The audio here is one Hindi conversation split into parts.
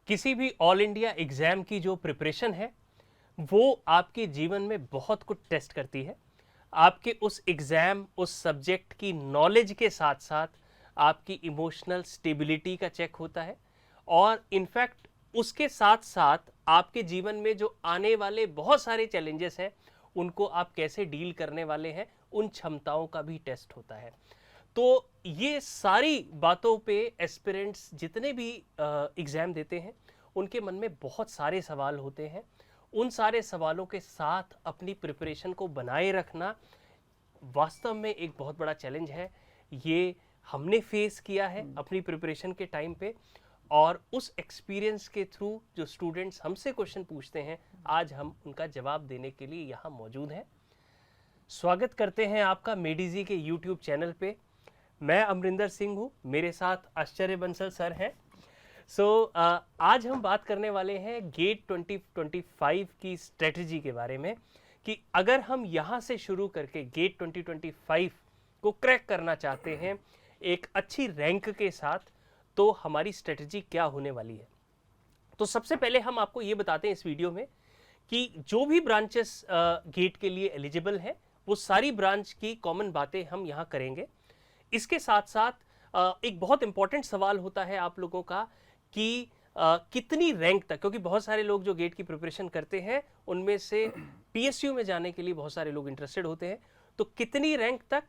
किसी भी ऑल इंडिया एग्जाम की जो प्रिपरेशन है वो आपके जीवन में बहुत कुछ टेस्ट करती है। आपके उस एग्जाम, उस सब्जेक्ट की नॉलेज के साथ साथ आपकी इमोशनल स्टेबिलिटी का चेक होता है और इनफैक्ट उसके साथ साथ आपके जीवन में जो आने वाले बहुत सारे चैलेंजेस हैं उनको आप कैसे डील करने वाले हैं, उन क्षमताओं का भी टेस्ट होता है। तो ये सारी बातों पे एस्पिरेंट्स जितने भी एग्ज़ाम देते हैं उनके मन में बहुत सारे सवाल होते हैं। उन सारे सवालों के साथ अपनी प्रिपरेशन को बनाए रखना वास्तव में एक बहुत बड़ा चैलेंज है। ये हमने फेस किया है अपनी प्रिपरेशन के टाइम पे, और उस एक्सपीरियंस के थ्रू जो स्टूडेंट्स हमसे क्वेश्चन पूछते हैं आज हम उनका जवाब देने के लिए यहाँ मौजूद हैं। स्वागत करते हैं आपका मेडीजी के यूट्यूब चैनल पे। मैं अमरिंदर सिंह हूँ, मेरे साथ आश्चर्य बंसल सर हैं। आज हम बात करने वाले हैं गेट 2025 की स्ट्रेटजी के बारे में कि अगर हम यहाँ से शुरू करके गेट 2025 को क्रैक करना चाहते हैं एक अच्छी रैंक के साथ, तो हमारी स्ट्रेटजी क्या होने वाली है। तो सबसे पहले हम आपको ये बताते हैं इस वीडियो में कि जो भी ब्रांचेस गेट के लिए एलिजिबल हैं वो सारी ब्रांच की कॉमन बातें हम यहाँ करेंगे। इसके साथ साथ एक बहुत इंपॉर्टेंट सवाल होता है आप लोगों का कि कितनी रैंक तक, क्योंकि बहुत सारे लोग जो गेट की प्रिपरेशन करते हैं उनमें से पीएसयू में जाने के लिए बहुत सारे लोग इंटरेस्टेड होते हैं, तो कितनी रैंक तक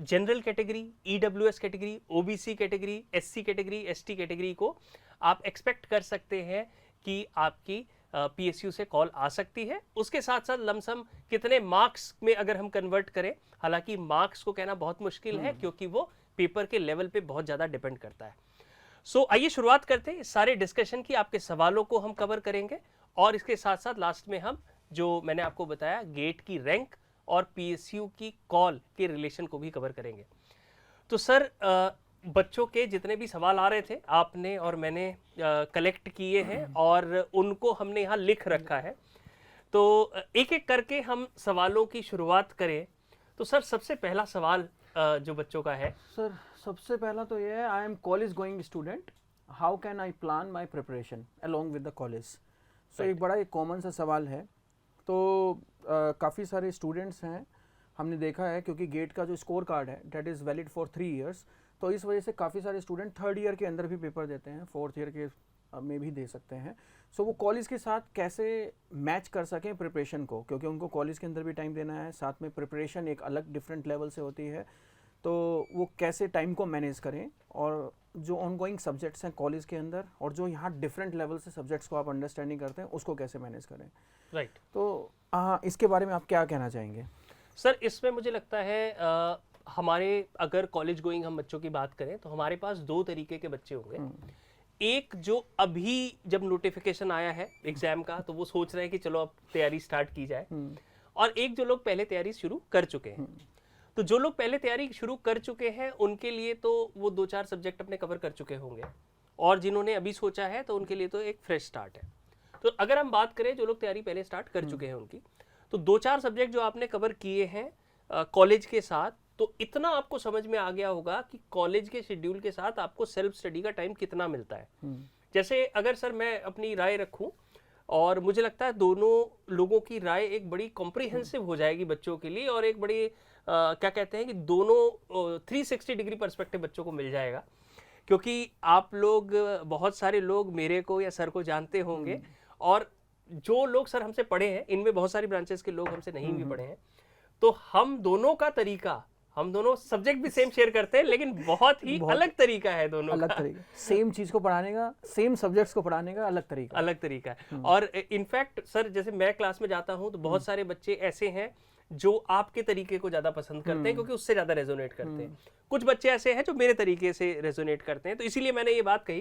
general category, EWS category, OBC category, SC category, ST category को आप एक्सपेक्ट कर सकते हैं कि आपकी पीएसयू से कॉल आ सकती है। उसके साथ साथ लमसम कितने मार्क्स में अगर हम कन्वर्ट करें, हालांकि मार्क्स को कहना बहुत मुश्किल है क्योंकि वो पेपर के लेवल पे बहुत ज़्यादा डिपेंड करता है। आइए शुरुआत करते हैं इस सारे डिस्कशन की। आपके सवालों को हम कवर करेंगे और इसके साथ साथ लास्ट में हम जो मैंने आपको बताया गेट की रैंक और पीएसयू की कॉल के रिलेशन को भी कवर करेंगे। तो सर बच्चों के जितने भी सवाल आ रहे थे आपने और मैंने कलेक्ट किए हैं और उनको हमने यहाँ लिख रखा है, तो एक एक करके हम सवालों की शुरुआत करें। तो सर सबसे पहला सवाल जो बच्चों का है, सर सबसे पहला तो ये है, I am college going student, how can I plan my preparation along with the college. So एक बड़ा एक कॉमन सा सवाल है। तो काफ़ी सारे स्टूडेंट्स हैं, हमने देखा है क्योंकि गेट का जो स्कोर कार्ड है that is valid for 3 years, तो इस वजह से काफ़ी सारे स्टूडेंट 3rd ईयर के अंदर भी पेपर देते हैं, 4th ईयर के में भी दे सकते हैं। सो वो कॉलेज के साथ कैसे मैच कर सकें प्रिपरेशन को, क्योंकि उनको कॉलेज के अंदर भी टाइम देना है, साथ में प्रिपरेशन एक अलग डिफरेंट लेवल से होती है, तो वो कैसे टाइम को मैनेज करें और जो ऑनगोइंग सब्जेक्ट्स हैं कॉलेज के अंदर और जो यहाँ डिफरेंट लेवल से सब्जेक्ट्स को आप अंडरस्टैंडिंग करते हैं उसको कैसे मैनेज करें। राइट। तो इसके बारे में आप क्या कहना चाहेंगे। सर इसमें मुझे लगता है हमारे अगर कॉलेज गोइंग हम बच्चों की बात करें तो हमारे पास 2 तरीके के बच्चे होंगे। एक जो अभी जब नोटिफिकेशन आया है एग्जाम का तो वो सोच रहे हैं कि चलो अब तैयारी स्टार्ट की जाए, और एक जो लोग पहले तैयारी शुरू कर चुके हैं। तो जो लोग पहले तैयारी शुरू कर चुके हैं उनके लिए तो वो 2-4 सब्जेक्ट अपने कवर कर चुके होंगे, और जिन्होंने अभी सोचा है तो उनके लिए तो एक फ्रेश स्टार्ट है। तो अगर हम बात करें जो लोग तैयारी पहले स्टार्ट कर चुके हैं उनकी, तो 2-4 सब्जेक्ट जो आपने कवर किए हैं कॉलेज के साथ, तो इतना आपको समझ में आ गया होगा कि कॉलेज के शेड्यूल के साथ आपको सेल्फ स्टडी का टाइम कितना मिलता है। जैसे अगर सर मैं अपनी राय रखूं, और मुझे लगता है दोनों लोगों की राय एक बड़ी कॉम्प्रिहेंसिव हो जाएगी बच्चों के लिए, और एक बड़ी क्या कहते हैं कि दोनों 360 डिग्री पर्सपेक्टिव बच्चों को मिल जाएगा। क्योंकि आप लोग बहुत सारे लोग मेरे को या सर को जानते होंगे, और जो लोग सर हमसे पढ़े हैं इनमें बहुत सारी ब्रांचेस के लोग हमसे नहीं भी पढ़े हैं, तो हम दोनों का तरीका, हम दोनों सब्जेक्ट भी सेम शेयर करते हैं लेकिन बहुत ही अलग तरीका है दोनों अलग का। तरीका, सेम चीज को पढ़ाने का, सेम सब्जेक्ट्स को पढ़ाने का अलग तरीका है। और इनफैक्ट सर जैसे मैं क्लास में जाता हूं तो बहुत सारे बच्चे ऐसे हैं जो आपके तरीके को ज्यादा पसंद करते हैं क्योंकि उससे ज्यादा रेजोनेट करते हैं। कुछ बच्चे ऐसे हैं जो मेरे तरीके से रेजोनेट करते हैं। तो इसीलिए मैंने ये बात कही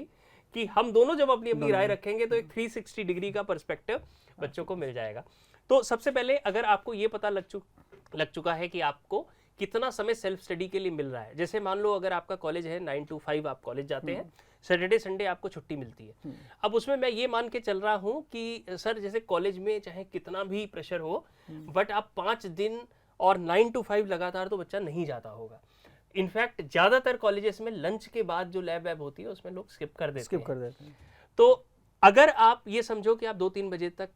कि हम दोनों जब अपनी अपनी राय रखेंगे तो एक 360 डिग्री का पर्सपेक्टिव बच्चों को मिल जाएगा। तो सबसे पहले अगर आपको ये पता लग चुका है कि आपको कितना समय सेल्फ स्टडी के लिए मिल रहा है, जैसे मान लो अगर आपका कॉलेज है 9 to 5 आप कॉलेज जाते हैं, सैटरडे संडे आपको छुट्टी मिलती है। अब उसमें मैं ये मान के चल रहा हूँ कि सर जैसे कॉलेज में चाहे कितना भी प्रेशर हो, बट आप 5 दिन और 9 to 5 लगातार तो बच्चा नहीं जाता होगा। इनफैक्ट ज्यादातर कॉलेजेस में लंच के बाद जो लैब होती है उसमें लोग स्किप कर देते हैं। हैं। तो अगर आप ये समझो कि आप 2-3 बजे तक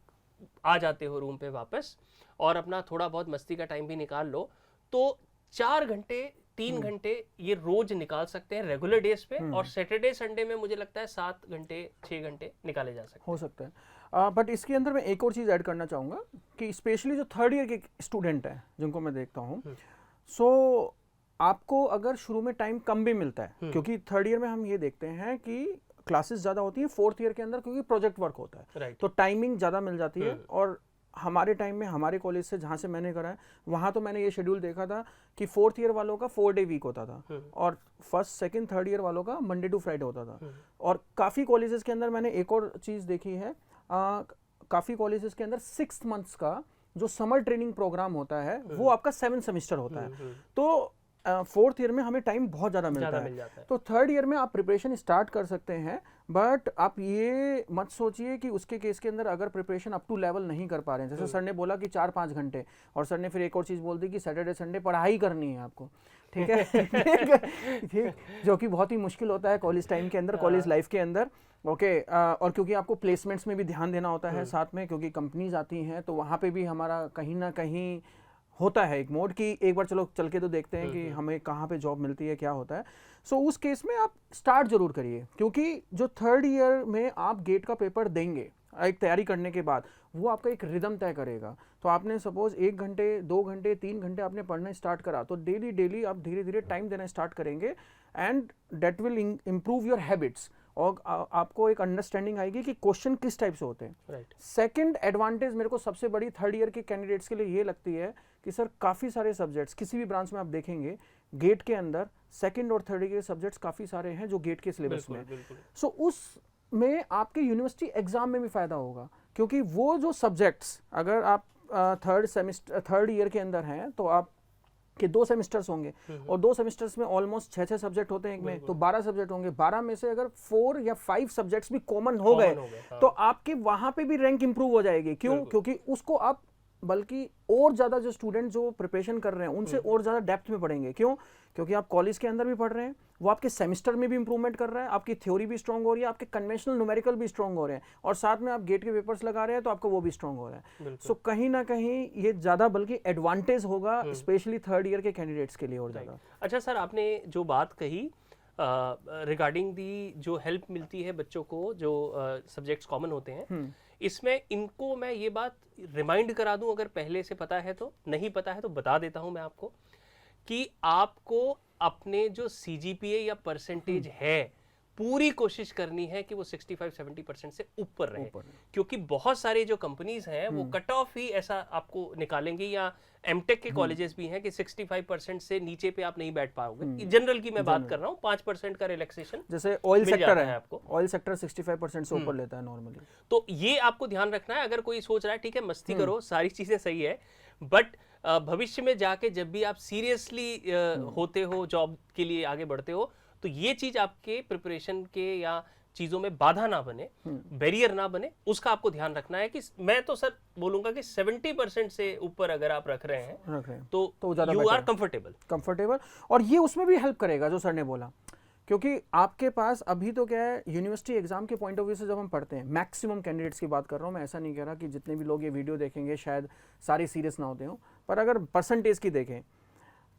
आ जाते हो रूम पे वापस और अपना थोड़ा बहुत मस्ती का टाइम भी निकाल लो, तो 4 घंटे 3 घंटे ये रोज निकाल सकते हैं रेगुलर डेज पे, और सैटरडे संडे में मुझे लगता है 7 घंटे 6 घंटे निकाले जा सकते हैं। हो सकता है। बट इसके अंदर मैं एक और चीज़ ऐड करना चाहूँगा कि स्पेशली जो थर्ड ईयर के स्टूडेंट हैं जिनको मैं देखता हूँ, सो आपको अगर शुरू में टाइम कम भी मिलता है, क्योंकि थर्ड ईयर में हम ये देखते हैं कि क्लासेस ज़्यादा होती है फोर्थ ईयर के अंदर, क्योंकि प्रोजेक्ट वर्क होता है, Right. तो टाइमिंग ज़्यादा मिल जाती है। और हमारे टाइम में हमारे कॉलेज से जहाँ से मैंने करा है वहाँ तो मैंने ये शेड्यूल देखा था कि फोर्थ ईयर वालों का 4 डे वीक होता था और फर्स्ट सेकंड थर्ड ईयर वालों का मंडे टू फ्राइडे होता था। और काफ़ी कॉलेजेस के अंदर मैंने एक और चीज़ देखी है, काफ़ी कॉलेजेस के अंदर 6 मंथ्स का जो समर ट्रेनिंग प्रोग्राम होता है वो आपका 7 सेमेस्टर होता है। तो फोर्थ ईयर में हमें टाइम बहुत ज़्यादा मिलता है, तो थर्ड ईयर में आप प्रिपरेशन स्टार्ट कर सकते हैं। बट आप ये मत सोचिए कि उसके केस के अंदर अगर प्रिपरेशन अप टू लेवल नहीं कर पा रहे हैं, जैसे सर ने बोला कि 4-5 घंटे, और सर ने फिर एक और चीज़ बोल दी कि सैटरडे संडे पढ़ाई करनी है आपको, ठीक है ठीक, जो कि बहुत ही मुश्किल होता है कॉलेज टाइम के अंदर, कॉलेज लाइफ के अंदर। ओके, और क्योंकि आपको प्लेसमेंट्स में भी ध्यान देना होता है साथ में, क्योंकि कंपनीज आती हैं, तो वहाँ पे भी हमारा कहीं ना कहीं होता है एक मोड कि एक बार चलो चल के तो देखते हैं कि हमें कहाँ पे जॉब मिलती है, क्या होता है। सो उस केस में आप स्टार्ट जरूर करिए, क्योंकि जो थर्ड ईयर में आप गेट का पेपर देंगे एक तैयारी करने के बाद, वो आपका एक रिदम तय करेगा। तो आपने सपोज 1 घंटे 2 घंटे 3 घंटे आपने पढ़ना स्टार्ट करा, तो डेली डेली आप धीरे धीरे टाइम देना स्टार्ट करेंगे, and that will improve your habits, और आपको एक अंडरस्टैंडिंग आएगी कि क्वेश्चन किस टाइप से होते हैं। सेकंड एडवांटेज मेरे को सबसे बड़ी थर्ड ईयर के कैंडिडेट्स के लिए ये लगती है कि सर काफ़ी सारे सब्जेक्ट्स किसी भी ब्रांच में आप देखेंगे गेट के अंदर सेकंड और थर्ड ईयर के सब्जेक्ट्स काफ़ी सारे हैं जो गेट के सिलेबस में। सो उसमें आपके यूनिवर्सिटी एग्जाम में भी फ़ायदा होगा, क्योंकि वो जो सब्जेक्ट्स अगर आप थर्ड ईयर के अंदर हैं तो आप कि 2 सेमेस्टर्स होंगे, और 2 सेमेस्टर्स में ऑलमोस्ट 6-6 सब्जेक्ट होते हैं एक में, तो 12 सब्जेक्ट होंगे। 12 में से अगर 4 या 5 सब्जेक्ट्स भी कॉमन हो गए तो आपके वहां पे भी रैंक इंप्रूव हो जाएगी। क्यों? क्योंकि उसको आप बल्कि और ज़्यादा जो स्टूडेंट जो प्रिपरेशन कर रहे हैं उनसे और ज़्यादा डेप्थ में पढ़ेंगे। क्यों? क्योंकि आप कॉलेज के अंदर भी पढ़ रहे हैं, वो आपके सेमेस्टर में भी इंप्रूवमेंट कर रहा है, आपकी थ्योरी भी स्ट्रांग हो रही है, आपके कन्वेंशनल न्यूमेरिकल भी स्ट्रांग हो रहे हैं, और साथ में आप गेट के पेपर्स लगा रहे हैं तो आपका वो भी स्ट्रांग हो रहा है। सो कहीं ना कहीं ये ज़्यादा बल्कि एडवांटेज होगा स्पेशली थर्ड ईयर के कैंडिडेट्स के लिए और ज़्यादा। अच्छा सर, आपने जो बात कही रिगार्डिंग दी जो हेल्प मिलती है बच्चों को जो सब्जेक्ट्स कॉमन होते हैं, इसमें इनको मैं ये बात रिमाइंड करा दूं, अगर पहले से पता है तो, नहीं पता है तो बता देता हूं मैं आपको, कि आपको अपने जो सीजीपीए या परसेंटेज है पूरी कोशिश करनी है कि वो 65-70% से ऊपर रहे, क्योंकि बहुत सारे जो कंपनीज हैं वो कट ऑफ ही ऐसा आपको निकालेंगी, या एमटेक के कॉलेजेस भी हैं कि 65% से नीचे पे आप नहीं बैठ पाओगे। जनरल की मैं बात कर रहा हूँ, 5% का रिलैक्सेशन जैसे ऑयल सेक्टर है आपको, ऑयल सेक्टर 65% से ऊपर लेता है नॉर्मली। तो ये आपको ध्यान रखना है। अगर कोई सोच रहा है ठीक है मस्ती करो, सारी चीजें सही है, बट भविष्य में जाके जब भी आप सीरियसली होते हो, जॉब के लिए आगे बढ़ते हो, तो ये चीज आपके प्रिपरेशन के या चीजों में बाधा ना बने, बैरियर ना बने, उसका आपको ध्यान रखना है। कि मैं तो सर बोलूंगा कि 70% से ऊपर अगर आप रख रहे हैं तो यू आर कंफर्टेबल। और ये उसमें भी हेल्प करेगा जो सर ने बोला, क्योंकि आपके पास अभी तो क्या है, यूनिवर्सिटी एग्जाम के पॉइंट ऑफ व्यू से जब हम पढ़ते हैं, मैक्सिमम कैंडिडेट्स की बात कर रहा हूँ मैं, ऐसा नहीं कह रहा कि जितने भी लोग ये वीडियो देखेंगे शायद सारे सीरियस ना होते हो, पर अगर परसेंटेज की देखें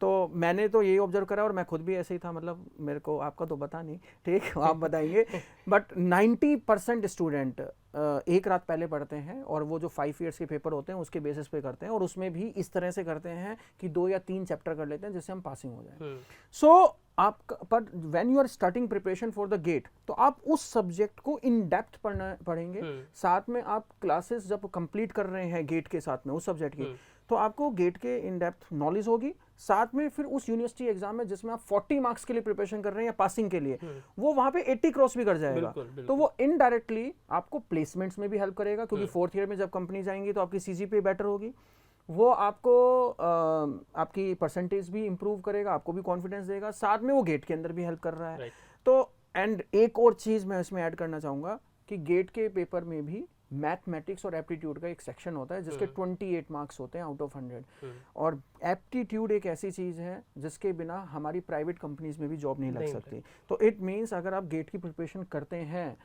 तो मैंने तो यही ऑब्जर्व करा, और मैं खुद भी ऐसे ही था, मतलब मेरे को आपका तो पता नहीं, ठीक आप बताएंगे, बट 90% स्टूडेंट एक रात पहले पढ़ते हैं, और वो जो 5 ईयर्स के पेपर होते हैं उसके बेसिस पे करते हैं, और उसमें भी इस तरह से करते हैं कि 2 या 3 चैप्टर कर लेते हैं जिससे हम पासिंग हो जाए। सो आप पर when you are starting preparation for the GATE, तो आप उस सब्जेक्ट को इन डेप्थ पढ़ेंगे, साथ में आप क्लासेस जब कंप्लीट कर रहे हैं गेट के साथ में उस सब्जेक्ट की, तो आपको गेट के इन डेप्थ नॉलेज होगी, साथ में फिर उस यूनिवर्सिटी एग्जाम में जिसमें आप 40 मार्क्स के लिए प्रिपरेशन कर रहे हैं या पासिंग के लिए, वो वहां पे 80 क्रॉस भी कर जाएगा। तो वो इनडायरेक्टली आपको प्लेसमेंट्स में भी हेल्प करेगा, क्योंकि फोर्थ ईयर में जब कंपनी जाएंगी तो आपकी सीजीपीए बेटर होगी, वो आपको आपकी परसेंटेज भी इंप्रूव करेगा, आपको भी कॉन्फिडेंस देगा, साथ में वो गेट के अंदर भी हेल्प कर रहा है। तो एंड एक और चीज मैं इसमें ऐड करना चाहूंगा कि गेट के पेपर में भी मैथमेटिक्स और एप्टीट्यूड का एक सेक्शन होता है जिसके 28 मार्क्स होते हैं आउट ऑफ 100, और एप्टीट्यूड एक ऐसी चीज है जिसके बिना हमारी प्राइवेट कंपनीज में भी जॉब नहीं लग सकती। तो इट मीन्स अगर आप गेट की प्रिपरेशन करते हैं,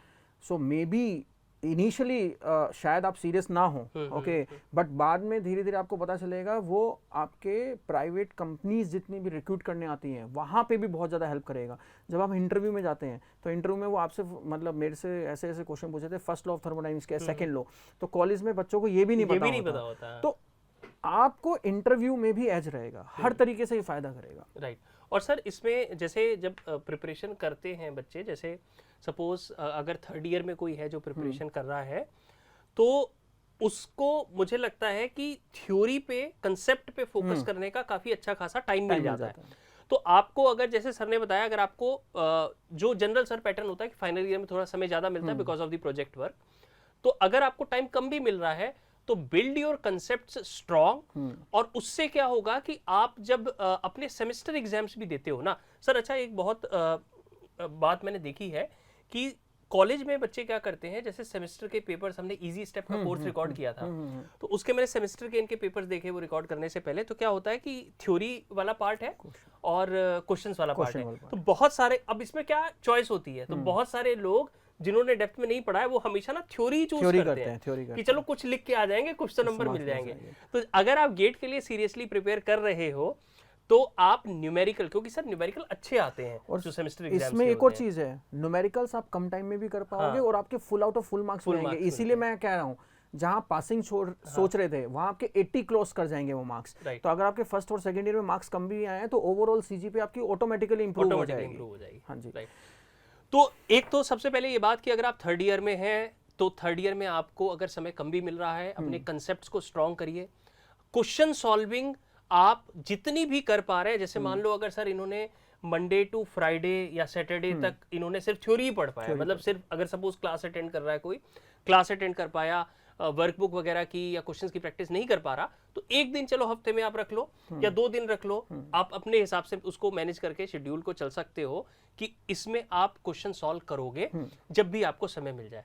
सो मे बी इनिशियली शायद आप सीरियस ना हो, ओके, बट बाद में धीरे धीरे आपको पता चलेगा वो आपके प्राइवेट कंपनीज जितनी भी रिक्रूट करने आती हैं वहाँ पे भी बहुत ज़्यादा हेल्प करेगा। जब आप इंटरव्यू में जाते हैं तो इंटरव्यू में वो आपसे मतलब मेरे से ऐसे ऐसे क्वेश्चन पूछे थे, फर्स्ट लॉ ऑफ थर्मोडायनेमिक्स क्या है, सेकंड लॉ, तो कॉलेज में बच्चों को ये भी नहीं पता होता। तो आपको इंटरव्यू में भी एज रहेगा, हर तरीके से ये फायदा करेगा। राइट। और सर इसमें जैसे जब प्रिपरेशन करते हैं बच्चे, जैसे सपोज अगर थर्ड ईयर में कोई है जो प्रिपरेशन कर रहा है, तो उसको मुझे लगता है कि थ्योरी पे, कंसेप्ट पे फोकस करने का काफी अच्छा खासा टाइम मिल जाता है। तो आपको अगर जैसे सर ने बताया, अगर आपको जो जनरल सर पैटर्न होता है कि फाइनल ईयर में थोड़ा समय ज्यादा मिलता है because of the project work, तो अगर आपको टाइम कम भी मिल रहा है तो बिल्ड योर कंसेप्ट्स स्ट्रॉन्ग, और उससे क्या होगा कि आप जब अपने सेमेस्टर एग्जाम्स भी देते हो ना सर। अच्छा, एक बहुत बात मैंने देखी है कि कॉलेज में बच्चे क्या करते हैं, जैसे सेमेस्टर के पेपर्स, हमने इजी स्टेप का कोर्स रिकॉर्ड किया था, तो उसके मैंने सेमेस्टर के इनके पेपर्स देखे वो रिकॉर्ड करने से पहले। तो क्या होता है कि थ्योरी वाला पार्ट है और क्वेश्चंस वाला पार्ट है, तो बहुत सारे, अब इसमें क्या चॉइस होती है, तो बहुत सारे लोग जिन्होंने डेप्थ में नहीं पढ़ा है वो हमेशा ना थ्योरी चूज करते हैं कि चलो कुछ लिख के आ जाएंगे, कुछ तो नंबर मिल जाएंगे। तो अगर आप गेट के लिए सीरियसली प्रिपेयर कर रहे हो तो आप न्यूमेरिकल, क्योंकि सर न्यूमेरिकल अच्छे आते हैं और जो सेमेस्टर एग्जाम्स इसमें एक और चीज है, न्यूमेरिकल्स आप कम टाइम में भी कर पाओगे और आपके full out of full marks मिलेंगे। इसीलिए मैं कह रहा हूँ, जहां पासिंग सोच रहे थे वहां आपके 80 क्रॉस कर जाएंगे वो मार्क्स। तो अगर आपके फर्स्ट और सेकंड ईयर में मार्क्स कम भी आए हैं तो ओवरऑल सीजीपीए आपकी ऑटोमेटिकली इंप्रूव हो जाएगी। हाँ जी। तो एक तो सबसे पहले ये बात कि अगर आप थर्ड ईयर में हैं तो थर्ड ईयर में आपको अगर समय कम भी मिल रहा है, अपने कंसेप्ट्स को स्ट्रॉन्ग करिए। क्वेश्चन सॉल्विंग आप जितनी भी कर पा रहे हैं, जैसे मान लो अगर सर इन्होंने मंडे टू फ्राइडे या सैटरडे तक इन्होंने सिर्फ थ्योरी ही पढ़ पाया, मतलब सिर्फ अगर सपोज क्लास अटेंड कर रहा है, कोई क्लास अटेंड कर पाया, वर्कबुक वगैरह की या क्वेश्चंस की प्रैक्टिस नहीं कर पा रहा, तो एक दिन चलो हफ्ते में आप रख लो या 2 दिन रख लो, आप अपने हिसाब से उसको मैनेज करके शेड्यूल को चल सकते हो कि इसमें आप क्वेश्चन सॉल्व करोगे जब भी आपको समय मिल जाए।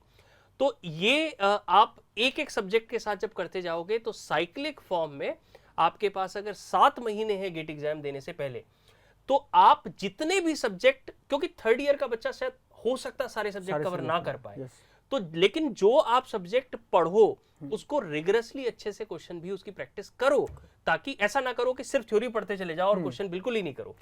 तो ये आप एक एक सब्जेक्ट के साथ जब करते जाओगे तो साइक्लिक फॉर्म में आपके पास अगर 7 महीने हैं गेट एग्जाम देने से पहले, तो आप जितने भी सब्जेक्ट, क्योंकि थर्ड ईयर का बच्चा शायद हो सकता है सारे सब्जेक्ट कवर ना कर पाए, तो लेकिन जो आप सब्जेक्ट पढ़ो उसको रिगरसली अच्छे से क्वेश्चन भी उसकी प्रैक्टिस करो, ताकि ऐसा ना करो कि सिर्फ थ्योरी पढ़ते चले जाओ और क्वेश्चन बिल्कुल ही नहीं करो।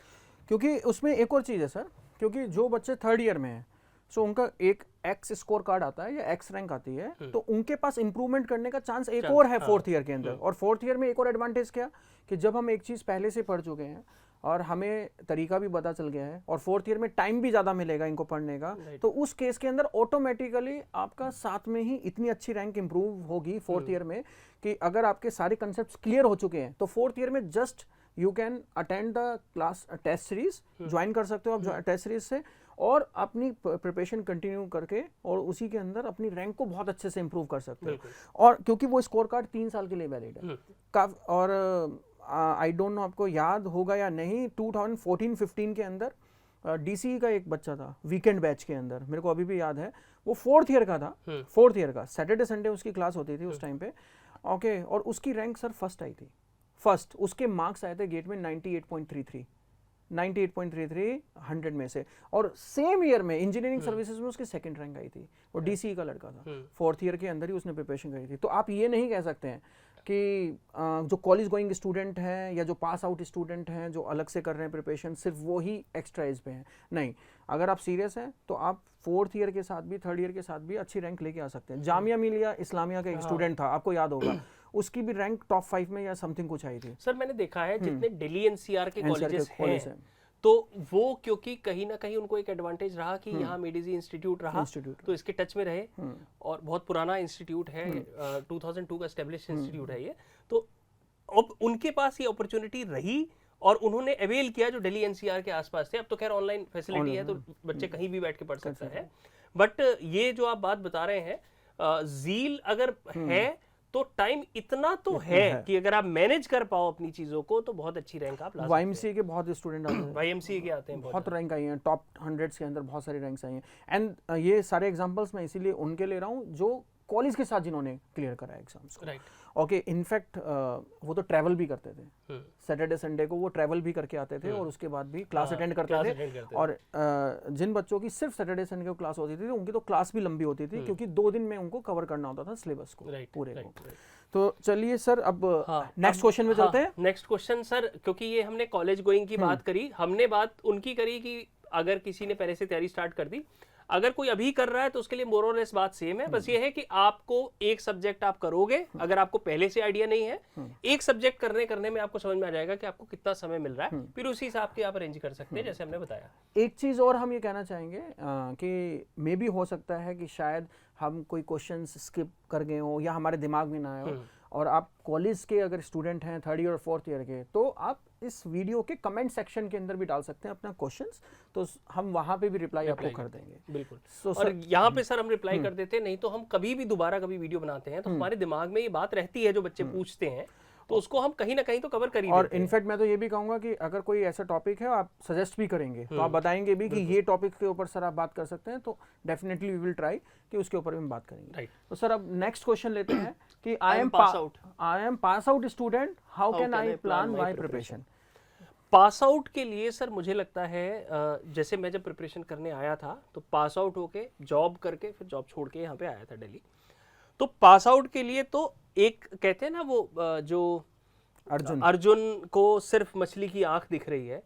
क्योंकि उसमें एक और चीज है सर, क्योंकि जो बच्चे थर्ड ईयर में है सो उनका एक एक्स स्कोर कार्ड आता है या एक्स रैंक आती है, तो उनके पास इंप्रूवमेंट करने का चांस एक और है फोर्थ ईयर के अंदर। और फोर्थ ईयर में एक और एडवांटेज क्या कि जब हम एक चीज पहले से पढ़ चुके हैं और हमें तरीका भी पता चल गया है और फोर्थ ईयर में टाइम भी ज्यादा मिलेगा इनको पढ़ने का, तो उस केस के अंदर ऑटोमेटिकली आपका साथ में ही इतनी अच्छी रैंक इंप्रूव होगी फोर्थ ईयर में कि अगर आपके सारे कंसेप्ट क्लियर हो चुके हैं तो फोर्थ ईयर में just you can attend the class test series, join कर सकते हो आप टेस्ट सीरीज से, और अपनी प्रिपरेशन कंटिन्यू करके और उसी के अंदर अपनी रैंक को बहुत अच्छे से इंप्रूव कर सकते हो। और क्योंकि वो स्कोर कार्ड 3 साल के लिए वैलिड है। और आई डोंट नो आपको याद होगा या नहीं, 2014-15 के अंदर डीसी का एक बच्चा था वीकेंड बैच के अंदर, मेरे को अभी भी याद है, वो फोर्थ ईयर का था, फोर्थ ईयर का, सैटरडे संडे उसकी क्लास होती थी उस टाइम पे, ओके, और उसकी रैंक सर फर्स्ट आई थी, फर्स्ट। उसके मार्क्स आए थे गेट में 98.33 100 में से, और सेम ईयर में इंजीनियरिंग सर्विसेज में उसकी सेकंड रैंक आई थी, और डीसी का लड़का था, फोर्थ ईयर के अंदर ही उसने प्रिपरेशन करी थी। तो आप ये नहीं कह सकते हैं कि जो कॉलेज गोइंग स्टूडेंट हैं या जो पास आउट स्टूडेंट हैं जो अलग से कर रहे हैं प्रिपरेशन, सिर्फ वो ही एक्स्ट्रा एज पे हैं, नहीं। अगर आप सीरियस हैं तो आप फोर्थ ईयर के साथ भी, थर्ड ईयर के साथ भी अच्छी रैंक लेके आ सकते हैं। जामिया मिलिया इस्लामिया का एक स्टूडेंट था, आपको याद होगा, उसकी भी रैंक टॉप 5 में या समथिंग कुछ आई थी। सर मैंने देखा है जितने दिल्ली एनसीआर के कॉलेजेस हैं, तो वो क्योंकि कहीं ना कहीं उनको एक एडवांटेज रहा कि यहाँ मेडिजी इंस्टीट्यूट रहा, तो इसके टच में रहे, और बहुत पुराना इंस्टीट्यूट है, 2002 का एस्टेब्लिश इंस्टीट्यूट है ये, तो अब उनके पास ये अपॉर्चुनिटी रही और उन्होंने अवेल किया जो दिल्ली एनसीआर के आसपास थे। अब तो खैर ऑनलाइन फैसिलिटी है तो बच्चे कहीं भी बैठ के पढ़ सकते हैं, बट ये जो आप बात बता रहे हैं, ज़ील अगर है तो टाइम इतना तो है कि अगर आप मैनेज कर पाओ अपनी चीजों को तो बहुत अच्छी रैंक आप ला सकते हैं। वाईएमसीए के बहुत स्टूडेंट आते हैं, वाईएमसीए के आते हैं, बहुत रैंक आई हैं, टॉप 100 के अंदर बहुत सारी रैंक्स आई हैं। एंड ये सारे एग्जांपल्स मैं इसीलिए उनके ले रहा हूँ जो कॉलेज के साथ जिन्होंने क्लियर करा एग्जाम्स को। राइट। ओके, इनफैक्ट वो तो ट्रैवल भी करते थे, सैटरडे संडे को वो ट्रैवल भी करके आते थे और उसके बाद भी क्लास अटेंड करते थे। और जिन बच्चों की सिर्फ सैटरडे संडे को क्लास होती थी उनकी तो क्लास भी लंबी होती थी, क्योंकि 2 दिन में उनको कवर करना होता था सिलेबस को पूरे को। तो चलिए सर, अब नेक्स्ट क्वेश्चन में चलते हैं। नेक्स्ट क्वेश्चन सर, क्योंकि ये हमने कॉलेज गोइंग की बात करी, हमने बात उनकी करी कि अगर किसी ने पहले से तैयारी स्टार्ट कर दी, अगर कोई अभी कर रहा है तो उसके लिए मोर और लेस बात सेम है। बस ये है कि आपको एक सब्जेक्ट आप करोगे, अगर आपको पहले से आइडिया नहीं है, एक सब्जेक्ट करने में आपको समझ में आ जाएगा कि आपको कितना समय मिल रहा है, फिर उसी हिसाब के आप अरेंज कर सकते हैं, जैसे हमने बताया। एक चीज और हम ये कहना चाहेंगे कि मे भी हो सकता है कि शायद हम कोई क्वेश्चंस स्किप कर गए हो या हमारे दिमाग में ना आए हो, और आप कॉलेज के अगर स्टूडेंट हैं 3rd ईयर और 4th ईयर के, तो आप इस वीडियो के कमेंट सेक्शन के अंदर भी डाल सकते हैं अपना क्वेश्चंस, तो हम वहां पे भी रिप्लाई आपको कर देंगे। बिल्कुल। और यहाँ पे सर हम रिप्लाई कर देते हैं, नहीं तो हम कभी भी दोबारा कभी वीडियो बनाते हैं तो हमारे दिमाग में ये बात रहती है जो बच्चे पूछते हैं, तो उसको हम कहीं ना कहीं तो कवर कर ही और देते हैं। इनफैक्ट मैं तो ये भी कहूंगा कि अगर कोई ऐसा टॉपिक है आप सजेस्ट भी करेंगे तो आप बताएंगे भी कि ये टॉपिक के ऊपर सर आप बात कर सकते हैं, तो डेफिनेटली वी विल ट्राई कि उसके ऊपर भी हम बात करेंगे। राइट। तो सर अब नेक्स्ट क्वेश्चन लेते हैं कि I am pass out student, how can I plan my preparation. Pass out के लिए सर मुझे लगता है, जैसे मैं जब प्रिपरेशन करने आया था तो पास आउट होके जॉब करके फिर जॉब छोड़ के यहाँ पे आया था दिल्ली, तो पास आउट के लिए तो एक कहते हैं ना वो जो अर्जुन को सिर्फ मछली की आंख दिख रही है,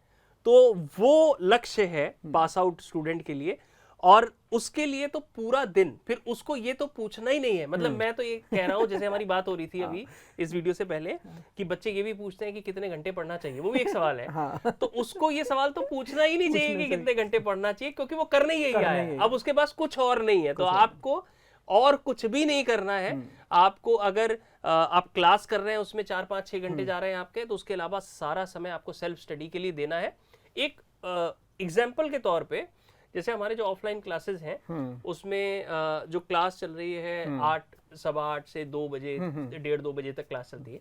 तो वो लक्ष्य है पास आउट स्टूडेंट के लिए। और उसके लिए तो पूरा दिन, फिर उसको ये तो पूछना ही नहीं है, मतलब मैं तो ये कह रहा हूँ, जैसे हमारी बात हो रही थी अभी इस वीडियो से पहले कि बच्चे ये भी पूछते हैं कि कितने घंटे पढ़ना चाहिए, वो भी एक सवाल है। तो उसको ये सवाल तो पूछना ही नहीं चाहिए कि कितने घंटे पढ़ना चाहिए, क्योंकि वो करने ही यही आया है, अब उसके पास कुछ और नहीं है। तो आपको और कुछ भी नहीं करना है। आपको अगर आप क्लास कर रहे हैं उसमें 4, 5, 6 घंटे जा रहे हैं आपके, तो उसके अलावा सारा समय आपको सेल्फ स्टडी के लिए देना है। एक एग्जाम्पल के तौर पे, जैसे हमारे जो ऑफलाइन क्लासेस हैं उसमें जो क्लास चल रही है 8, 8:15 से 2 बजे, 1:30-2 बजे तक क्लास चलती है,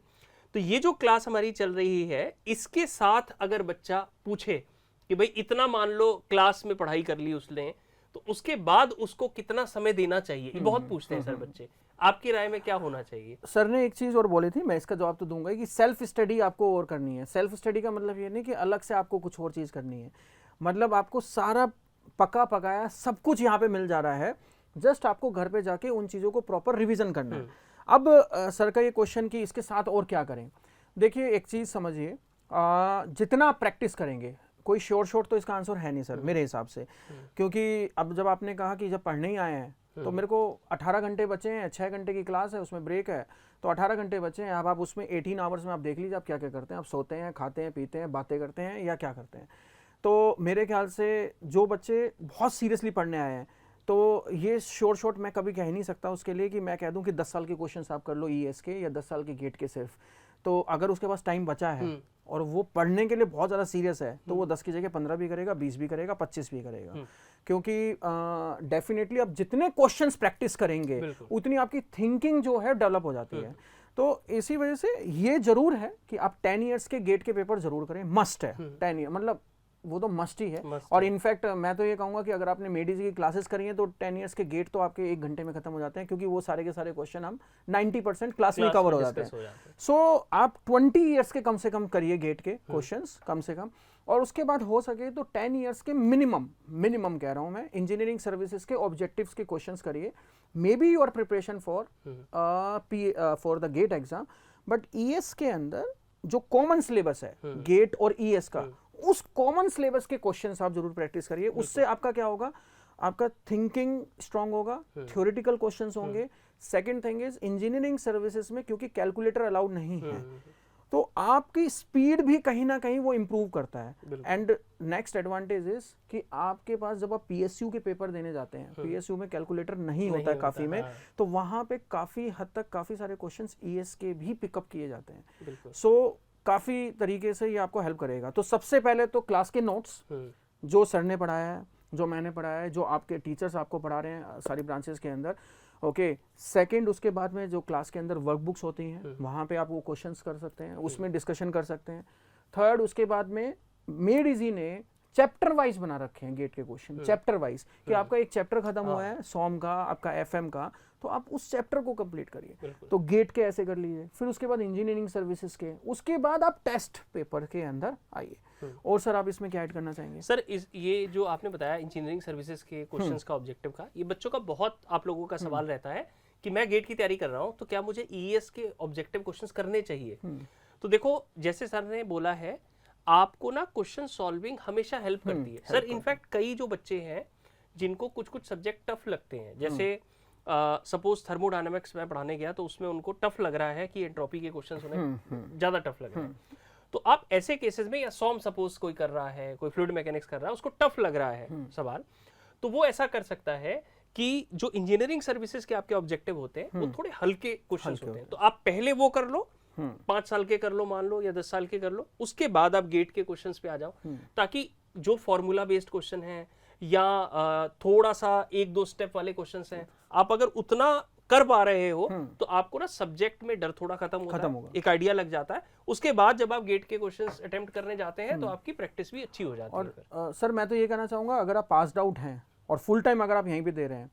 तो ये जो क्लास हमारी चल रही है इसके साथ अगर बच्चा पूछे कि भाई इतना मान लो क्लास में पढ़ाई कर ली उसने, तो उसके बाद उसको कितना समय देना चाहिए, ये बहुत पूछते हैं सर बच्चे। आपकी राय में क्या होना चाहिए? सर ने एक चीज और बोली थी, मैं इसका जवाब तो दूंगा ही, कि सेल्फ स्टडी आपको और करनी है। सेल्फ स्टडी का मतलब ये नहीं कि अलग से आपको कुछ और चीज करनी है, मतलब आपको सारा पका पकाया सब कुछ यहाँ पे मिल जा रहा है, जस्ट आपको घर पे जाके उन चीजों को प्रॉपर रिवीजन करना है। अब सर का ये क्वेश्चन कि इसके साथ और क्या करें, देखिए एक चीज समझिए, जितना आप प्रैक्टिस करेंगे, कोई शॉर्ट तो इसका आंसर है नहीं सर मेरे हिसाब से, क्योंकि अब जब आपने कहा कि जब पढ़ने ही आए हैं तो मेरे को 18 घंटे बचे हैं, 6 घंटे की क्लास है, उसमें ब्रेक है, तो 18 घंटे बचे हैं। अब आप उसमें 18 आवर्स में आप देख लीजिए आप क्या क्या करते हैं, आप सोते हैं, खाते हैं, पीते हैं, बातें करते हैं, या क्या करते हैं। तो मेरे ख्याल से जो बच्चे बहुत सीरियसली पढ़ने आए हैं, तो ये शॉर्ट मैं कभी कह नहीं सकता उसके लिए कि मैं कह दूं कि 10 साल के क्वेश्चंस आप कर लो ईएस के, या 10 साल के गेट के सिर्फ। तो अगर उसके पास टाइम बचा है और वो पढ़ने के लिए बहुत ज़्यादा सीरियस है, तो वो 10 की जगह 15 भी करेगा, 20 भी करेगा, 25 भी करेगा, क्योंकि डेफिनेटली आप जितने क्वेश्चंस प्रैक्टिस करेंगे उतनी आपकी थिंकिंग जो है डेवलप हो जाती है। तो इसी वजह से ये जरूर है कि आप 10 ईयर्स के गेट के पेपर जरूर करें, मस्ट है। 10 ईयर मतलब वो तो मस्ट ही है। और इनफैक्ट मैं तो ये कहूंगा कि अगर आपने मेडिस की क्लासेस करी हैं तो 10 ईयर्स के गेट तो आपके 1 घंटे में खत्म हो जाते हैं, क्योंकि वो सारे के सारे क्वेश्चन हम 90% क्लास में कवर हो जाते हैं। सो आप 20 ईयर्स के कम से कम करिए गेट के क्वेश्चंस कम से कम, और उसके बाद हो सके तो 10 ईयर्स के मिनिमम कह रहा हूं मैं, इंजीनियरिंग सर्विसेज के ऑब्जेक्टिव्स के क्वेश्चंस करिए। Maybe your preparation for the GATE exam, but ES के अंदर जो कॉमन सिलेबस है गेट और ईएस का, उस कॉमन सिलेबस के क्वेश्चंस आप जरूर प्रैक्टिस करिए। उससे आपका क्या होगा, आपका थिंकिंग स्ट्रांग होगा, थ्योरेटिकल क्वेश्चंस होंगे। Second thing is engineering services में क्योंकि कैलकुलेटर अलाउड नहीं है, तो आपकी स्पीड भी कहीं ना कहीं वो इंप्रूव करता है। एंड नेक्स्ट एडवांटेज इज कि आपके पास जब आप पीएसयू के पेपर देने जाते हैं, पीएसयू में कैलकुलेटर नहीं होता है काफी में, तो वहां पे काफी हद तक काफी सारे क्वेश्चंस ईएस के भी पिकअप किए जाते हैं। सो काफी तरीके से ये आपको हेल्प करेगा। तो सबसे पहले तो क्लास के नोट्स जो सर ने पढ़ाया है, जो मैंने पढ़ाया है, जो आपके टीचर्स आपको पढ़ा रहे हैं सारी ब्रांचेस के अंदर, ओके। सेकंड, उसके बाद में जो क्लास के अंदर वर्कबुक्स होती हैं वहाँ पे आप वो क्वेश्चंस कर सकते हैं, उसमें डिस्कशन कर सकते हैं। थर्ड, उसके बाद में मेड इजी ने चैप्टर वाइज बना रखे हैं गेट के क्वेश्चन, चैप्टर वाइज, कि आपका एक चैप्टर खत्म हुआ है सॉम का, आपका एफएम का, तो आप उस चैप्टर को कंप्लीट करिए। तो गेट के ऐसे कर लीजिए, फिर उसके बाद इंजीनियरिंग सर्विसेज के, उसके बाद आप टेस्ट पेपर के अंदर आइए। और सर आप इसमें क्या ऐड करना चाहेंगे? सर ये जो आपने बताया इंजीनियरिंग सर्विसेज के क्वेश्चंस का ऑब्जेक्टिव का, ये बच्चों का बहुत आप लोगों का सवाल रहता है कि मैं गेट की तैयारी कर रहा हूँ तो क्या मुझे ईएस के ऑब्जेक्टिव क्वेश्चंस करने चाहिए। तो देखो जैसे सर ने बोला है, आपको ना क्वेश्चन सॉल्विंग हमेशा हेल्प करती है सर। इनफैक्ट कई जो बच्चे हैं जिनको कुछ कुछ सब्जेक्ट टफ लगते हैं, जैसे सपोज थर्मोडायनामिक्स में पढ़ाने गया तो उसमें उनको टफ लग रहा है कि एंट्रोपी के क्वेश्चंस उन्हें ज्यादा टफ लग रहा है, तो आप ऐसे केसेस में, या सॉम सपोज कोई कर रहा है, कोई फ्लूइड मैकेनिक्स कर रहा है, उसको टफ लग रहा है सवाल, तो वो ऐसा कर सकता है कि जो इंजीनियरिंग सर्विसेज के आपके ऑब्जेक्टिव होते हैं वो थोड़े हल्के क्वेश्चंस होते हैं, तो आप पहले वो कर लो, 5 साल के कर लो मान लो, या 10 साल के कर लो, उसके बाद आप गेट के क्वेश्चंस पे आ जाओ, ताकि जो फॉर्मूला बेस्ड क्वेश्चन है या थोड़ा सा 1-2 स्टेप वाले क्वेश्चंस हैं, आप अगर उतना कर पा रहे हो तो आपको ना सब्जेक्ट में डर थोड़ा खत्म होगा, एक आइडिया लग जाता है। उसके बाद जब आप गेट के क्वेश्चंस अटेम्प्ट करने जाते हैं तो आपकी प्रैक्टिस भी अच्छी हो जाती है। और सर मैं तो ये कहना चाहूँगा, अगर आप पास्ड आउट हैं और फुल टाइम अगर आप यहीं पे दे रहे हैं,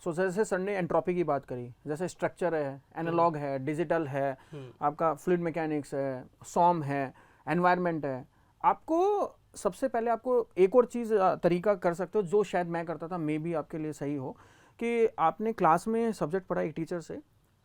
सो जैसे सर ने एंट्रोपी की बात करी, जैसे स्ट्रक्चर है, एनालॉग है, डिजिटल है, आपका फ्लूइड मैकेनिक्स है, सॉम है, एनवायरनमेंट है, आपको सबसे पहले आपको एक और चीज़ तरीका कर सकते हो जो शायद मैं करता था, मे भी आपके लिए सही हो, कि आपने क्लास में सब्जेक्ट पढ़ा एक टीचर से,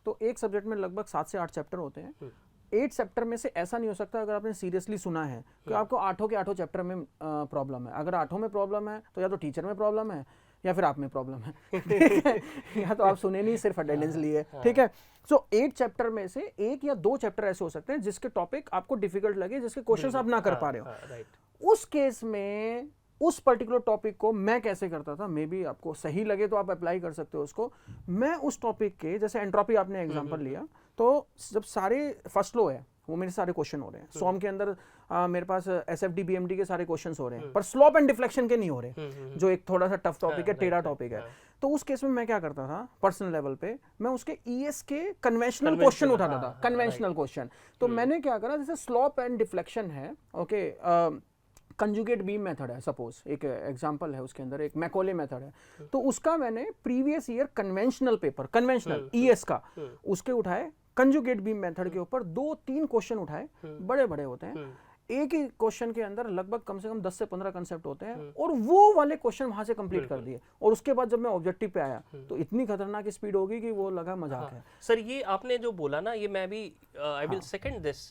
तो एक सब्जेक्ट में लगभग 7 से 8 चैप्टर होते हैं। 8 चैप्टर में से ऐसा नहीं हो सकता, अगर आपने सीरियसली सुना है कि आपको 8 के 8 चैप्टर में प्रॉब्लम है, अगर 8 में प्रॉब्लम है तो या तो टीचर में प्रॉब्लम है या फिर आप में प्रॉब्लम है, ठीक है? या तो आप सुने नहीं, सिर्फ अटेंडेंस लिए, ठीक है? सो 8 चैप्टर में से 1 या 2 चैप्टर ऐसे हो सकते हैं जिसके टॉपिक आपको डिफिकल्ट लगे, जिसके क्वेश्चंस आप ना कर पा रहे हो। उस केस में उस पर्टिकुलर टॉपिक को मैं कैसे करता था, मे बी आपको सही लगे तो आप अप्लाई कर सकते हो उसको। मैं उस टॉपिक के, जैसे एंट्रोपी आपने एग्जांपल लिया, तो जब सारे फर्स्ट लो है वो मेरे सारे क्वेश्चन हो रहे हैं, सॉम के अंदर मेरे पास एसएफडी बीएमडी के सारे क्वेश्चंस हो रहे हैं, पर स्लोप एंड डिफ्लेक्शन के नहीं हो रहे, जो एक थोड़ा सा टफ टॉपिक है, टेढ़ा टॉपिक है। तो उस केस में मैं क्या करता था, पर्सनल लेवल पे मैं उसके ईएस के कन्वेंशनल क्वेश्चन उठाता था, कन्वेंशनल क्वेश्चन। तो मैंने क्या करा, जैसे स्लोप एंड डिफ्लेक्शन है, ओके, कंजुगेट बीम मेथड है, सपोज एक एग्जांपल है, उसके अंदर एक मैकॉले मेथड है, तो उसका मैंने previous year conventional paper, conventional ES का, उसके उठाए, कंजुगेट बीम मेथड के ऊपर 2-3 क्वेश्चन उठाए, बड़े बड़े होते हैं, एक ही क्वेश्चन के अंदर लगभग कम से कम 10 से 15 कंसेप्ट होते हैं, और वो वाले क्वेश्चन वहां से कंप्लीट कर दिए। और उसके बाद जब मैं ऑब्जेक्टिव पे आया तो इतनी खतरनाक स्पीड होगी कि वो लगा मजाक है। सर ये आपने जो बोला ना, ये मैं भी I will second this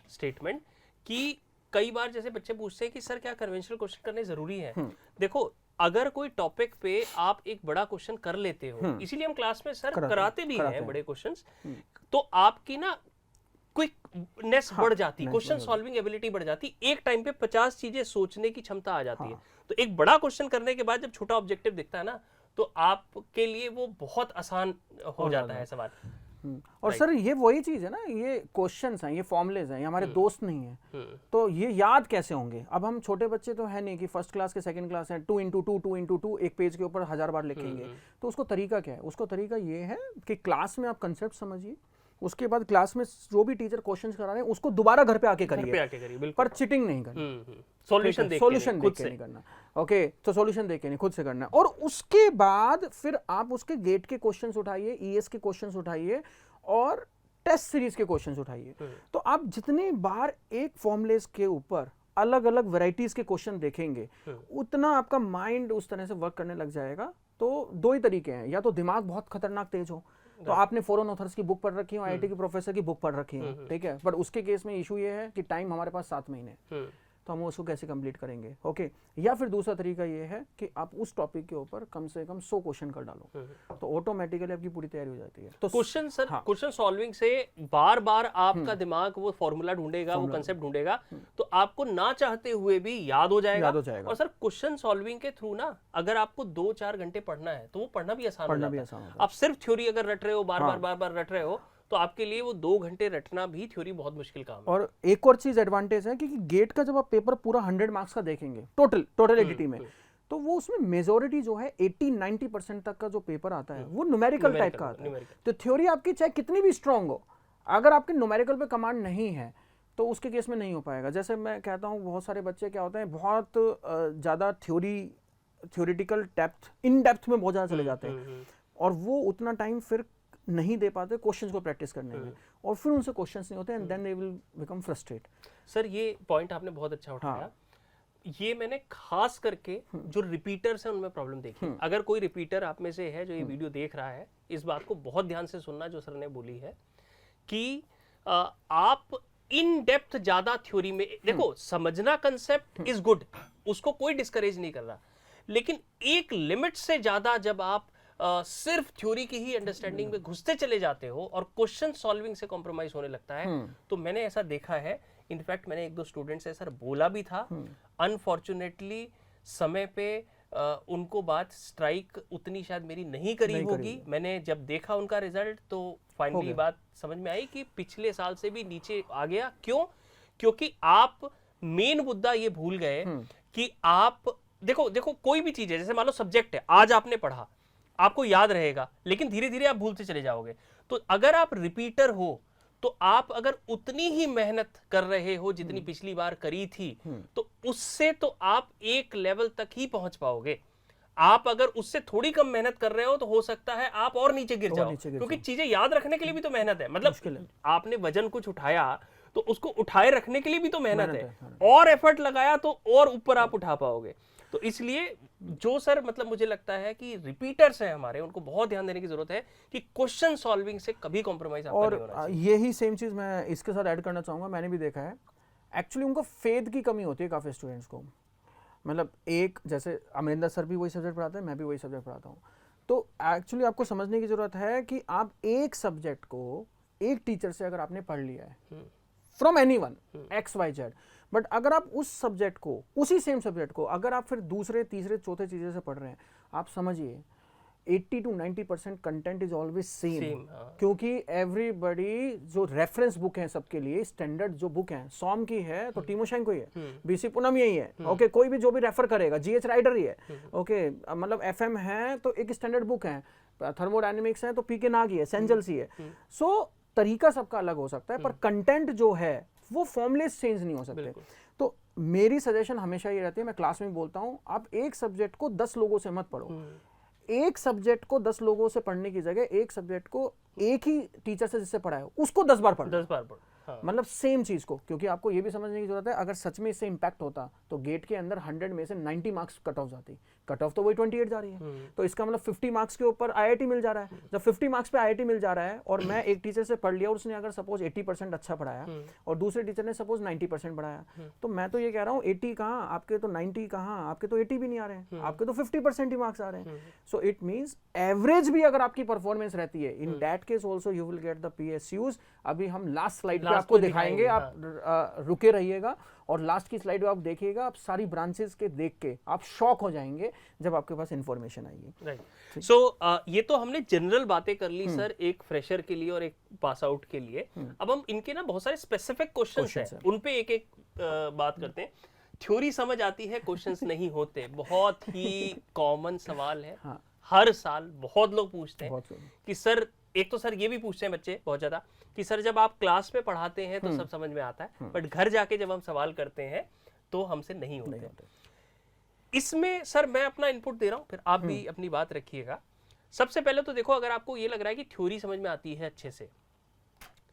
statement, कि कई बार जैसे बच्चे पूछते हैं कि सर क्या कन्वेंशनल क्वेश्चन करने जरूरी है। देखो अगर कोई टॉपिक पे आप एक बड़ा क्वेश्चन कर लेते हो, इसीलिए हम क्लास में सर कराते भी हैं बड़े क्वेश्चंस, तो आपकी ना क्विकनेस बढ़ जाती, क्वेश्चन सॉल्विंग एबिलिटी बढ़ जाती, एक टाइम पे 50 चीजें सोचने की क्षमता आ जाती है। तो एक बड़ा क्वेश्चन करने के बाद जब छोटा ऑब्जेक्टिव दिखता है ना, तो आपके लिए वो बहुत आसान हो जाता है सवाल। और सर ये वही चीज है ना, ये क्वेश्चंस हैं, ये फॉर्मुलेज हैं, ये हमारे दोस्त नहीं है, तो ये याद कैसे होंगे? अब हम छोटे बच्चे तो है नहीं कि फर्स्ट क्लास के सेकंड क्लास है, 2 into 2 2 into 2 एक पेज के ऊपर 1000 बार लिखेंगे। तो उसको तरीका क्या है? उसको तरीका ये है कि क्लास में आप कंसेप्ट समझिए, उसके बाद क्लास में जो भी टीचर क्वेश्चंस करा रहे हैं उसको दोबारा घर पे आके करिए, पर चीटिंग नहीं करनी, सॉल्यूशन देख के नहीं करना, ओके? तो सॉल्यूशन देख के नहीं, खुद से करना। और उसके बाद फिर आप उसके गेट के क्वेश्चंस उठाइए, ईएस के क्वेश्चंस उठाइए, और टेस्ट सीरीज के क्वेश्चंस उठाइए। तो आप जितने बार एक फॉर्मुलेस के ऊपर अलग अलग वैरायटीज के क्वेश्चन देखेंगे, उतना आपका माइंड उस तरह से वर्क करने लग जाएगा। तो 2 ही तरीके हैं, या तो दिमाग बहुत खतरनाक तेज हो, तो आपने फॉरेन ऑथर्स की बुक पढ़ रखी हो, आईआईटी के प्रोफेसर की बुक पढ़ रखी हो, ठीक है, बट उसके केस में इशू ये है कि टाइम हमारे पास 7 महीने, तो हम उसको कैसे कंप्लीट करेंगे, ओके? या फिर दूसरा तरीका ये है कि आप उस टॉपिक के ऊपर कम से कम 100 क्वेश्चन कर डालो, तो ऑटोमेटिकली आपकी पूरी तैयारी हो जाती है। तो क्वेश्चन सर, क्वेश्चन सॉल्विंग से बार बार आपका दिमाग वो फॉर्मूला ढूंढेगा, वो कंसेप्ट ढूंढेगा, तो आपको ना चाहते हुए भी याद हो जाएगा। और सर क्वेश्चन सॉल्विंग के थ्रू ना, अगर आपको 2-4 घंटे पढ़ना है तो वो पढ़ना भी आसान हो जाता है। आप सिर्फ थ्योरी अगर रट रहे हो, बार बार रट रहे हो, तो आपके लिए वो 2 घंटे रटना भी थ्योरी बहुत मुश्किल काम है। और एक और चीज एडवांटेज है कि गेट का जब आप पेपर पूरा 100 मार्क्स का देखेंगे टोटल एडिटी में, तो वो उसमें मेजॉरिटी जो है 80-90% तक का जो पेपर आता है वो न्यूमेरिकल टाइप का आता है। तो थ्योरी आपकी चाहे कितनी भी स्ट्रांग हो, अगर आपके न्यूमेरिकल पे कमांड नहीं है तो उसके केस में नहीं हो पाएगा। जैसे मैं कहता हूँ बहुत सारे बच्चे क्या होते हैं, बहुत ज़्यादा थ्योरेटिकल डेप्थ, इन डेप्थ में बहुत ज़्यादा चले जाते हैं और वो उतना टाइम फिर नहीं दे पाते क्वेश्चंस को प्रैक्टिस करने में, और फिर उनसे क्वेश्चंस नहीं होते and then they will become frustrate. Sir ये पॉइंट आपने बहुत अच्छा उठाया। हाँ। ये मैंने खास करके जो रिपीटर्स हैं उनमें प्रॉब्लम देखी। अगर कोई रिपीटर आप में से है जो ये वीडियो देख रहा है, इस बात को बहुत ध्यान से सुनना जो सर ने बोली है कि आप इन डेप्थ ज्यादा थ्योरी में देखो, समझना कंसेप्ट इज गुड, उसको कोई डिस्करेज नहीं कर रहा, लेकिन एक लिमिट से ज्यादा जब आप सिर्फ थ्योरी की ही अंडरस्टैंडिंग में घुसते चले जाते हो और क्वेश्चन सॉल्विंग से कॉम्प्रोमाइज होने लगता है, तो मैंने ऐसा देखा है। इनफैक्ट मैंने एक दो स्टूडेंट से सर बोला भी था, अनफॉर्चुनेटली समय पे उनको बात स्ट्राइक उतनी शायद मेरी नहीं करी होगी। मैंने जब देखा उनका रिजल्ट तो फाइनली बात समझ में आई कि पिछले साल से भी नीचे आ गया। क्यों? क्योंकि आप मेन मुद्दा ये भूल गए कि आप देखो कोई भी चीज है, जैसे मान लो सब्जेक्ट है, आज आपने पढ़ा, आपको याद रहेगा, लेकिन धीरे धीरे आप भूलते चले जाओगे। तो अगर आप रिपीटर हो तो आप अगर उतनी ही मेहनत कर रहे हो जितनी पिछली बार करी थी, तो उससे तो आप एक लेवल तक ही पहुंच पाओगे। आप अगर उससे थोड़ी कम मेहनत कर रहे हो तो हो सकता है आप और नीचे गिर जाओ, क्योंकि चीजें याद रखने के लिए भी तो मेहनत है। मतलब आपने वजन कुछ उठाया तो उसको उठाए रखने के लिए भी तो मेहनत है, और एफर्ट लगाया तो और ऊपर आप उठा पाओगे। तो इसलिए जो सर मतलब मुझे लगता है कि रिपीटर्स हैं हमारे, उनको बहुत ध्यान देने की जरूरत है कि क्वेश्चन सॉल्विंग से कभी कॉम्प्रोमाइज आपका नहीं होना चाहिए। यही सेम चीज मैं इसके साथ ऐड करना चाहूंगा। मैंने भी देखा है एक्चुअली उनको फेथ की कमी होती है काफी स्टूडेंट्स को। मतलब एक जैसे अमरिंदर सर भी वही सब्जेक्ट पढ़ाते हैं, मैं भी वही सब्जेक्ट पढ़ाता हूँ, तो एक्चुअली आपको समझने की जरूरत है कि आप एक सब्जेक्ट को एक टीचर से अगर आपने पढ़ लिया है फ्रॉम एनीवन XYZ, बट अगर आप उस सब्जेक्ट को, उसी सेम सब्जेक्ट को अगर आप फिर दूसरे तीसरे चौथे चीज़ें से पढ़ रहे हैं, आप समझिए 80 to 90% content is always same. क्योंकि एवरीबडी जो रेफरेंस बुक है सबके लिए, स्टैंडर्ड जो बुक है, सॉम की है तो टिमोशेंको ही है, BC पूनम यही है, ओके, कोई भी जो भी रेफर करेगा, GH राइडर ही है, ओके, मतलब FM है तो एक स्टैंडर्ड बुक है, थर्मोडायनेमिक्स है तो PK नाग ही है, सेंजल्स ही है। सो तरीका सबका अलग हो सकता है, पर कंटेंट जो है वो फॉर्मलेस चेंज नहीं हो सकते। तो मेरी सजेशन हमेशा ये रहती है, मैं क्लास में बोलता हूँ, आप एक सब्जेक्ट को 10 लोगों से मत पढ़ो। एक सब्जेक्ट को 10 लोगों से पढ़ने की जगह एक सब्जेक्ट को एक ही टीचर से जिससे पढ़ाया उसको 10 बार पढ़ो, 10 बार पढ़ो। हाँ। मतलब सेम चीज को, क्योंकि आपको ये भी समझने की जरूरत है, अगर सच में इससे इंपैक्ट होता तो गेट के अंदर 100 में से 90 मार्क्स कट ऑफ जाती, कट ऑफ तो वही 28 जा रही है, तो इसका मतलब 50 मार्क्स के ऊपर IIT मिल जा रहा है। जब 50 मार्क्स पे IIT मिल जा रहा है और मैं एक टीचर से पढ़ लिया और उसने अगर सपोज 80% अच्छा पढ़ाया और दूसरे टीचर ने सपोज 90% पढ़ाया, तो मैं तो ये कह रहा हूँ 80 कहाँ आपके, तो 90 कहाँ आपके, तो 80 भी नहीं आ रहे हैं, आपके तो 50% ही मार्क्स आ रहे हैं। सो इट मीन्स एवरेज भी अगर आपकी परफॉर्मेंस रहती है, in that case also you will get the PSUs। अभी हम लास्ट स्लाइड पे आपको दिखाएंगे, आप रुके रहिएगा और लास्ट की स्लाइड में आप देखिएगा, आप सारी ब्रांचेस के देख के आप शॉक हो जाएंगे जब आपके पास इंफॉर्मेशन आएगी। राइट। सो ये तो हमने जनरल बातें कर ली सर, एक फ्रेशर के लिए और एक पास आउट के लिए। अब हम इनके ना बहुत सारे स्पेसिफिक क्वेश्चंस हैं, उन पे एक एक बात करते हैं। थ्योरी समझ आती है, क्वेश्चंस नहीं होते, बहुत ही कॉमन सवाल है। हाँ। हर साल बहुत लोग पूछते हैं कि सर, एक तो सर ये भी पूछते हैं बच्चे बहुत ज्यादा कि सर जब आप क्लास में पढ़ाते हैं तो सब समझ में आता है, बट घर जाके जब हम सवाल करते हैं तो हमसे नहीं होते। इसमें सर मैं अपना इनपुट दे रहा हूं, फिर आप भी अपनी बात रखिएगा। सबसे पहले तो देखो, अगर आपको ये लग रहा है कि थ्योरी समझ में आती है अच्छे से,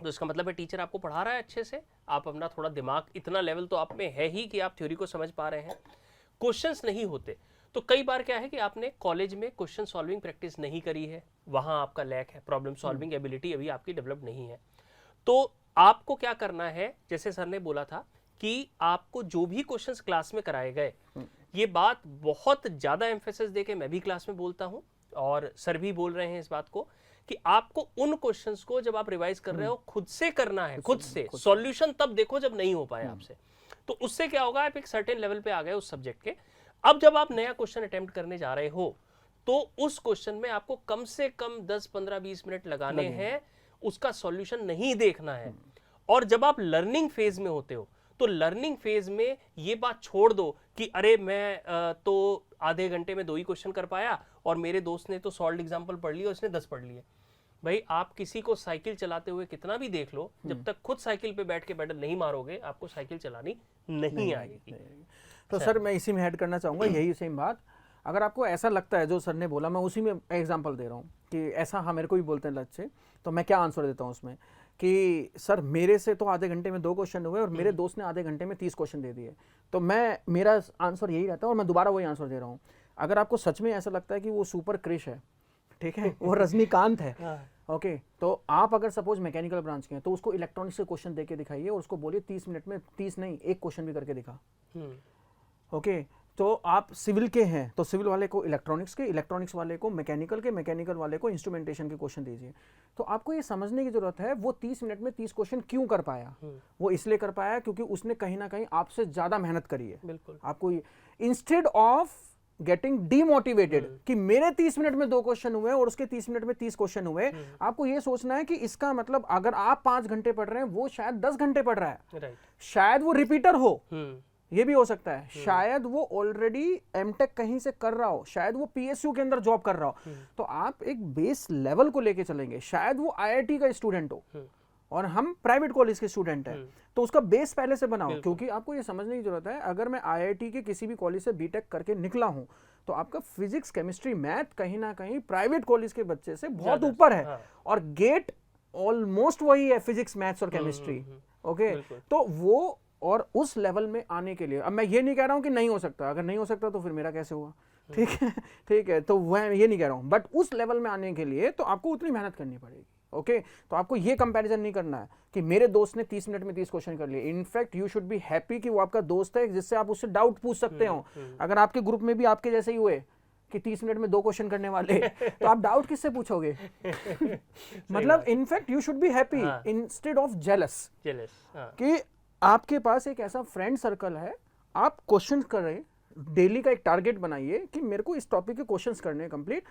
तो इसका मतलब है टीचर आपको पढ़ा रहा है अच्छे से, आप अपना थोड़ा दिमाग, इतना लेवल तो आप में है ही कि आप थ्योरी को समझ पा रहे हैं। क्वेश्चंस नहीं होते तो कई बार क्या है कि आपने कॉलेज में क्वेश्चन सॉल्विंग प्रैक्टिस नहीं करी है, वहां आपका लैक है, प्रॉब्लम सॉल्विंग एबिलिटी अभी आपकी डेवलप नहीं है। तो आपको क्या करना है, जैसे सर ने बोला था कि आपको जो भी क्वेश्चंस क्लास में कराए गए, ये बात बहुत ज्यादा एम्फेसिस देके मैं भी क्लास में बोलता हूं और सर भी बोल रहे हैं इस बात को कि आपको उन क्वेश्चंस को जब आप रिवाइज कर रहे हो खुद से करना है, खुद से। सॉल्यूशन तब देखो जब नहीं हो पाया आपसे, तो उससे क्या होगा, आप एक सर्टेन लेवल पे आ गए उस सब्जेक्ट के। अब जब आप नया क्वेश्चन अटेम्प्ट करने जा रहे हो तो उस क्वेश्चन में आपको कम से कम 10, 15, 20 मिनट लगाने हैं, उसका सॉल्यूशन नहीं देखना है। और जब आप लर्निंग फेज में होते हो तो लर्निंग फेज में ये बात छोड़ दो कि अरे मैं तो आधे घंटे में 2 ही क्वेश्चन कर पाया और मेरे दोस्त ने तो सॉल्व्ड एग्जांपल पढ़ लिया, उसने 10 पढ़ लिए। भाई आप किसी को साइकिल चलाते हुए कितना भी देख लो, जब तक खुद साइकिल पे बैठ के पेडल नहीं मारोगे आपको साइकिल चलानी नहीं आएगी। तो सर मैं इसी में ऐड करना चाहूँगा यही सेम बात। अगर आपको ऐसा लगता है जो सर ने बोला, मैं उसी में एग्जांपल दे रहा हूँ कि ऐसा हाँ मेरे को भी बोलते हैं लक्ष्य, तो मैं क्या आंसर देता हूँ उसमें कि सर मेरे से तो आधे घंटे में 2 क्वेश्चन हुए और मेरे दोस्त ने आधे घंटे में 30 क्वेश्चन दे दिए। तो मेरा आंसर यही रहता है और मैं दोबारा वही आंसर दे रहा हूँ। अगर आपको सच में ऐसा लगता है कि वो सुपर क्रिश है, ठीक है, वो रजनीकांत है, ओके, तो आप अगर सपोज मैकेनिकल ब्रांच के हैं तो उसको इलेक्ट्रॉनिक्स के क्वेश्चन दे के दिखाइए और उसको बोलिए 30 मिनट में 30 नहीं 1 क्वेश्चन भी करके दिखा। ओके, तो आप सिविल के हैं तो सिविल वाले को इलेक्ट्रॉनिक्स के, इलेक्ट्रॉनिक्स वाले को मैकेनिकल के, मैकेनिकल वाले को इंस्ट्रूमेंटेशन के क्वेश्चन दीजिए। तो आपको ये समझने की जरूरत है वो 30 मिनट में 30 क्वेश्चन क्यों कर पाया। वो इसलिए कर पाया क्योंकि उसने कहीं ना कहीं आपसे ज्यादा मेहनत करी है। बिल्कुल। आपको इंस्टेड ऑफ गेटिंग डीमोटिवेटेड कि मेरे 30 मिनट में 2 क्वेश्चन हुए और उसके 30 मिनट में 30 क्वेश्चन हुए, आपको ये सोचना है कि इसका मतलब अगर आप 5 घंटे पढ़ रहे हैं वो शायद 10 घंटे पढ़ रहा है, शायद वो रिपीटर हो, ये भी हो सकता है, शायद वो ऑलरेडी एमटेक कहीं से कर रहा हो, शायद वो पीएसयू के अंदर जॉब कर रहा हो। तो आप एक बेस लेवल को लेके चलेंगे। शायद वो आईआईटी का स्टूडेंट हो और हम प्राइवेट कॉलेज के स्टूडेंट हैं, तो उसका बेस पहले से बनाओ। क्योंकि आपको ये समझने की जरूरत है, अगर मैं आईआईटी के किसी भी कॉलेज से बीटेक करके निकला हूं तो आपका फिजिक्स, केमिस्ट्री, मैथ कहीं ना कहीं प्राइवेट कॉलेज के बच्चे से बहुत ऊपर है और गेट ऑलमोस्ट वही है, फिजिक्स, मैथ्स और केमिस्ट्री। ओके, तो वो और उस लेवल में आने के लिए, अब मैं ये नहीं कह रहा हूं कि नहीं हो सकता, अगर नहीं हो सकता तो फिर मेरा कैसे हुआ, ठीक है, ठीक है, तो वह ये नहीं कह रहा हूं, बट उस लेवल में आने के लिए तो आपको उतनी मेहनत करनी पड़ेगी। ओके, तो आपको ये कंपैरिजन नहीं करना है कि मेरे दोस्त ने 30 मिनट में 30 क्वेश्चन कर लिए। In fact you should be happy कि वो आपका दोस्त है जिससे आप उससे डाउट पूछ सकते हो। अगर आपके ग्रुप में भी आपके जैसे ही हुए कि 30 मिनट में 2 क्वेश्चन करने वाले तो आप डाउट किससे पूछोगे? मतलब in fact you should be happy instead of jealous कि आपके पास एक ऐसा फ्रेंड सर्कल है, आप क्वेश्चन कर रहे हैं, डेली का एक टारगेट बनाइए कि मेरे को इस टॉपिक के क्वेश्चंस करने हैं कंप्लीट,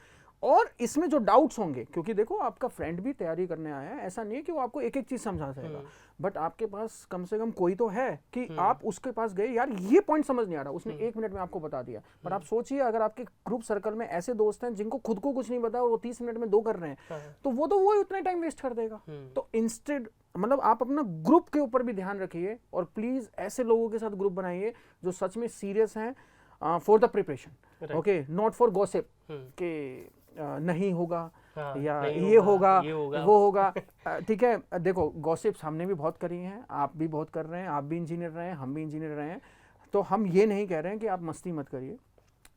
और इसमें जो डाउट्स होंगे, क्योंकि देखो आपका फ्रेंड भी तैयारी करने आया है, ऐसा नहीं है कि वो आपको एक एक चीज समझा जाएगा, बट आपके पास कम से कम कोई तो है कि आप उसके पास गए, यार ये पॉइंट समझ नहीं आ रहा, उसने 1 मिनट में आपको बता दिया। पर आप सोचिए अगर आपके ग्रुप सर्कल में ऐसे दोस्त हैं जिनको खुद को कुछ नहीं पता और वो 30 मिनट में 2 कर रहे हैं, तो वो उतना टाइम वेस्ट कर देगा। तो इंस्टेड मतलब आप अपना ग्रुप के ऊपर भी ध्यान रखिए और प्लीज ऐसे लोगों के साथ ग्रुप बनाइए जो सच में सीरियस हैं for the preparation, okay, not for gossip कि नहीं होगा या ये होगा वो होगा। ठीक है, देखो गॉसिप्स हमने भी बहुत करी हैं, आप भी बहुत कर रहे हैं, आप भी इंजीनियर रहे हैं, हम भी इंजीनियर रहे हैं, तो हम ये नहीं कह रहे हैं कि आप मस्ती मत करिए।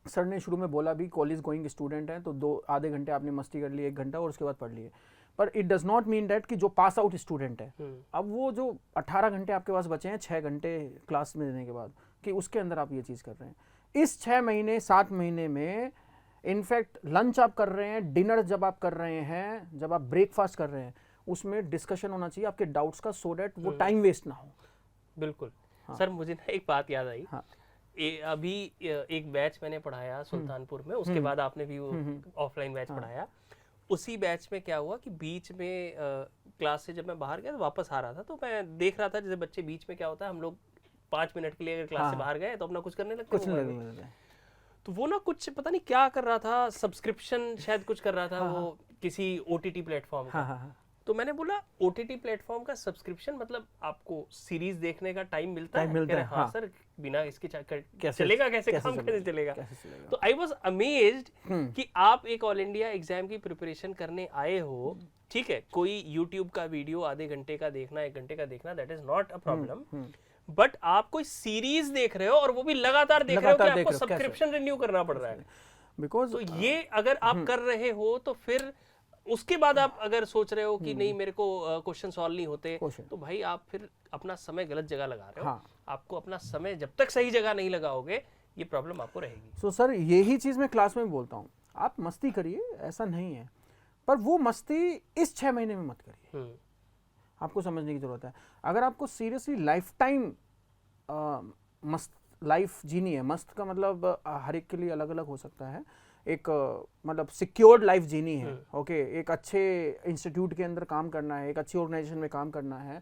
सर ने शुरू में बोला भी कॉलेज गोइंग स्टूडेंट हैं तो आधे घंटे आपने मस्ती कर ली, 1 घंटा और उसके बाद पढ़ लिए, पर it does not mean that कि जो पास आउट स्टूडेंट है, अब वो जो 18 घंटे आपके पास बचे हैं 6 घंटे क्लास में देने के बाद, कि उसके अंदर आप ये चीज़ कर रहे हैं। इस 6 महीने 7 महीने में इनफैक्ट लंच आप कर रहे हैं, डिनर जब आप कर रहे हैं, जब आप ब्रेकफास्ट कर रहे हैं, उसमें डिस्कशन होना चाहिए आपके डाउट्स का, सो दैट वो टाइम वेस्ट ना हो। बिल्कुल। सर मुझे ना एक बात याद आई, अभी एक बैच मैंने पढ़ाया सुल्तानपुर में, उसके बाद आपने भी ऑफलाइन बैच पढ़ाया। उसी बैच में क्या हुआ कि बीच में क्लास से जब मैं बाहर गया तो वापस आ रहा था, तो मैं देख रहा था जैसे बच्चे बीच में क्या होता है, हम लोग 5 मिनट के लिए अगर क्लास से बाहर गए तो अपना कुछ करने लगते हैं, तो वो ना कुछ पता नहीं क्या कर रहा था, सब्सक्रिप्शन शायद कुछ कर रहा था, वो किसी ओटीटी प्लेटफॉर्म का। तो मैंने बोला ओटीटी प्लेटफॉर्म का सब्सक्रिप्शन मतलब आपको सीरीज देखने का टाइम मिलता है? हाँ सर, बिना इसके चलेगा कैसे, काम कैसे चलेगा? तो आई वाज अमेज्ड कि आप एक ऑल इंडिया एग्जाम की प्रिपरेशन करने आए हो, ठीक है, कोई यूट्यूब का वीडियो आधे घंटे का देखना, 1 घंटे का देखना, that is not a problem, but आप कोई सीरीज देख रहे हो और वो भी लगातार देख रहे हो कि आपको सब्सक्रिप्शन रिन्यू करना पड़ रहा है, बिकॉज तो ये अगर आप कर रहे हो तो फिर उसके बाद आप अगर सोच रहे हो कि नहीं मेरे को क्वेश्चन सॉल्व नहीं होते, तो भाई आप फिर अपना समय गलत जगह लगा रहे हो। आपको अपना समय जब तक सही जगह नहीं लगाओगे ये प्रॉब्लम आपको रहेगी। सो सर यही चीज मैं क्लास में बोलता हूँ, आप मस्ती करिए, ऐसा नहीं है, पर वो मस्ती इस 6 महीने में मत करिए, आपको समझने की जरूरत है। अगर आपको सीरियसली लाइफ टाइम मस्त लाइफ जीनी है, मस्त का मतलब हर एक के लिए अलग अलग हो सकता है, एक मतलब सिक्योर्ड लाइफ जीनी है, ओके, एक अच्छे इंस्टीट्यूट के अंदर काम करना है, एक अच्छी ऑर्गेनाइजेशन में काम करना है,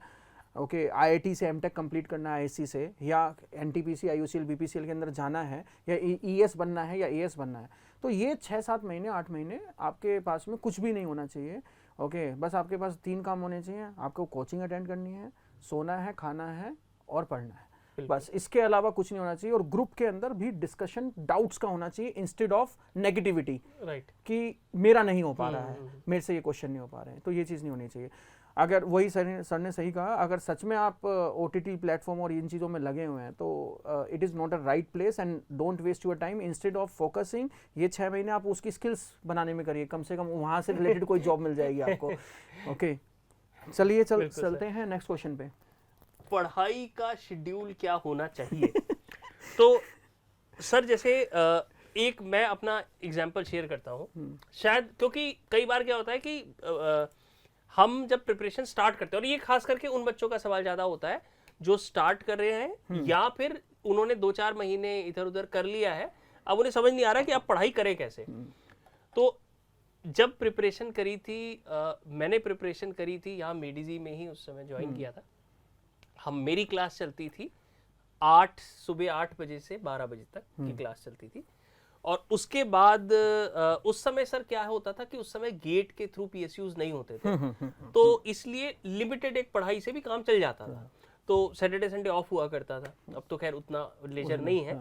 ओके, आईआईटी से एमटेक कंप्लीट करना है, आईएससी से, या एनटीपीसी, आईयूसीएल, बीपीसीएल के अंदर जाना है, या ईएस बनना है या एएस बनना है, तो ये 6-7 महीने 8 महीने आपके पास में कुछ भी नहीं होना चाहिए, ओके बस आपके पास 3 काम होने चाहिए, आपको कोचिंग अटेंड करनी है, सोना है, खाना है और पढ़ना है, बस इसके अलावा कुछ नहीं होना चाहिए। और ग्रुप के अंदर भी डिस्कशन डाउट्स का होना चाहिए इंस्टेड ऑफ नेगेटिविटी, राइट, कि मेरा नहीं हो पा रहा है, मेरे से ये क्वेश्चन नहीं हो पा रहे हैं, तो ये चीज़ नहीं होनी चाहिए। अगर वही सर ने सही कहा, अगर सच में आप OTT प्लेटफॉर्म और इन चीज़ों में लगे हुए हैं तो it is not a right place and don't waste your time. Instead of focusing ये 6 महीने आप उसकी स्किल्स बनाने में करिए, कम से कम वहाँ से रिलेटेड कोई जॉब मिल जाएगी आपको। ओके चलिए चलते हैं नेक्स्ट क्वेश्चन पे। पढ़ाई का शेड्यूल क्या होना चाहिए? तो सर जैसे एक मैं अपना एग्जांपल शेयर करता हूँ, शायद क्योंकि कई बार क्या होता है कि हम जब प्रिपरेशन स्टार्ट करते हैं, और ये खास करके उन बच्चों का सवाल ज़्यादा होता है जो स्टार्ट कर रहे हैं या फिर उन्होंने 2-4 महीने इधर उधर कर लिया है, अब उन्हें समझ नहीं आ रहा कि आप पढ़ाई करें कैसे। तो जब प्रिपरेशन करी थी, मैंने प्रिपरेशन करी थी यहाँ मेडीजी में ही उस समय ज्वाइन किया था। मेरी क्लास चलती थी सुबह 8 बजे से 12 बजे तक की क्लास चलती थी। और उसके बाद उस समय सर क्या होता था कि उस समय गेट के थ्रू PSUs नहीं होते थे, तो इसलिए लिमिटेड एक पढ़ाई से भी काम चल जाता था। तो सैटरडे संडे ऑफ हुआ करता था, अब तो खैर उतना लेजर नहीं है।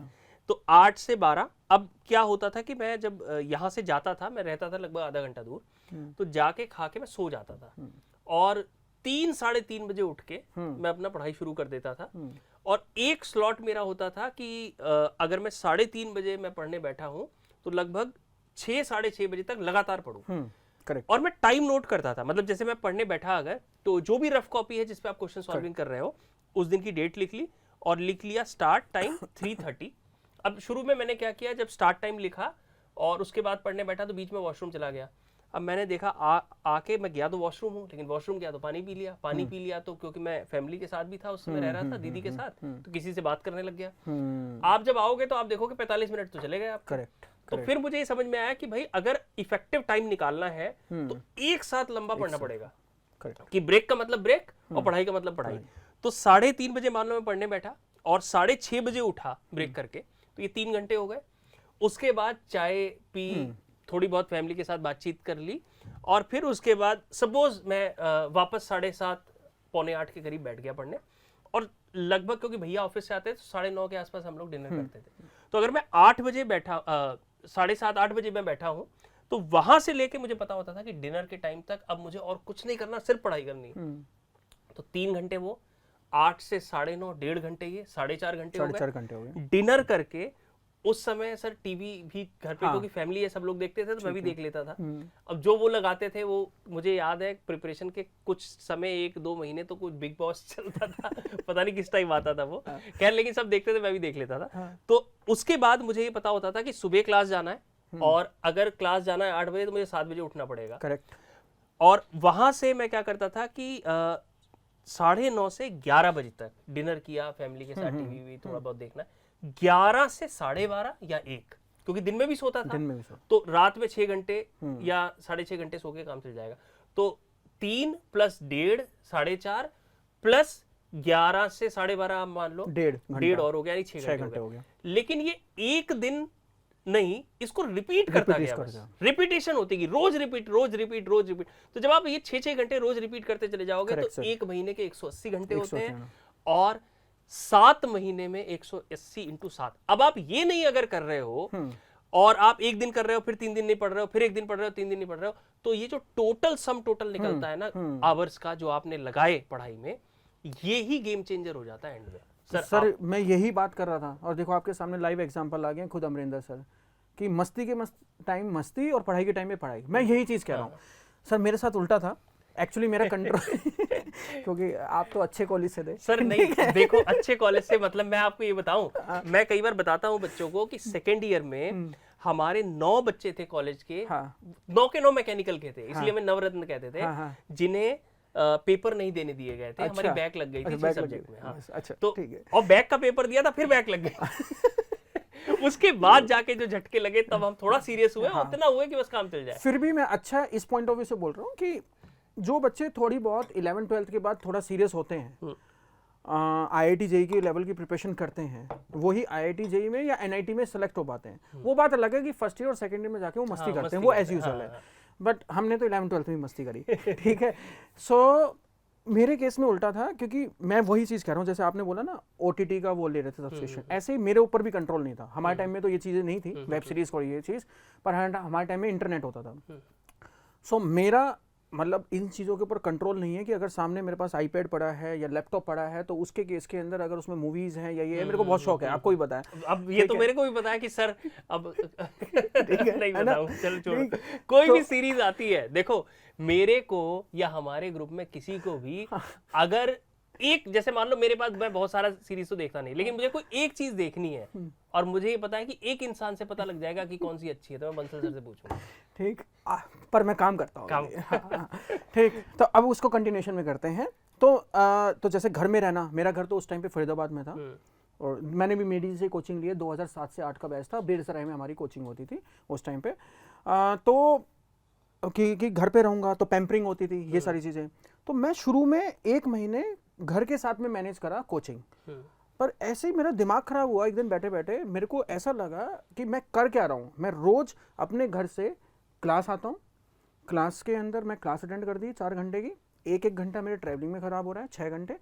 तो 8 से 12, अब क्या होता था कि मैं जब यहाँ से जाता था, मैं रहता था लगभग आधा घंटा दूर, तो जाके खा के मैं सो जाता था और 3-3:30 बजे उठ के मैं अपना पढ़ाई शुरू कर देता था। और एक स्लॉट मेरा होता था कि अगर मैं 3:30 बजे मैं पढ़ने बैठा हूँ तो लगभग 6-6:30 बजे तक लगातार पढ़ूं। करेक्ट। और मैं टाइम नोट करता था, मतलब जैसे मैं पढ़ने बैठा अगर, तो जो भी रफ कॉपी है जिसपे आप क्वेश्चन सॉल्विंग कर रहे हो, उस दिन की डेट लिख ली और लिख लिया स्टार्ट टाइम 3:30। अब शुरू में मैंने क्या किया, जब स्टार्ट टाइम लिखा और उसके बाद पढ़ने बैठा तो बीच में वॉशरूम चला गया। अब मैंने देखा आके मैं गया तो वॉशरूम हूँ, लेकिन वॉशरूम गया तो पानी पी लिया तो क्योंकि मैं फैमिली के साथ भी था उस समय रह रहा था, दीदी के साथ, तो किसी से बात करने लग गया। आप जब आओगे तो आप देखोगे 45 मिनट तो चले गए आप। करेक्ट। तो फिर मुझे ये समझ में आया कि भाई अगर इफेक्टिव टाइम निकालना है तो एक साथ लंबा पढ़ना पड़ेगा, कि ब्रेक का मतलब ब्रेक और पढ़ाई का मतलब पढ़ाई। तो 3:30 बजे मान लो मैं पढ़ने बैठा और 6:30 बजे उठा ब्रेक करके, तो ये 3 घंटे हो गए। उसके बाद चाय पी, थोड़ी बहुत फैमिली के साथ बातचीत कर ली, और फिर उसके बाद सपोज मैं वापस 7:30-8 के करीब बैठ गया पढ़ने। और लगभग क्योंकि भैया ऑफिस से आते थे तो 9:30 के आसपास हम लोग डिनर करते थे, तो अगर मैं 8 बजे बैठा 7:30-8 बजे मैं बैठा हूँ, तो वहां से लेके मुझे पता होता था कि डिनर के टाइम तक अब मुझे और कुछ नहीं करना, सिर्फ पढ़ाई करनी है। तो 3 घंटे वो, 8 से 9:30, 1.5 घंटे, ये 4.5 घंटे हो गए। डिनर करके उस समय सर टीवी भी घर पे, क्योंकि फैमिली है, सब लोग देखते थे तो मैं भी देख लेता था। अब जो वो लगाते थे वो मुझे याद है, प्रिपरेशन के कुछ समय 1-2 महीने तो कुछ बिग बॉस चलता था, पता नहीं किस टाइम आता था वो, खैर लेकिन सब देखते थे, मैं भी देख लेता था। तो उसके बाद मुझे ये पता होता था कि सुबह क्लास जाना है, और अगर क्लास जाना है 8 बजे तो मुझे 7 बजे उठना पड़ेगा। करेक्ट। और वहां से मैं क्या करता था कि 9:30 से 11 बजे तक डिनर किया, फैमिली के साथ टीवी भी थोड़ा बहुत देखना, 11 से 12:30 या 1, क्योंकि दिन में भी सोता था, तो रात में 6 घंटे या 6.5 घंटे सो के काम चल जाएगा। तो 3 + 1.5 4.5 प्लस 11 से 12:30 आप मान लो 1.5 और हो गया, यानी 6 घंटे हो गया। लेकिन ये एक दिन नहीं, इसको रिपीट करता गया, बस रिपीटेशन होती गई, रोज रिपीट। तो जब आप ये 6-6 घंटे रोज रिपीट करते चले जाओगे तो एक महीने के 180 घंटे होते हैं, और 7 महीने में 180 × 7। अब आप ये नहीं अगर कर रहे हो और आप एक दिन कर रहे हो, फिर 3 दिन नहीं पढ़ रहे हो, फिर एक दिन पढ़ रहे हो, 3 दिन नहीं पढ़ रहे हो, तो ये जो टोटल निकलता है ना आवर्स का जो आपने लगाए पढ़ाई में, ये ही गेम चेंजर हो जाता है एंड में। सर मैं यही बात कर रहा था, और देखो आपके सामने लाइव एग्जांपल आ गए, खुद अमरिंदर सर, कि मस्ती के टाइम मस्ती और पढ़ाई के टाइम में पढ़ाई। मैं यही चीज़ कह रहा हूँ सर, मेरे साथ उल्टा था एक्चुअली, मेरा कंट्रोल क्योंकि आप तो अच्छे कॉलेज से थे सर। नहीं देखो, अच्छे कॉलेज से मतलब मैं आपको ये बताऊं, मैं कई बार बताता हूँ बच्चों को कि सेकेंड ईयर में हमारे 9 बच्चे थे कॉलेज के, 9 के 9 मैकेनिकल के थे, इसलिए मैं नवरत्न कहते थे, जिन्हें पेपर नहीं देने दिए गए थे। हमारी बैक लग गई थी 6 सब्जेक्ट में। हाँ, अच्छा, तो और बैक का पेपर दिया था, फिर बैक लग गई। उसके बाद जाके जो झटके लगे तब हम थोड़ा सीरियस हुए, उतना हुए कि बस काम चल जाए। फिर भी मैं अच्छा इस पॉइंट ऑफ व्यू से बोल रहा हूँ कि जो बच्चे थोड़ी बहुत 11th-12th के बाद थोड़ा सीरियस होते हैं, IIT JEE के लेवल की प्रिपरेशन करते हैं, वही IIT JEE में या NIT में सेलेक्ट हो पाते हैं। वो बात अलग है कि फर्स्ट ईयर और सेकंड ईयर में जाके वो मस्ती करते हैं, वो एज यूजुअल है। बट हमने तो 11th-12th में मस्ती करी ठीक है। सो मेरे केस में उल्टा था, क्योंकि मैं वही चीज़ कह रहा हूँ, जैसे आपने बोला ना OTT का वो ले रहे थे सब्सक्रिप्शन, ऐसे ही मेरे ऊपर भी कंट्रोल नहीं था। हमारे टाइम में तो ये चीज़ें नहीं थी, वेब सीरीज़ और ये चीज़, पर हमारे टाइम में इंटरनेट होता था। सो मेरा मतलब इन चीज़ों के ऊपर कंट्रोल नहीं है कि अगर सामने मेरे पास आईपैड पड़ा है या लैपटॉप पड़ा है तो उसके केस के अंदर अगर उसमें मूवीज़ हैं या ये मेरे को बहुत शौक है, आपको भी पता है। अब ये तो मेरे को भी पता है कि सर अब नहीं है ना? बताऊं, चलो छोड़ो। कोई भी सीरीज आती है, देखो मेरे को या हमारे ग्रुप में किसी को भी अगर एक, जैसे मान लो मेरे पास, मैं बहुत सारा सीरीज तो देखता नहीं, लेकिन मुझे कोई एक चीज देखनी है और मुझे ये पता है कि एक इंसान से पता लग जाएगा कि कौन सी अच्छी है, तो मैं बंसल सर से पूछूंगा। ठीक, पर मैं काम करता हूँ काम। ठीक, तो अब उसको कंटिन्यूएशन में करते हैं। तो जैसे घर में रहना, मेरा घर तो उस टाइम पे फरीदाबाद में था, और मैंने भी मेडी से कोचिंग ली है। 2007 से 8 का बैच था, बेरसराय में हमारी कोचिंग होती थी उस टाइम पे। तो कि घर पे रहूँगा तो पैम्परिंग होती थी, ये सारी चीज़ें। तो मैं शुरू में 1 महीने घर के साथ में मैनेज करा कोचिंग, पर ऐसे ही मेरा दिमाग खराब हुआ एक दिन बैठे बैठे। मेरे को ऐसा लगा कि मैं कर क्या रहा हूँ। मैं रोज़ अपने घर से क्लास आता हूँ, क्लास के अंदर मैं क्लास अटेंड कर दी 4 घंटे की, 1-1 घंटा मेरे ट्रैवलिंग में ख़राब हो रहा है, 6 घंटे।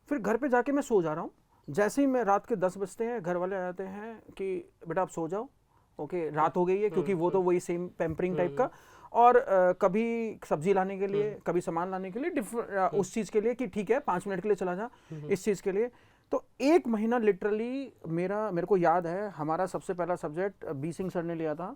फिर घर पे जाके मैं सो जा रहा हूँ। जैसे ही मैं रात के 10 बजते हैं, घर वाले आ जाते हैं कि बेटा आप सो जाओ, ओके रात हो गई है, क्योंकि वो तो वही सेम पैम्परिंग टाइप का। और कभी सब्जी लाने के लिए, कभी सामान लाने के लिए, उस चीज़ के लिए कि ठीक है 5 मिनट के लिए चला जा, इस चीज़ के लिए। तो 1 महीना लिटरली मेरे को याद है, हमारा सबसे पहला सब्जेक्ट बी सिंह सर ने लिया था,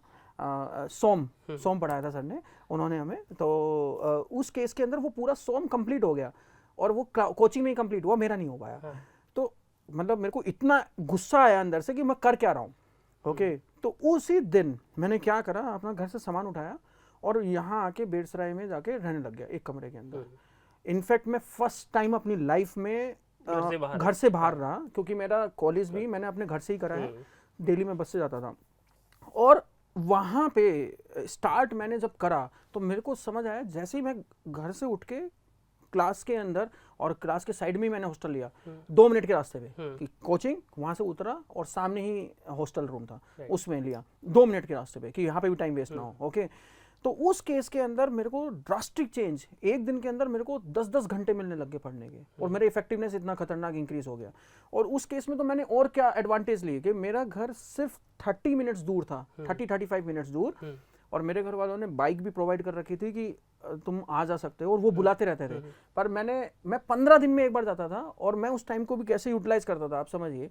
सोम पढ़ाया था सर ने, उन्होंने हमें। तो उस केस के अंदर वो पूरा सोम कंप्लीट हो गया, और वो कोचिंग में ही कंप्लीट हुआ, मेरा नहीं हो पाया। तो मतलब मेरे को इतना गुस्सा आया अंदर से कि मैं कर क्या रहा हूँ, ओके। तो उसी दिन मैंने क्या करा, अपना घर से सामान उठाया और यहाँ आके बेरसराय में जाके रहने लग गया एक कमरे के अंदर। इनफैक्ट मैं फर्स्ट टाइम अपनी लाइफ में घर से बाहर रहा, क्योंकि मेरा कॉलेज भी मैंने अपने घर से ही करा है, डेली में बस से जाता था। और वहाँ पे स्टार्ट मैंने जब करा तो मेरे को समझ आया, जैसे ही मैं घर से उठ के क्लास के अंदर, और क्लास के साइड में ही मैंने हॉस्टल लिया 2 मिनट के रास्ते पे, कि कोचिंग वहाँ से उतरा और सामने ही हॉस्टल रूम था, उसमें लिया 2 मिनट के रास्ते पे, कि यहाँ पे भी टाइम वेस्ट ना हो, ओके। तो उस केस के अंदर मेरे को ड्रास्टिक चेंज, एक दिन के अंदर मेरे को 10-10 घंटे मिलने लग गए पढ़ने के, और मेरे इफेक्टिवनेस इतना खतरनाक इंक्रीज हो गया। और उस केस में तो मैंने और क्या एडवांटेज ली कि मेरा घर सिर्फ 30 मिनट्स दूर था, 30-35 मिनट्स दूर, और मेरे घर वालों ने बाइक भी प्रोवाइड कर rखी थी कि तुम आ जा सकते हो, और वो बुलाते रहते थे। पर मैं 15 दिन में एक बार जाता था, और मैं उस टाइम को भी कैसे यूटिलाइज करता था, आप समझिए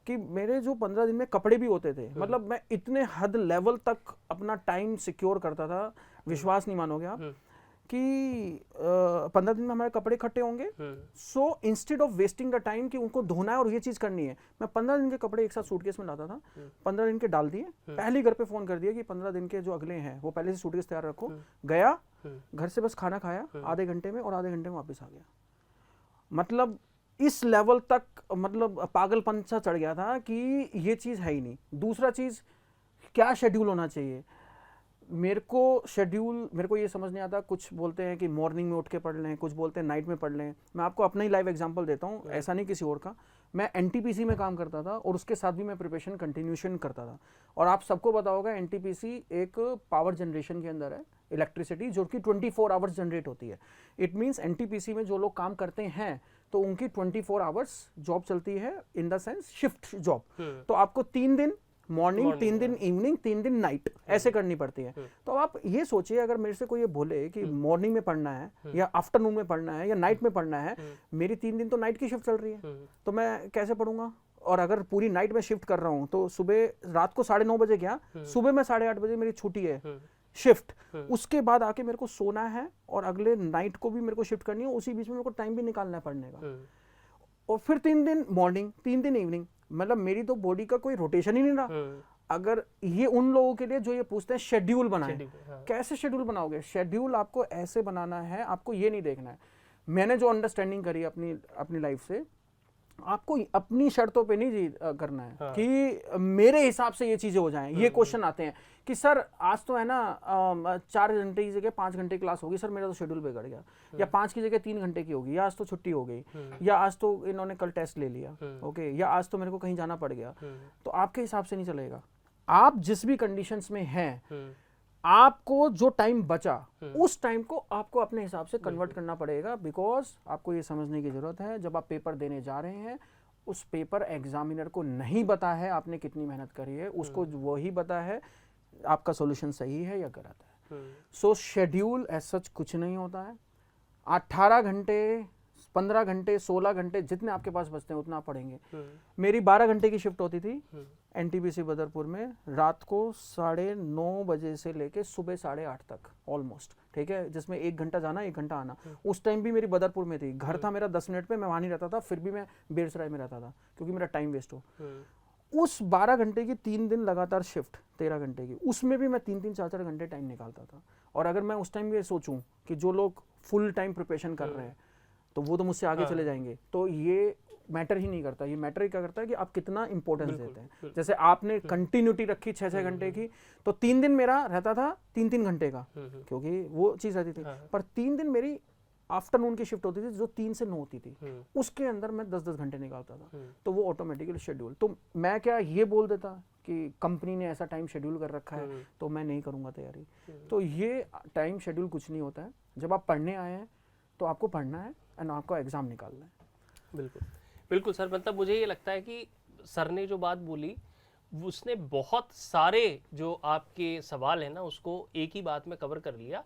कि मेरे जो 15 दिन में कपड़े भी होते थे, मतलब मैं इतने हद लेवल तक अपना टाइम सिक्योर करता था, विश्वास नहीं मानोगे आप कि 15 दिन में हमारे कपड़े इकट्ठे होंगे। So instead of wasting the time कि उनको धोना है और ये चीज़ करनी है, मैं 15 दिन के कपड़े एक साथ सूटकेस में लाता था, 15 दिन के डाल दिए, पहले ही घर पे फ़ोन कर दिया कि 15 दिन के जो अगले हैं वो पहले से सूटकेस तैयार रखो, गया घर से बस खाना खाया आधे घंटे में, और आधे घंटे में वापस आ गया। मतलब इस लेवल तक मतलब पागलपन सा चढ़ गया था कि ये चीज़ है ही नहीं। दूसरा चीज़, क्या शेड्यूल होना चाहिए। मेरे को ये समझ नहीं आता, कुछ बोलते हैं कि मॉर्निंग में उठ के पढ़ लें, कुछ बोलते हैं नाइट में पढ़ लें। मैं आपको अपना ही लाइव एग्जांपल देता हूँ, ऐसा नहीं किसी और का। मैं NTPC में काम करता था, और उसके साथ भी मैं प्रिपरेशन कंटिन्यूशन करता था। और आप सबको पता होगा NTPC एक पावर जनरेशन के अंदर है, इलेक्ट्रिसिटी जो कि 24 आवर्स जनरेट होती है। इट मीन्स NTPC में जो लोग काम करते हैं तो उनकी 24 आवर्स जॉब चलती है, in the sense shift job. तो आपको 3 दिन मॉर्निंग, 3 दिन इवनिंग, 3 दिन नाइट, ऐसे करनी पड़ती है। तो आप ये सोचिए, अगर मेरे से कोई ये बोले कि मॉर्निंग में पढ़ना है या आफ्टरनून में पढ़ना है या नाइट में पढ़ना है, मेरी 3 दिन तो नाइट की शिफ्ट चल रही है, तो मैं कैसे पढ़ूंगा। और अगर पूरी नाइट में शिफ्ट कर रहा हूँ तो सुबह रात को 9:30 बजे क्या, सुबह में 8:30 बजे मेरी छुट्टी है शिफ्ट, उसके बाद आके मेरे को सोना है, और अगले नाइट को भी मेरे को शिफ्ट करनी है, उसी बीच में मेरे को टाइम भी निकालना है पढ़ने का। और फिर 3 दिन मॉर्निंग, 3 दिन इवनिंग, मतलब मेरी तो बॉडी का कोई रोटेशन ही नहीं रहा। अगर ये उन लोगों के लिए जो ये पूछते हैं शेड्यूल बनाएं, कैसे शेड्यूल बनाओगे। शेड्यूल आपको ऐसे बनाना है, आपको ये नहीं देखना है। मैंने जो अंडरस्टैंडिंग करी अपनी लाइफ से, आपको अपनी शर्तों पे नहीं करना है कि मेरे हिसाब से ये चीजें हो जाएं। ये क्वेश्चन आते हैं कि सर आज तो है ना 4 घंटे की जगह 5 घंटे क्लास होगी, सर मेरा तो शेड्यूल बिगड़ गया, या 5 की जगह 3 घंटे की होगी, या आज तो छुट्टी हो गई, या आज तो इन्होंने कल टेस्ट ले लिया, ओके, या आज तो मेरे को कहीं जाना पड़ गया। तो आपके हिसाब से नहीं चलेगा। आप जिस भी कंडीशंस में हैं, आपको जो टाइम बचा उस टाइम को आपको अपने हिसाब से कन्वर्ट करना पड़ेगा, बिकॉज आपको ये समझने की जरूरत है जब आप पेपर देने जा रहे हैं उस पेपर एग्जामिनर को नहीं पता है आपने कितनी मेहनत करी है, उसको वही पता है आपका सॉल्यूशन सही है या गलत है। सो शेड्यूल एज सच कुछ नहीं होता है। 18 घंटे 15 घंटे 16 घंटे जितने आपके पास बचते हैं उतना आप पढ़ेंगे। मेरी 12 घंटे की शिफ्ट होती थी एनटीपीसी बदरपुर में, रात को 9:30 बजे से लेके सुबह 8:30 तक ऑलमोस्ट, ठीक है, जिसमें 1 घंटा जाना 1 घंटा आना। उस टाइम भी मेरी बदरपुर में थी, घर था मेरा 10 मिनट पे, मैं वहाँ नहीं रहता था, फिर भी मैं बेरसराय में रहता था क्योंकि मेरा टाइम वेस्ट हो। उस 12 घंटे की 3 दिन लगातार शिफ्ट 13 घंटे की, उसमें भी मैं 3-3 4-4 घंटे टाइम निकालता था। और अगर मैं उस टाइम ये सोचूं कि जो लोग फुल टाइम प्रिपरेशन कर रहे हैं तो वो तो मुझसे आगे चले जाएंगे, तो ये मैटर ही नहीं करता। ये मैटर ही क्या करता है कि आप कितना इंपॉर्टेंस देते हैं। जैसे आपने कंटिन्यूटी रखी 6-6 घंटे की, तो 3 दिन मेरा रहता था 3-3 घंटे का, क्योंकि वो चीज़ रहती थी। पर 3 दिन मेरी आफ्टरनून की शिफ्ट होती थी जो 3 से 9 होती थी, उसके अंदर मैं 10-10 घंटे निकालता था। तो वो ऑटोमेटिकली शेड्यूल, तो मैं क्या ये बोल देता कि कंपनी ने ऐसा टाइम शेड्यूल कर रखा है तो मैं नहीं करूँगा तैयारी। तो ये टाइम शेड्यूल कुछ नहीं होता है। जब आप पढ़ने आए हैं तो आपको पढ़ना है एंड आपको एग्ज़ाम निकालना है। बिल्कुल बिल्कुल सर, मतलब मुझे ये लगता है कि सर ने जो बात बोली उसने बहुत सारे जो आपके सवाल है ना उसको एक ही बात में कवर कर लिया।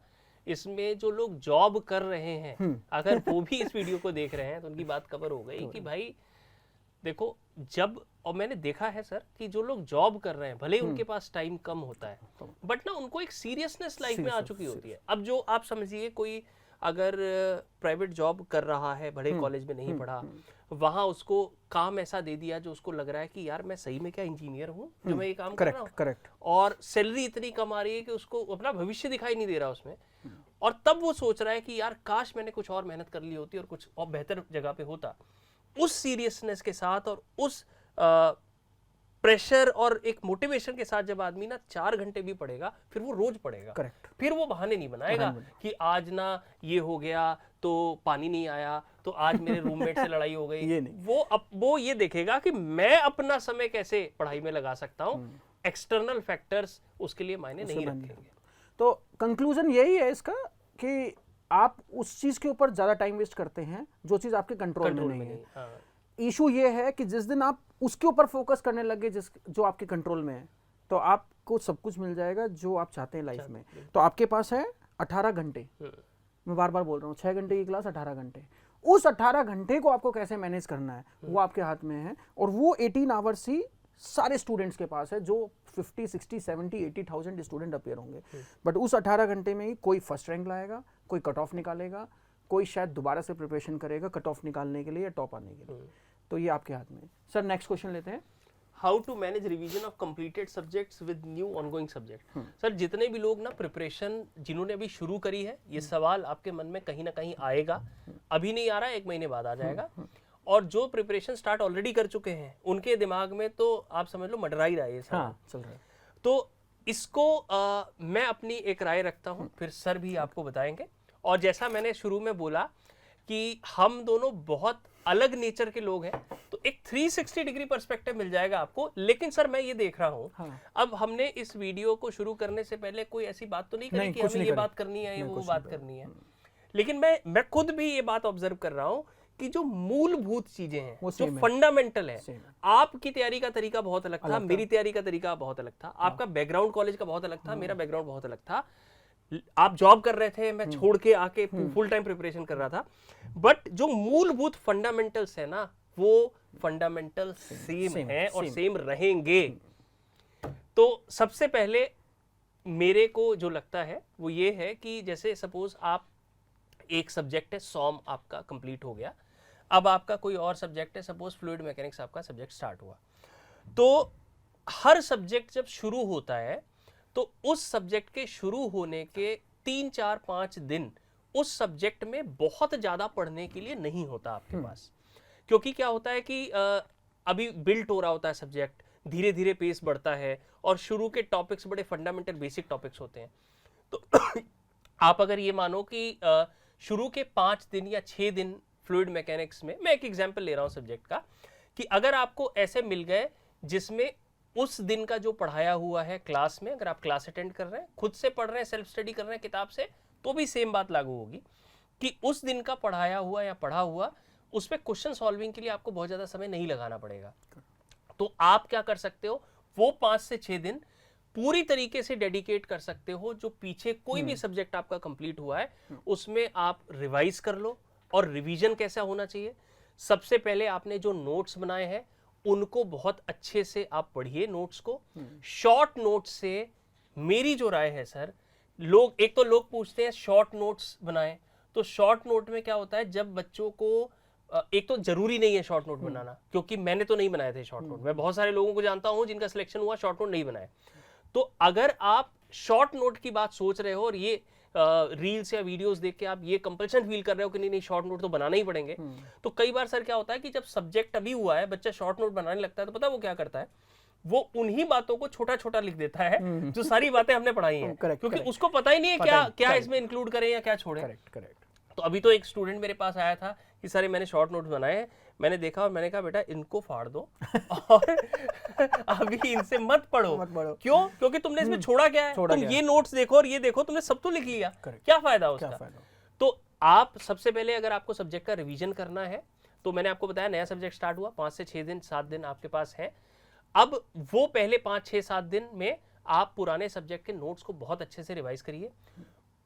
इसमें जो लोग जॉब कर रहे हैं अगर वो भी इस वीडियो को देख रहे हैं तो उनकी बात कवर हो गई कि भाई देखो, जब और मैंने देखा है सर कि जो लोग जॉब कर रहे हैं भले ही उनके पास टाइम कम होता है बट ना उनको एक सीरियसनेस लाइफ में आ चुकी होती है। अब जो आप समझिए कोई अगर प्राइवेट जॉब कर रहा है, बड़े कॉलेज में नहीं पढ़ा, वहां उसको काम ऐसा दे दिया जो उसको लग रहा है कि यार मैं सही में क्या इंजीनियर हूँ जो मैं ये काम कर रहा हूँ, करेक्ट, और सैलरी इतनी कम आ रही है कि उसको अपना भविष्य दिखाई नहीं दे रहा उसमें, और तब वो सोच रहा है कि यार काश मैंने कुछ और मेहनत कर ली होती और कुछ और बेहतर जगह पे होता। उस सीरियसनेस के साथ और उस प्रेशर और एक मोटिवेशन के साथ जब आदमी ना 4 घंटे भी पढ़ेगा फिर वो रोज पढ़ेगा। करेक्ट, फिर वो बहाने नहीं बनाएगा कि आज ना ये हो गया तो पानी नहीं आया तो आज मेरे रूममेट से लड़ाई हो गई। ये नहीं, वो ये देखेगा कि मैं अपना समय कैसे पढ़ाई में लगा सकता हूँ। एक्सटर्नल फैक्टर्स उसके लिए मायने नहीं रखेंगे। तो कंक्लूजन यही है इसका कि आप उस चीज के ऊपर ज्यादा टाइम वेस्ट करते हैं जो चीज आपके कंट्रोल में नहीं है। हाँ। इशू ये है कि जिस दिन आप उसके ऊपर फोकस करने लगे जो आपके कंट्रोल में है तो आपको सब कुछ मिल जाएगा जो आप चाहते हैं लाइफ में। तो आपके पास है 18 घंटे, मैं बार बार बोल रहा हूँ 6 घंटे की क्लास 18 घंटे, उस 18 घंटे को आपको कैसे मैनेज करना है वो आपके हाथ में है। और वो 18 आवर्स ही सारे स्टूडेंट्स के पास है, जो 50, 60, 70, 80,000 स्टूडेंट अपेयर होंगे। बट उस 18 घंटे में ही कोई फर्स्ट रैंक लाएगा, कोई कट ऑफ निकालेगा, कोई शायद दोबारा से प्रिपरेशन करेगा कट ऑफ निकालने के लिए या टॉप आने के लिए। तो ये आपके हाथ में है। सर नेक्स्ट क्वेश्चन लेते हैं। How to manage revision of completed subjects with new ongoing subject. Sir जितने भी लोग ना प्रिपरेशन जिन्होंने अभी शुरू करी है, ये सवाल आपके मन में कहीं ना कहीं आएगा। अभी नहीं आ रहा, 1 महीने बाद आ जाएगा। और जो प्रिपरेशन स्टार्ट ऑलरेडी कर चुके हैं उनके दिमाग में तो आप समझ लो मडरा ही रहा है ये सवाल। चल रहा है। तो इसको मैं अपनी एक राय रखता हूँ, फिर सर भी आपको बताएंगे। और जैसा मैंने शुरू में बोला कि हम दोनों बहुत अलग नेचर के लोग हैं, तो एक 360 डिग्री पर्सपेक्टिव मिल जाएगा आपको। लेकिन सर मैं ये देख रहा हूँ अब हमने इस वीडियो को शुरू करने से पहले कोई ऐसी बात तो नहीं करी कि हमें ये बात करनी है वो बात करनी है। लेकिन मैं खुद भी ये बात ऑब्जर्व कर रहा हूँ कि जो मूलभूत चीजें हैं, जो फंडामेंटल है, आपकी तैयारी का तरीका बहुत अलग था, मेरी तैयारी का तरीका बहुत अलग था, आपका बैकग्राउंड कॉलेज का बहुत अलग था, मेरा बैकग्राउंड बहुत अलग था। आप जॉब कर रहे थे, मैं छोड़ के आके फुल टाइम प्रिपरेशन कर रहा था। बट जो मूलभूत फंडामेंटल्स है ना वो फंडामेंटल सेम है और सेम रहेंगे। तो सबसे पहले मेरे को जो लगता है वो ये है कि जैसे सपोज आप एक सब्जेक्ट है, सॉम आपका कंप्लीट हो गया, अब आपका कोई और सब्जेक्ट है, सपोज फ्लूइड मैकेनिक्स आपका सब्जेक्ट स्टार्ट हुआ। तो हर सब्जेक्ट जब शुरू होता है तो उस सब्जेक्ट के शुरू होने के 3, 4, 5 दिन उस सब्जेक्ट में बहुत ज्यादा पढ़ने के लिए नहीं होता आपके पास। क्योंकि क्या होता है कि अभी बिल्ट हो रहा होता है सब्जेक्ट, धीरे धीरे पेस बढ़ता है और शुरू के टॉपिक्स बड़े फंडामेंटल बेसिक टॉपिक्स होते हैं। तो आप अगर ये मानो कि शुरू के 5 दिन या 6 दिन फ्लूइड मैकेनिक्स में, मैं एक एग्जांपल ले रहा हूं सब्जेक्ट का, कि अगर आपको ऐसे मिल गए जिसमें उस दिन का जो पढ़ाया हुआ है क्लास में, अगर आप क्लास अटेंड कर रहे हैं, खुद से पढ़ रहे हैं, सेल्फ स्टडी कर रहे हैं किताब से, तो भी सेम बात लागू होगी कि उस दिन का पढ़ाया हुआ या पढ़ा हुआ उस पर क्वेश्चन सॉल्विंग के लिए आपको बहुत ज़्यादा समय नहीं लगाना पड़ेगा। तो आप क्या कर सकते हो, वो 5 से 6 दिन पूरी तरीके से डेडिकेट कर सकते हो। जो पीछे कोई भी सब्जेक्ट आपका कंप्लीट हुआ है उसमें आप रिवाइज कर लो। और रिवीजन कैसा होना चाहिए, सबसे पहले आपने जो नोट्स बनाए हैं उनको बहुत अच्छे से आप पढ़िए नोट्स को। शॉर्ट नोट्स से मेरी जो राय है सर, लोग एक तो लोग पूछते हैं शॉर्ट नोट्स बनाएं, तो शॉर्ट नोट में क्या होता है, जब बच्चों को एक तो जरूरी नहीं है शॉर्ट नोट बनाना, क्योंकि मैंने तो नहीं बनाए थे शॉर्ट नोट। मैं बहुत सारे लोगों को जानता हूं जिनका सिलेक्शन हुआ शॉर्ट नोट नहीं बनाए। तो अगर आप शॉर्ट नोट की बात सोच रहे हो और ये रील्स या वीडियोस देख के आप ये कंपल्शन फील कर रहे हो कि नहीं शॉर्ट नोट तो बनाना ही पड़ेंगे, तो कई बार सर क्या होता है कि जब सब्जेक्ट अभी हुआ है, बच्चा शॉर्ट नोट बनाने लगता है, तो पता है वो क्या करता है, वो उन्हीं बातों को छोटा छोटा लिख देता है जो सारी बातें हमने पढ़ाई हैं, क्योंकि उसको पता ही नहीं है क्या इसमें इंक्लूड करें या क्या छोड़ें। तो अभी तो एक स्टूडेंट मेरे पास आया था कि सर मैंने शॉर्ट नोट्स बनाए हैं, मैंने देखा और मैंने कहा बेटा इनको फाड़ दो और अभी इनसे मत पढ़ो। क्यों? क्योंकि तुमने इसमें छोड़ा क्या है, तुम ये नोट्स देखो और ये देखो, तुमने सब तो लिख लिया, क्या फायदा उसका। तो आप सबसे पहले अगर आपको सब्जेक्ट का रिवीजन करना है, तो मैंने आपको बताया नया सब्जेक्ट स्टार्ट हुआ, 5 से 6 दिन 7 दिन आपके पास है। अब वो पहले 5, 6, 7 दिन में आप पुराने सब्जेक्ट के नोट्स को बहुत अच्छे से रिवाइज करिए।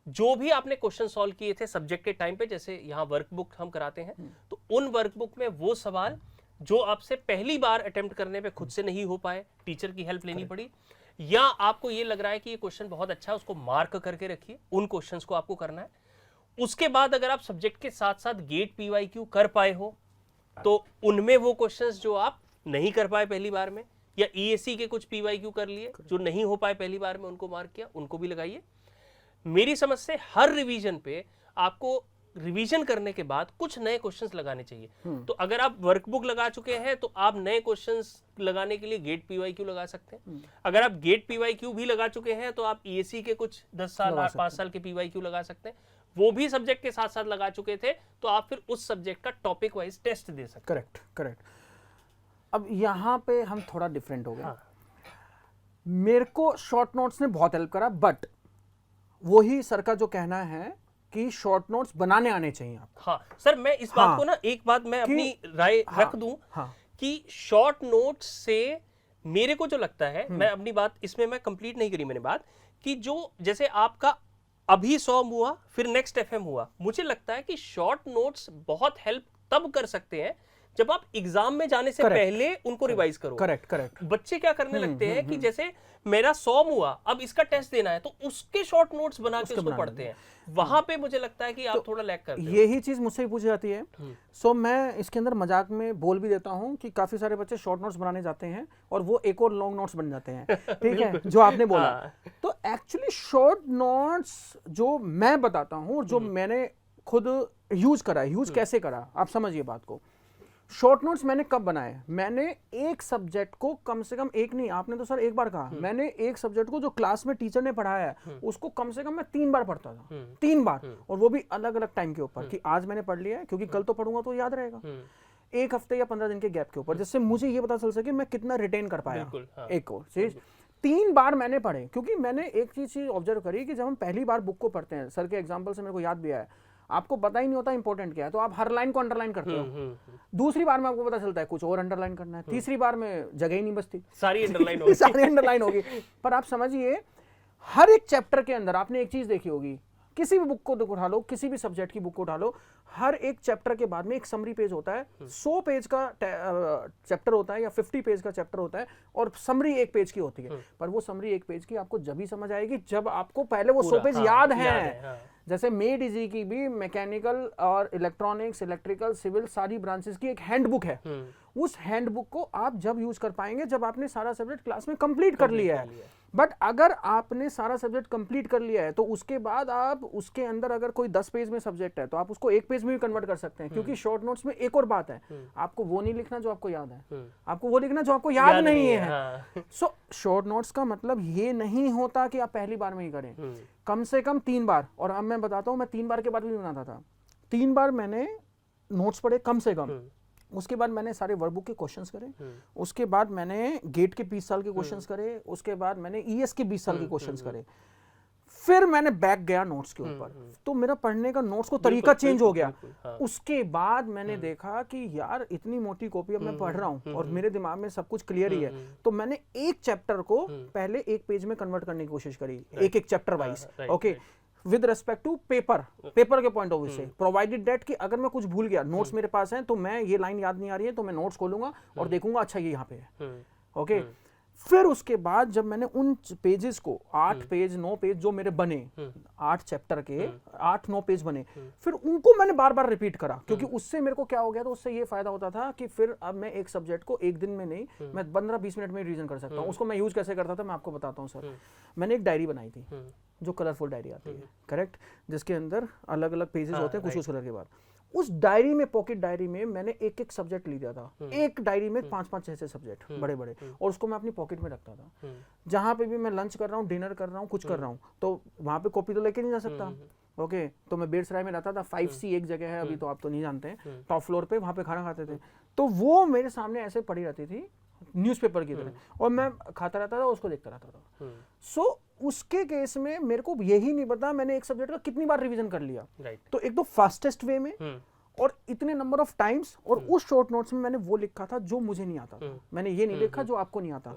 जो भी आपने क्वेश्चन सॉल्व किए थे सब्जेक्ट के टाइम पे, जैसे यहाँ वर्कबुक हम कराते हैं, तो उन वर्कबुक में वो सवाल जो आपसे पहली बार अटेम्प्ट करने पे खुद से नहीं हो पाए, टीचर की हेल्प लेनी पड़ी, या आपको ये लग रहा है कि ये क्वेश्चन बहुत अच्छा है, उसको मार्क करके रखिए, उन क्वेश्चंस को आपको करना है। उसके बाद अगर आप सब्जेक्ट के साथ साथ गेट पीवाईक्यू कर पाए हो, तो उनमें वो क्वेश्चंस जो आप नहीं कर पाए पहली बार में, या ईएससी के कुछ पीवाईक्यू कर लिए जो नहीं हो पाए पहली बार में, उनको मार्क किया, उनको भी लगाइए। मेरी समझ से हर रिवीजन पे आपको रिवीजन करने के बाद कुछ नए क्वेश्चंस लगाने चाहिए। तो अगर आप वर्कबुक लगा चुके हैं तो आप नए क्वेश्चंस लगाने के लिए गेट पीवाईक्यू लगा सकते हैं। अगर आप गेट पीवाईक्यू भी लगा चुके हैं तो आप ईएससी के कुछ 10 साल 5 साल के पीवाईक्यू लगा सकते हैं। वो भी सब्जेक्ट के साथ साथ लगा चुके थे तो आप फिर उस सब्जेक्ट का टॉपिक वाइज टेस्ट दे सकते हैं। करेक्ट। अब यहाँ पे हम थोड़ा डिफरेंट हो गए। मेरे को शॉर्ट नोट्स ने बहुत हेल्प करा, बट वही सर का जो कहना है कि शॉर्ट नोट्स बनाने आने चाहिए आपको। हाँ सर, मैं इस बात को ना एक बात मैं अपनी राय रख दूं कि शॉर्ट नोट्स से मेरे को जो लगता है, मैं अपनी बात इसमें मैं कंप्लीट नहीं करी मैंने बात, कि जो जैसे आपका अभी 100 हुआ फिर नेक्स्ट एफएम हुआ, मुझे लगता है कि शॉर्ट नोट्स बहुत हेल्प तब कर सकते हैं जब आप एग्जाम में जाने से पहले उनको रिवाइज करो। करेक्ट। बच्चे क्या करने लगते हैं कि जैसे मेरा 100 हुआ, अब इसका टेस्ट देना है, तो उसके शॉर्ट नोट्स बना के उसको पढ़ते हैं। वहां पे मुझे लगता है कि आप थोड़ा लैग करते हो। यही चीज मुझसे भी पूछी जाती है। सो मैं इसके अंदर मजाक में बोल भी देता हूं कि काफी सारे बच्चे शॉर्ट नोट्स बनाने जाते हैं और वो एक और लॉन्ग नोट्स बन जाते हैं। ठीक है, जो आपने बोला। तो एक्चुअली शॉर्ट नोट्स जो मैं बताता हूं, जो मैंने खुद यूज करा, यूज कैसे करा, आप समझिए बात को। शॉर्ट नोट्स मैंने कब बनाए? मैंने एक सब्जेक्ट को कम से कम, एक नहीं, आपने तो सर एक बार कहा, मैंने एक सब्जेक्ट को जो क्लास में टीचर ने पढ़ाया है उसको कम से कम मैं 3 बार पढ़ता था। 3 बार, और वो भी अलग अलग टाइम के ऊपर, कि आज मैंने पढ़ लिया है क्योंकि कल तो पढ़ूंगा तो याद रहेगा। 1 हफ्ते या 15 दिन के गैप के ऊपर, जिससे मुझे ये पता चल सके मैं कितना रिटेन कर पाया। एक और चीज 3 बार मैंने पढ़े, क्योंकि मैंने एक चीज ऑब्जर्व करी कि जब हम पहली बार बुक को पढ़ते हैं, सर के एग्जाम्पल से मेरे को याद भी आया, आपको पता ही नहीं होता इंपॉर्टेंट क्या है, तो आप हर लाइन को अंडरलाइन करते हो। दूसरी बार में आपको पता चलता है कुछ और अंडरलाइन करना है, तीसरी बार में जगह ही नहीं बचती, सारी अंडरलाइन होगी। सारी अंडरलाइन होगी। पर आप समझिए, हर एक चैप्टर के अंदर आपने एक चीज देखी होगी, किसी भी बुक को उठा लो, किसी भी सब्जेक्ट की बुक को उठा लो, हर एक चैप्टर के बाद में एक समरी पेज होता है। 100 पेज का चैप्टर होता है या 50 पेज का चैप्टर होता है, और समरी 1 पेज की होती है। पर वो समरी 1 पेज की आपको जब ही समझ आएगी जब आपको पहले वो 100 पेज याद है। जैसे मेड इजी की भी मैकेनिकल और इलेक्ट्रॉनिक्स, इलेक्ट्रिकल, सिविल सारी ब्रांचेस की एक हैंडबुक है। उस हैंडबुक को आप जब यूज कर पाएंगे जब आपने सारा सब्जेक्ट क्लास में कंप्लीट कर लिया है। बट अगर आपने सारा सब्जेक्ट कंप्लीट कर लिया है तो उसके बाद आप उसके अंदर अगर कोई 10 पेज में सब्जेक्ट है तो आप उसको 1 पेज में भी कन्वर्ट कर सकते हैं, क्योंकि शॉर्ट नोट्स में एक और बात है, आपको वो नहीं लिखना जो आपको याद है, आपको वो लिखना जो आपको याद नहीं है। सो शॉर्ट नोट्स का मतलब ये नहीं होता कि आप पहली बार में ही करें, कम से कम 3 बार। और अब मैं बताता हूं, मैं 3 बार के बाद भी बनाता था। 3 बार मैंने नोट्स पढ़े कम से कम, उसके बाद मैंने सारे वर्कबुक के क्वेश्चंस करे, उसके बाद मैंने गेट के 20 साल के क्वेश्चंस करे, उसके बाद मैंने ईएस के 20 साल के क्वेश्चंस करे, फिर मैंने बैक गया नोट्स के ऊपर, तो मेरा पढ़ने का नोट्स को तरीका चेंज हो गया। उसके बाद मैंने देखा कि यार इतनी मोटी कॉपी अब मैं पढ़ रहा हूँ और मेरे दिमाग में सब कुछ क्लियर ही है, तो मैंने एक चैप्टर को पहले एक पेज में कन्वर्ट करने की कोशिश करी, एक chapter wise, okay, with respect to paper के पॉइंट ऑफ व्यू से, प्रोवाइडेड दैट कि अगर मैं कुछ भूल गया, नोट्स मेरे पास हैं, तो मैं ये लाइन याद नहीं आ रही है तो मैं नोट्स खोलूंगा और देखूंगा अच्छा ये यहाँ पे है, ओके। फिर उसके बाद जब मैंने उन पेजेस को 8 पेज 9 पेज जो मेरे बने, 8 चैप्टर के 8-9 पेज बने, फिर उनको मैंने बार बार रिपीट करा, क्योंकि उससे मेरे को क्या हो गया, तो उससे ये फायदा होता था कि फिर अब मैं एक सब्जेक्ट को एक दिन में नहीं, मैं 15-20 मिनट में रिवीजन कर सकता हूँ। उसको मैं यूज कैसे करता था मैं आपको बताता हूँ सर। मैंने एक डायरी बनाई थी, जो कलरफुल डायरी आती है, करेक्ट, जिसके अंदर अलग अलग पेजेस होते हैं कुछ कलर के बाद। उस डायरी में, पॉकेट डायरी में मैंने एक सब्जेक्ट लिया था, एक डायरी में 5-5 6 सब्जेक्ट बड़े बड़े, और उसको मैं अपनी पॉकेट में रखता था। जहां पे भी मैं लंच कर रहा हूँ, डिनर कर रहा हूँ, कुछ कर रहा हूँ, तो वहां पे कॉपी तो लेके नहीं जा सकता, ओके। तो मैं बेड़सराय में रहता था, 5C एक जगह है, अभी तो आप तो नहीं जानते हैं, टॉप फ्लोर पे, वहां पे खाना खाते थे, तो वो मेरे सामने ऐसे पड़ी रहती थी न्यूज़पेपर की तरह, और मैं खाता रहता था, उसको देखता रहता था। सो उसके केस में मेरे को यही नहीं पता मैंने एक सब्जेक्ट का कितनी बार रिवीजन कर लिया, तो एक तो फास्टेस्ट वे में और इतने नंबर ऑफ टाइम्स, और उस शॉर्ट नोट्स में मैंने वो लिखा था जो मुझे नहीं आता था, मैंने ये नहीं लिखा जो आपको नहीं आता।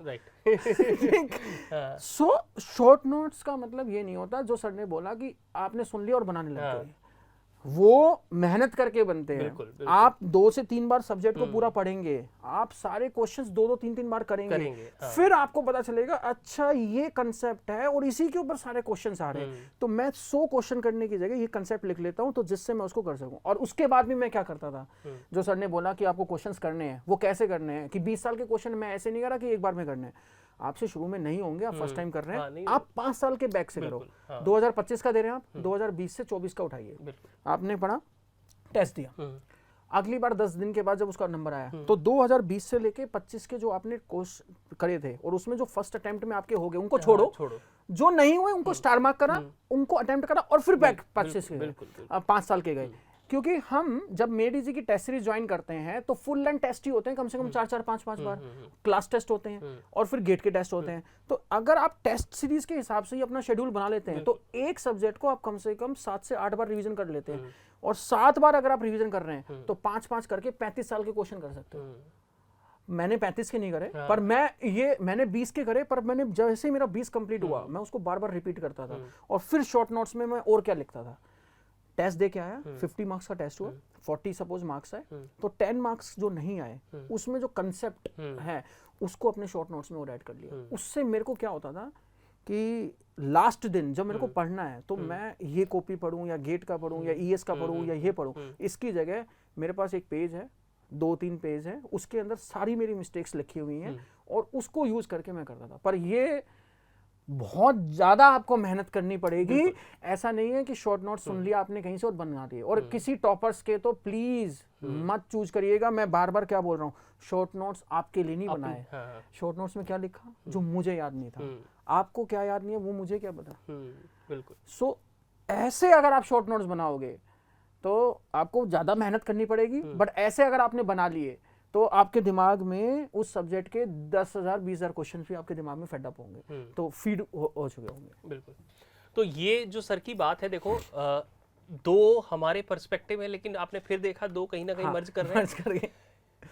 सो शॉर्ट नोट्स का मतलब ये नहीं होता जो सर ने बोला कि आपने सुन लिया और बनाने लग गए, वो मेहनत करके बनते हैं। बिल्कुल, बिल्कुल। आप 2 से 3 बार सब्जेक्ट को पूरा पढ़ेंगे, आप सारे क्वेश्चंस 2-2 3-3 बार करेंगे। फिर आपको पता चलेगा अच्छा ये कंसेप्ट है और इसी के ऊपर सारे क्वेश्चंस आ रहे हैं, तो मैं 100 क्वेश्चन करने की जगह ये कंसेप्ट लिख लेता हूं, तो जिससे मैं उसको कर सकूं। और उसके बाद भी मैं क्या करता था, जो सर ने बोला कि आपको क्वेश्चंस करने हैं, वो कैसे करने हैं, कि 20 साल के क्वेश्चन मैं ऐसे नहीं करा कि एक बार में करने हैं, आपसे शुरू में नहीं होंगे, आप फर्स्ट टाइम कर रहे हैं, आप 5 साल के बैक से करो। 2025 का दे रहे हैं आप, 2020 से 24 का उठाइए, आपने पढ़ा, टेस्ट दिया, अगली बार 10 दिन के बाद जब उसका नंबर आया, तो 2020 से लेके 25 के जो आपने कोर्स करे थे, और उसमें जो फर्स्ट अटेम्प्ट में आपके हो गए उनको छोड़ो, जो नहीं हुए उनको स्टार मार्क करा, उनको अटेम्प्ट करा, और फिर बैक 25 के 5 साल के गए। क्योंकि हम जब मेडीजी की टेस्ट सीरीज ज्वाइन करते हैं तो फुल लेंथ टेस्ट ही होते हैं, कम से कम 4-4 5-5 बार क्लास टेस्ट होते हैं, और फिर गेट के टेस्ट होते हैं। तो अगर आप टेस्ट सीरीज के हिसाब से ही अपना शेड्यूल बना लेते हैं, तो एक सब्जेक्ट को आप कम से कम 7 से 8 बार रिवीजन कर लेते हैं, और 7 बार अगर आप रिवीजन कर रहे हैं तो 5-5 करके 35 साल के क्वेश्चन कर सकते हो। मैंने 35 के नहीं करे, पर मैंने 20 के करे, पर मैंने जैसे ही मेरा 20 कंप्लीट हुआ मैं उसको बार बार रिपीट करता था, और फिर शॉर्ट नोट्स में मैं और क्या लिखता था। टेस्ट दे के आया, 50 मार्क्स का टेस्ट हुआ, 40 सपोज मार्क्स आए, तो 10 मार्क्स जो नहीं आए उसमें जो कंसेप्ट है उसको अपने शॉर्ट नोट्स में और ऐड कर लिया। उससे मेरे को क्या होता था कि लास्ट दिन जब मेरे को पढ़ना है, तो मैं ये कॉपी पढूं या गेट का पढूं या ईएस का पढूं या ये पढूं, इसकी जगह मेरे पास एक पेज है, 2-3 पेज है, उसके अंदर सारी मेरी मिस्टेक्स लिखी हुई हैं, और उसको यूज करके मैं करता था। पर ये बहुत ज्यादा आपको मेहनत करनी पड़ेगी, ऐसा नहीं है कि शॉर्ट नोट सुन लिया आपने कहीं से और बना दिए। और किसी टॉपर्स के तो प्लीज मत चूज करिएगा, मैं बार बार क्या बोल रहा हूँ, शॉर्ट नोट्स आपके लिए नहीं बनाए। शॉर्ट नोट्स में क्या लिखा जो मुझे याद नहीं था, आपको क्या याद नहीं है वो मुझे क्या पता। बिल्कुल। सो ऐसे अगर आप शॉर्ट नोट्स बनाओगे तो आपको ज्यादा मेहनत करनी पड़ेगी, बट ऐसे अगर आपने बना लिए तो आपके दिमाग में उस सब्जेक्ट के 10,000 20,000 क्वेश्चन भी आपके दिमाग में फेड अप होंगे, तो फीड हो चुके होंगे। बिल्कुल। तो ये जो सर की बात है, देखो दो हमारे पर्सपेक्टिव है, लेकिन आपने फिर देखा दो कहीं ना कहीं मर्ज कर रहे हैं।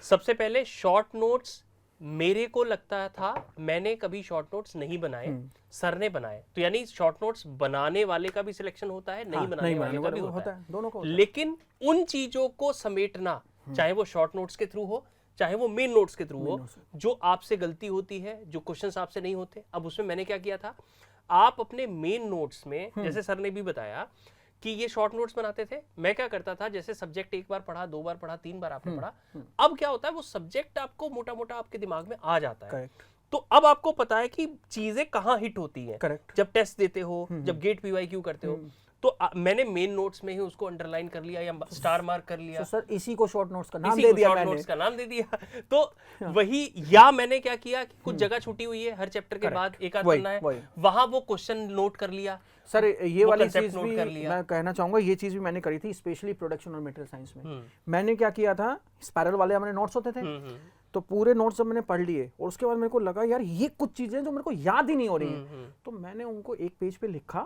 सबसे पहले शॉर्ट नोट्स मेरे को लगता था, मैंने कभी शॉर्ट नोट्स नहीं बनाए, सर ने बनाए। तो यानी शॉर्ट नोट्स बनाने वाले का भी सिलेक्शन होता है, नहीं बनाने वाले का भी होता है, दोनों को। लेकिन उन चीजों को समेटना, चाहे वो शॉर्ट नोट्स के थ्रू हो, चाहे वो मेन नोट्स के थ्रू हो, जो आपसे गलती होती है, जो क्वेश्चंस आपसे नहीं होते। अब उसमें मैंने क्या किया था, आप अपने मेन नोट्स में, जैसे सर ने भी बताया कि ये शॉर्ट नोट्स बनाते थे, मैं क्या करता था, जैसे सब्जेक्ट एक बार पढ़ा, 2 बार पढ़ा, 3 बार आपने पढ़ा, अब क्या होता है, वो सब्जेक्ट आपको मोटा मोटा आपके दिमाग में आ जाता है। तो अब आपको पता है कि चीजें कहाँ हिट होती हैं। जब टेस्ट देते हो, जब गेट पीवाईक्यू करते हो, तो मैंने मेन नोट्स में ही उसको अंडरलाइन कर लिया या स्टार मार्क कर लिया। तो सर इसी को शॉर्ट नोट्स का नाम इसी दे को दिया शॉर्ट मैंने। नोट्स का नाम दे दिया। तो वही, या मैंने क्या किया कि कुछ जगह छुटी हुई है हर चैप्टर के बाद एक आध पन्ना है, वहां वो क्वेश्चन नोट कर लिया। सर ये वाली चीज नोट भी कर लिया। मैं कहना चाहूंगा, ये चीज भी मैंने करी थी स्पेशली प्रोडक्शन और मटेरियल साइंस में। मैंने क्या किया था, स्पाइरल वाले हमारे नोट्स होते थे, तो पूरे नोट्स जब मैंने पढ़ लिए और उसके बाद मेरे को लगा यार ये कुछ चीजें जो मेरे को याद ही नहीं हो रही हैं, तो मैंने उनको एक पेज पे लिखा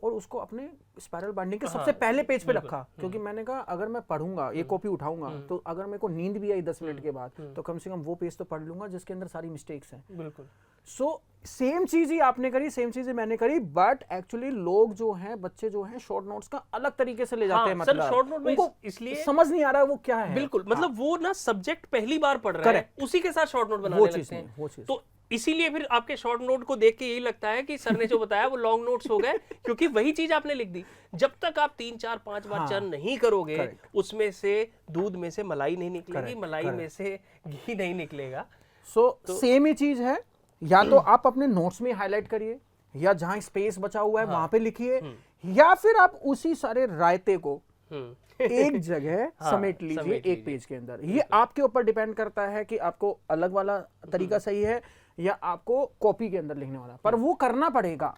और उसको अपने स्पाइरल बाइंडिंग के सबसे पहले पेज पे रखा, क्योंकि मैंने कहा अगर मैं पढ़ूंगा, ये कॉपी उठाऊंगा, तो अगर मेरे को नींद भी आई 10 मिनट के बाद, तो कम से कम वो पेज तो पढ़ लूंगा जिसके अंदर सारी मिस्टेक्स हैं। बिल्कुल। सो सेम चीज ही आपने करी, सेम चीज ही मैंने करी, बट एक्चुअली लोग जो हैं, बच्चे जो हैं, शॉर्ट नोट्स का अलग तरीके से ले जाते हैं। मतलब शॉर्ट नोट में उनको इसलिए समझ नहीं आ रहा है वो क्या है। बिल्कुल, मतलब वो ना सब्जेक्ट पहली बार पढ़ रहा है, उसी के साथ शॉर्ट नोट बनाने लगते हैं। वो चीज तो इसीलिए फिर आपके शॉर्ट नोट को देख के यही लगता है कि सर ने जो बताया वो लॉन्ग नोट्स हो गए, क्योंकि वही चीज आपने लिख दी। जब तक आप 3 4 5 बार चर्न नहीं करोगे, उसमें से दूध में से मलाई नहीं निकलेगी, मलाई में से घी नहीं निकलेगा। सो सेम ही चीज है, या तो आप अपने नोट्स में हाईलाइट करिए, या जहां स्पेस बचा हुआ है वहां पे लिखिए, या फिर आप उसी सारे रायते को एक जगह समेट लीजिए एक पेज के अंदर। ये आपके ऊपर डिपेंड करता है कि आपको अलग वाला तरीका सही है या आपको कॉपी के अंदर लिखने वाला, पर वो करना पड़ेगा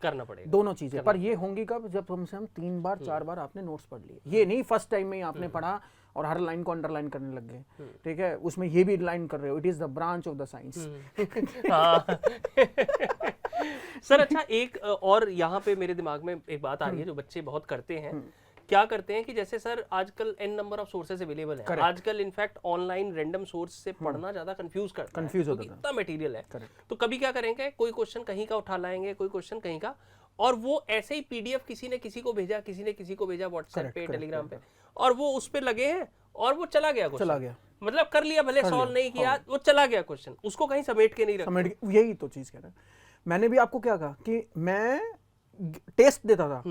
दोनों चीजें। पर ये होंगी कब, जब कम से कम 3 बार 4 बार आपने नोट्स पढ़ लिए। ये नहीं फर्स्ट टाइम में ही आपने पढ़ा और हर लाइन को अंडरलाइन करने लग गए, ठीक है, उसमें ये भी लाइन कर रहे हो, it is the branch of the science. Sir अच्छा, एक और यहाँ पे मेरे दिमाग में एक बात आ रही है जो बच्चे बहुत करते हैं। क्या करते हैं कि जैसे सर आजकल n number of sources available है, आजकल इनफैक्ट ऑनलाइन रैंडम सोर्स से पढ़ना ज्यादा कंफ्यूज होता है, इतना मटेरियल है। तो कभी क्या करेंगे, कोई क्वेश्चन कहीं का उठा लाएंगे, कोई क्वेश्चन कहीं का, और वो ऐसे ही पीडीएफ किसी ने किसी को भेजा, किसी ने किसी को भेजा व्हाट्सएप पे, टेलीग्राम पे, और वो उस पे लगे हैं और वो चला गया, मतलब कर लिया, भले सॉल्व नहीं किया, वो चला गया क्वेश्चन, उसको कहीं समेट के नहीं रखा। यही तो चीज कह रहा है। मैंने भी आपको क्या कहा कि मैं टेस्ट देता था,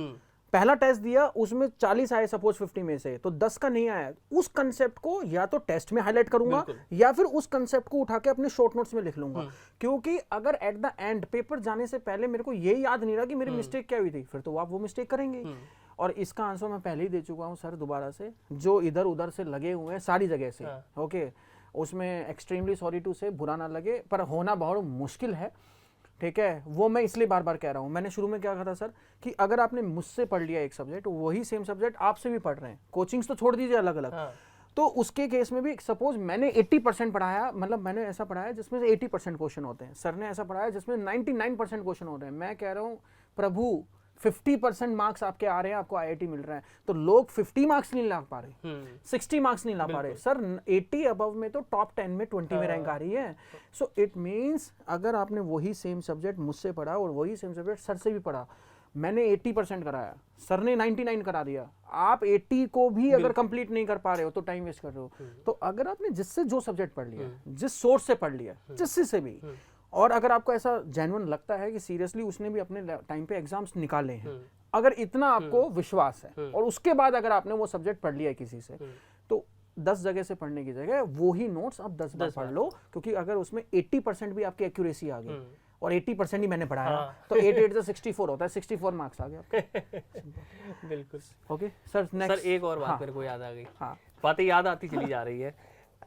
पहला टेस्ट दिया, उसमें 40 आए सपोज 50 में से, तो 10 का नहीं आया, उस कंसेप्ट को या तो टेस्ट में हाईलाइट करूंगा या फिर उस कंसेप्ट को उठा के अपने शॉर्ट नोट्स में लिख लूंगा। क्योंकि अगर एट द एंड पेपर जाने से पहले मेरे को ये याद नहीं रहा कि मेरी मिस्टेक क्या हुई थी, फिर तो आप वो मिस्टेक करेंगे। और इसका आंसर मैं पहले ही दे चुका हूं सर, दोबारा से, जो इधर उधर से लगे हुए हैं सारी जगह से, ओके, उसमें एक्सट्रीमली सॉरी टू से, बुरा ना लगे, पर होना बहुत मुश्किल है, ठीक है। वो मैं इसलिए बार बार कह रहा हूं। मैंने शुरू में क्या कहा था सर, कि अगर आपने मुझसे पढ़ लिया एक सब्जेक्ट, वही सेम सब्जेक्ट आपसे भी पढ़ रहे हैं, कोचिंग्स तो छोड़ दीजिए अलग अलग, तो उसके केस में भी सपोज मैंने 80% पढ़ाया, मतलब मैंने ऐसा पढ़ाया जिसमें से 80% क्वेश्चन होते हैं, सर ने ऐसा पढ़ाया जिसमें 99% क्वेश्चन होते हैं। मैं कह रहा हूँ प्रभु 50% मार्क्स आपके आ रहे हैं, आपको आईआईटी मिल रहा है, तो लोग 50 मार्क्स नहीं ला पा रहे, 60 मार्क्स नहीं ला पा रहे सर। 80 अबव में तो टॉप 10 में 20 में रैंक आ रही है। सो इट मींस अगर आपने वही सेम सब्जेक्ट मुझसे पढ़ा और वही सेम सब्जेक्ट सर से भी पढ़ा, मैंने 80% कराया, सर ने 99 करा दिया, आप 80 को भी अगर कंप्लीट नहीं कर पा रहे हो तो टाइम वेस्ट कर रहे हो। तो अगर आपने जिससे जो सब्जेक्ट पढ़ लिया, जिस सोर्स से पढ़ लिया, जिससे से भी, और अगर आपको ऐसा जेन्युइन लगता है कि सीरियसली उसने भी अपने टाइम पे एग्जाम्स निकाले हैं, अगर इतना आपको विश्वास है, और उसके बाद अगर आपने वो सब्जेक्ट पढ़ लिया किसी से, तो 10 जगह से पढ़ने की जगह वो ही नोट्स आप 10 बार पढ़ लो, क्योंकि अगर उसमें 80% भी आपकी एक्यूरेसी आ गई, और 80% ही मैंने पढ़ाया, तो 8 से 64 होता है, 64 मार्क्स आ गया आपके। बिल्कुल। ओके सर, नेक्स्ट सर एक और बात मेरे को याद आ गई, बातें याद आती चली जा रही है।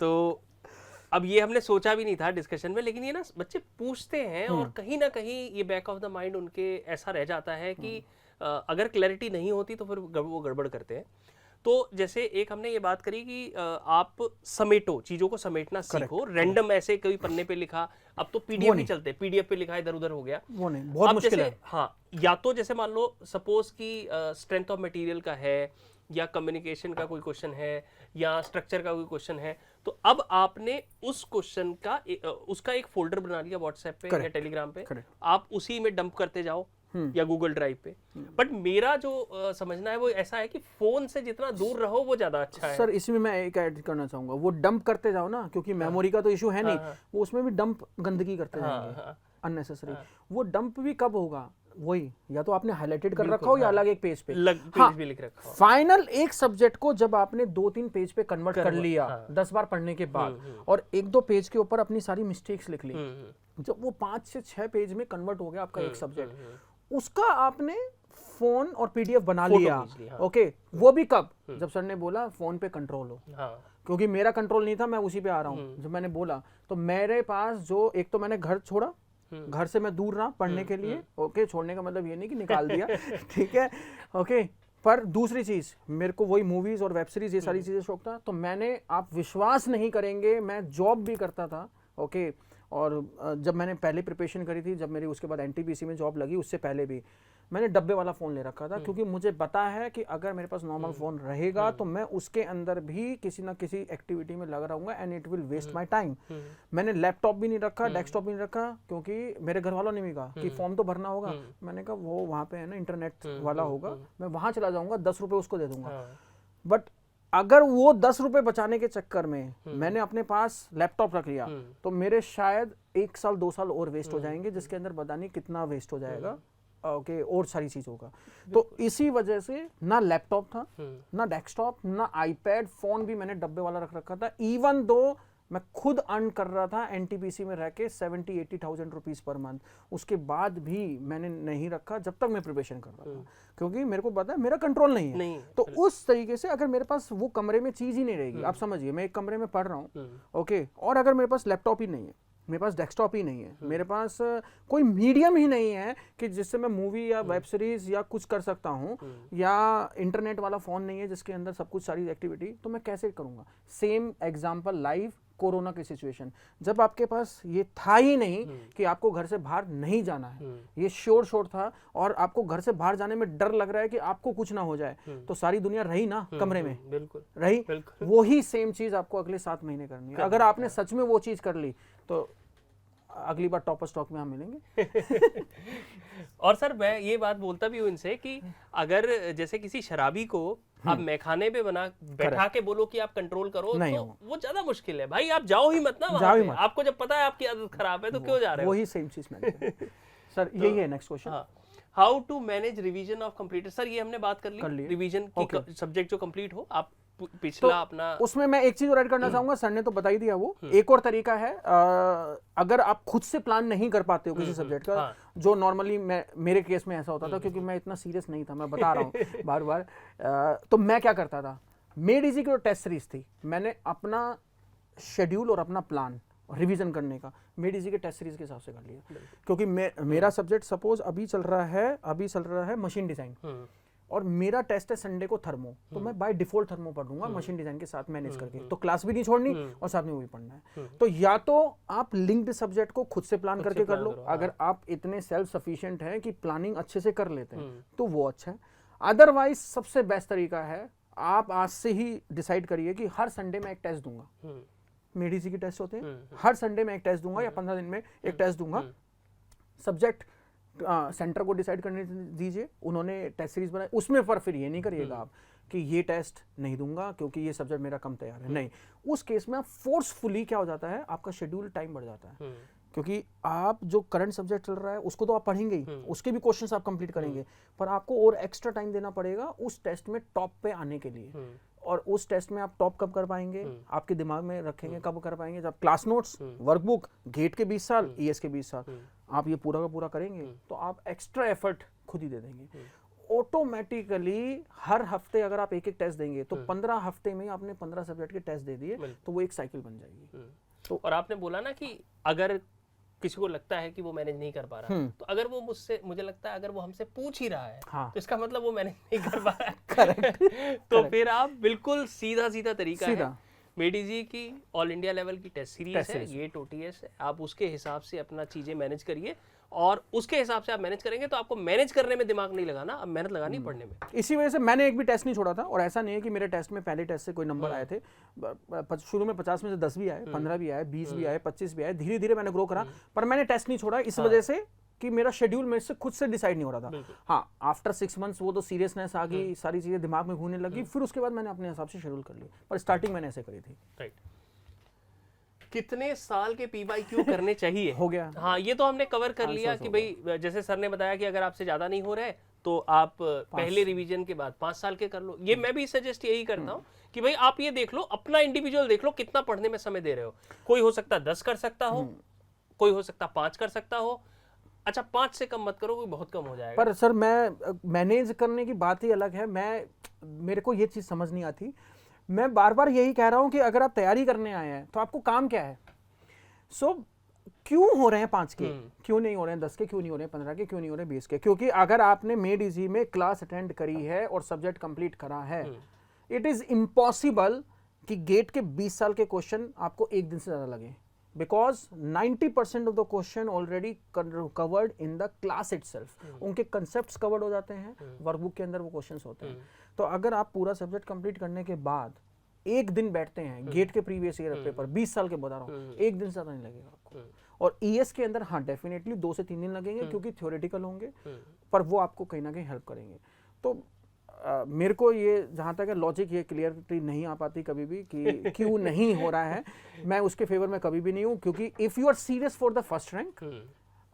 तो अब ये हमने सोचा भी नहीं था डिस्कशन में, लेकिन ये ना बच्चे पूछते हैं और कहीं ना कहीं ये बैक ऑफ द माइंड उनके ऐसा रह जाता है कि अगर क्लैरिटी नहीं होती तो फिर वो गड़बड़ करते हैं। तो जैसे एक हमने ये बात करी कि आप समेटो, चीजों को समेटना सीखो, रैंडम ऐसे कोई पन्ने पे लिखा, अब तो पीडीएफ ही चलते, पीडीएफ पे लिखा इधर उधर हो गया, वो नहीं, बहुत मुश्किल है। हाँ, या तो जैसे मान लो सपोज की स्ट्रेंथ ऑफ मटेरियल का है, या कम्युनिकेशन का कोई क्वेश्चन है, या स्ट्रक्चर का कोई क्वेश्चन है, तो अब आपने उस क्वेश्चन का उसका एक फोल्डर बना लिया व्हाट्सएप पे या टेलीग्राम पे, आप उसी में डंप करते जाओ या गूगल ड्राइव पे। बट मेरा जो समझना है वो ऐसा है कि फोन से जितना दूर रहो वो ज्यादा अच्छा है। सर इसमें मैं एक ऐड करना चाहूंगा, वो डंप करते जाओ ना, क्योंकि मेमोरी का तो इशू है नहीं, वो उसमें भी डंप गंदगी करते जाएंगे अननेसेसरी। वो डंप भी कब होगा, वही या तो आपने हाईलाइटेड कर रखा हो या अलग एक पेज पे भी लिख रखा हो। फाइनल एक सब्जेक्ट को जब आपने 2-3 पेज पे कन्वर्ट कर लिया 10 बार पढ़ने के बाद, और 1-2 पेज के ऊपर अपनी सारी मिस्टेक्स लिख ली, जब वो 5 से 6 पेज में कन्वर्ट हो गया आपका एक सब्जेक्ट, उसका आपने फोन और पीडीएफ बना फोटो लिया, खींच ली, हाँ। ओके, वो भी कब, जब सर ने बोला फोन पे कंट्रोल हो, हाँ क्योंकि मेरा कंट्रोल नहीं था, मैं उसी पे आ रहा हूँ। जब मैंने बोला तो मेरे पास जो, एक तो मैंने घर छोड़ा, घर से मैं दूर रहा पढ़ने के लिए, ओके, छोड़ने का मतलब ये नहीं कि निकाल दिया, ठीक है, ओके, पर दूसरी चीज मेरे को वही मूवीज और वेब सीरीज ये सारी चीजें शौक था, तो मैंने, आप विश्वास नहीं करेंगे, मैं जॉब भी करता था, ओके, और जब मैंने पहले प्रिपरेशन करी थी, जब मेरी उसके बाद एनटीपीसी में जॉब लगी, उससे पहले भी मैंने डब्बे वाला फ़ोन ले रखा था, क्योंकि मुझे पता है कि अगर मेरे पास नॉर्मल फ़ोन रहेगा तो मैं उसके अंदर भी किसी ना किसी एक्टिविटी में लगा रहूँगा and it will waste my time. मैंने लैपटॉप भी नहीं रखा, डेस्कटॉप भी नहीं रखा, क्योंकि मेरे घर वालों ने भी कहा कि फॉर्म तो भरना होगा। मैंने कहा वो वहाँ पे है ना इंटरनेट वाला होगा, मैं वहाँ चला जाऊँगा, 10 रुपये उसको दे दूंगा। बट अगर वो 10 रुपए बचाने के चक्कर में मैंने अपने पास लैपटॉप रख लिया तो मेरे शायद 1 साल 2 साल और वेस्ट हो जाएंगे, जिसके अंदर पता नहीं कितना वेस्ट हो जाएगा, ओके, और सारी चीज होगा। तो इसी वजह से ना लैपटॉप था, ना डेस्कटॉप, ना आईपैड, फोन भी मैंने डब्बे वाला रख रखा था, इवन दो मैं खुद अर्न कर रहा था एनटीपीसी में रह के 70-80,000 रुपीज पर मंथ, उसके बाद भी मैंने नहीं रखा जब तक मैं प्रिपरेशन कर रहा था, क्योंकि मेरे को पता है मेरा कंट्रोल नहीं है। तो उस तरीके से अगर मेरे पास वो कमरे में चीज ही नहीं रहेगी, आप समझिए मैं एक कमरे में पढ़ रहा हूँ, ओके, और अगर मेरे पास लैपटॉप ही नहीं है, मेरे पास डेस्कटॉप ही नहीं है, मेरे पास कोई मीडियम ही नहीं है कि जिससे मैं मूवी या वेब सीरीज या कुछ कर सकता हूँ, या इंटरनेट वाला फोन नहीं है जिसके अंदर सब कुछ सारी एक्टिविटी, तो मैं कैसे करूँगा। सेम एग्जांपल लाइव कोरोना की सिचुएशन, जब आपके पास ये था ही नहीं कि आपको घर से बाहर नहीं जाना है, ये श्योर था, और आपको घर से बाहर जाने में डर लग रहा है कि आपको कुछ ना हो जाए, तो सारी दुनिया रही ना कमरे में, बिल्कुल रही, वही सेम चीज आपको अगले 7 महीने करनी है। अगर आपने सच में वो चीज कर ली तो अगली बार टॉपर स्टॉक में हम मिलेंगे। और सर मैं ये बात बोलता भी हूँ इनसे कि अगर जैसे किसी शराबी को आप मैखाने पे बैठा के बोलो कि आप कंट्रोल करो, तो वो ज्यादा मुश्किल है भाई, आप जाओ ही मत ना वहां पे। आपको जब पता है आपकी आदत खराब है तो क्यों जा रहे हो। वही सेम चीज मैंने सर यही है next question. How to manage revision of completed, sir ये हमने बात कर ली रिवीजन की, सब्जेक्ट जो कंप्लीट हो, आप पिछला अपना, उसमें मैं एक चीज और ऐड करना चाहूंगा, सर ने तो बता ही दिया वो, एक और तरीका है, अगर आप खुद से प्लान नहीं कर पाते हो किसी सब्जेक्ट का, जो नॉर्मली मेरे केस में ऐसा होता था, क्योंकि मैं इतना सीरियस नहीं था, मैं बता रहा हूँ बार बार, तो मैं क्या करता था, मेड इजी की टेस्ट सीरीज थी, मैंने अपना शेड्यूल और अपना प्लान रिवीजन करने का मेड इजी के टेस्ट सीरीज के हिसाब से कर लिया, क्योंकि मेरा सब्जेक्ट सपोज अभी चल रहा है मशीन डिजाइन, और मेरा टेस्ट है संडे को थर्मो, तो मैं बाय डिफॉल्ट थर्मो पढ़ लूंगा मशीन डिजाइन के साथ मैनेज करके, तो क्लास भी नहीं छोड़नी और साथ में वो भी पढ़ना है। तो या तो आप लिंक्ड सब्जेक्ट को खुद से प्लान करके कर लो, अगर आप इतने सेल्फ सफिशिएंट हैं कि प्लानिंग अच्छे से कर लेते हैं तो वो अच्छा है। अदरवाइज सबसे बेस्ट तरीका है, आप आज से ही डिसाइड करिए कि हर संडे में एक टेस्ट दूंगा, मेडिसी के टेस्ट होते हैं, हर संडे में एक टेस्ट दूंगा या 15 दिन में एक टेस्ट दूंगा। सब्जेक्ट सेंटर को डिसाइड करने दीजिए, उन्होंने टेस्ट सीरीज बनाई, उसमें पर फिर ये नहीं करिएगा आप कि ये टेस्ट नहीं दूंगा क्योंकि ये सब्जेक्ट मेरा कम तैयार है, नहीं, उस केस में आप फोर्सफुली क्या हो जाता है, आपका शेड्यूल टाइम बढ़ जाता है, क्योंकि आप जो करंट सब्जेक्ट चल रहा है उसको तो आप पढ़ेंगे ही, उसके भी क्वेश्चंस आप कंप्लीट करेंगे, पर आपको और एक्स्ट्रा टाइम देना पड़ेगा उस टेस्ट में टॉप पे आने के लिए। और उस टेस्ट में आप टॉप कब कर पाएंगे, आपके दिमाग में रखेंगे कब कर पाएंगे, जब क्लास नोट्स, वर्कबुक, गेट के 20 साल, ईएस के 20 साल आप ये पूरा का पूरा करेंगे, तो आप एक्स्ट्रा एफर्ट खुद ही दे देंगे। ऑटोमेटिकली हर हफ्ते अगर आप एक टेस्ट देंगे तो 15 हफ्ते में आपने 15 सब्जेक्ट के टेस्ट दे दिए, तो वो एक साइकिल बन जाएगी। तो और आपने बोला ना कि अगर किसी को लगता है कि वो मैनेज नहीं कर पा रहा, तो अगर वो मुझे लगता है अगर वो हमसे पूछ ही रहा है, तो इसका मतलब वो मैनेज नहीं कर पा रहा है। करेक्ट। तो फिर आप बिल्कुल सीधा तरीका है, मेडिजी की ऑल इंडिया लेवल की टेस्ट सीरीज है, गेट ओटीएस है, आप उसके हिसाब से अपना चीजें मैनेज करिए, और उसके हिसाब से आप मैनेज करेंगे तो आपको मैनेज करने में दिमाग नहीं लगाना, अब मेहनत लगानी पढ़ने में। इसी वजह से मैंने एक भी टेस्ट नहीं छोड़ा था, और ऐसा नहीं है कि मेरे टेस्ट में पहले टेस्ट से कोई नंबर आए थे, शुरू में 50 में से 10 भी आए, 15 भी आए, 20 भी आए, 25 भी आए, धीरे धीरे मैंने ग्रो करा, पर मैंने टेस्ट नहीं छोड़ा इस वजह से कि मेरा शेड्यूल मेरे से खुद से डिसाइड नहीं हो रहा था। हाँ, आफ्टर 6 मंथ्स वो तो सीरियसनेस आ गई, सारी चीजें दिमाग में घूमने लगी, फिर उसके बाद मैंने अपने हिसाब से शेड्यूल कर ली, पर स्टार्टिंग मैंने ऐसे करी थी। राइट। कितने साल के पीवाईक्यू करने चाहिए? हो गया। हाँ, ये तो हमने कवर कर लिया कि भाई जैसे सर ने बताया कि अगर आपसे ज्यादा नहीं हो रहा है तो आप पहले रिवीजन के बाद 5 साल के कर लो। ये मैं भी सजेस्ट यही करता हूँ कि भाई आप ये देख लो, अपना इंडिविजुअल देख लो कितना पढ़ने में समय दे रहे हो। कोई हो सकता 10 कर सकता हो, कोई हो सकता 5 कर सकता हो, अच्छा 5 से कम मत करो, वो बहुत कम हो जाएगा। पर सर मैं मैनेज करने की बात ही अलग है। मेरे को ये चीज़ समझ नहीं आती। मैं बार बार यही कह रहा हूँ कि अगर आप तैयारी करने आए हैं तो आपको काम क्या है। सो क्यों हो रहे हैं 5 के, क्यों नहीं हो रहे हैं 10 के, क्यों नहीं हो रहे हैं 15 के, क्यों नहीं हो रहे हैं 20 के? क्योंकि अगर आपने मेड इजी में क्लास अटेंड करी है और सब्जेक्ट कंप्लीट करा है, इट इज इम्पॉसिबल कि गेट के 20 साल के क्वेश्चन आपको एक दिन से ज्यादा लगे, because 90% of the question already covered in the class itself. उनके कंसेप्ट कवर्ड हो जाते हैं, वर्कबुक के अंदर वो क्वेश्चंस होते हैं। तो अगर आप पूरा सब्जेक्ट कंप्लीट करने के बाद एक दिन बैठते हैं गेट के प्रीवियस ईयर पेपर, 20 साल के बता रहा हूँ, एक दिन से ज्यादा नहीं लगेगा आपको। और ईएस के अंदर हाँ डेफिनेटली 2 से 3 दिन लगेंगे, क्योंकि थ्योरेटिकल होंगे, पर वो आपको कहीं ना कहीं हेल्प करेंगे। तो मेरे को ये जहाँ तक है लॉजिक, ये क्लियरिटी नहीं आ पाती कभी भी कि क्यों नहीं हो रहा है। मैं उसके फेवर में कभी भी नहीं हूँ, क्योंकि if you are serious for the first rank,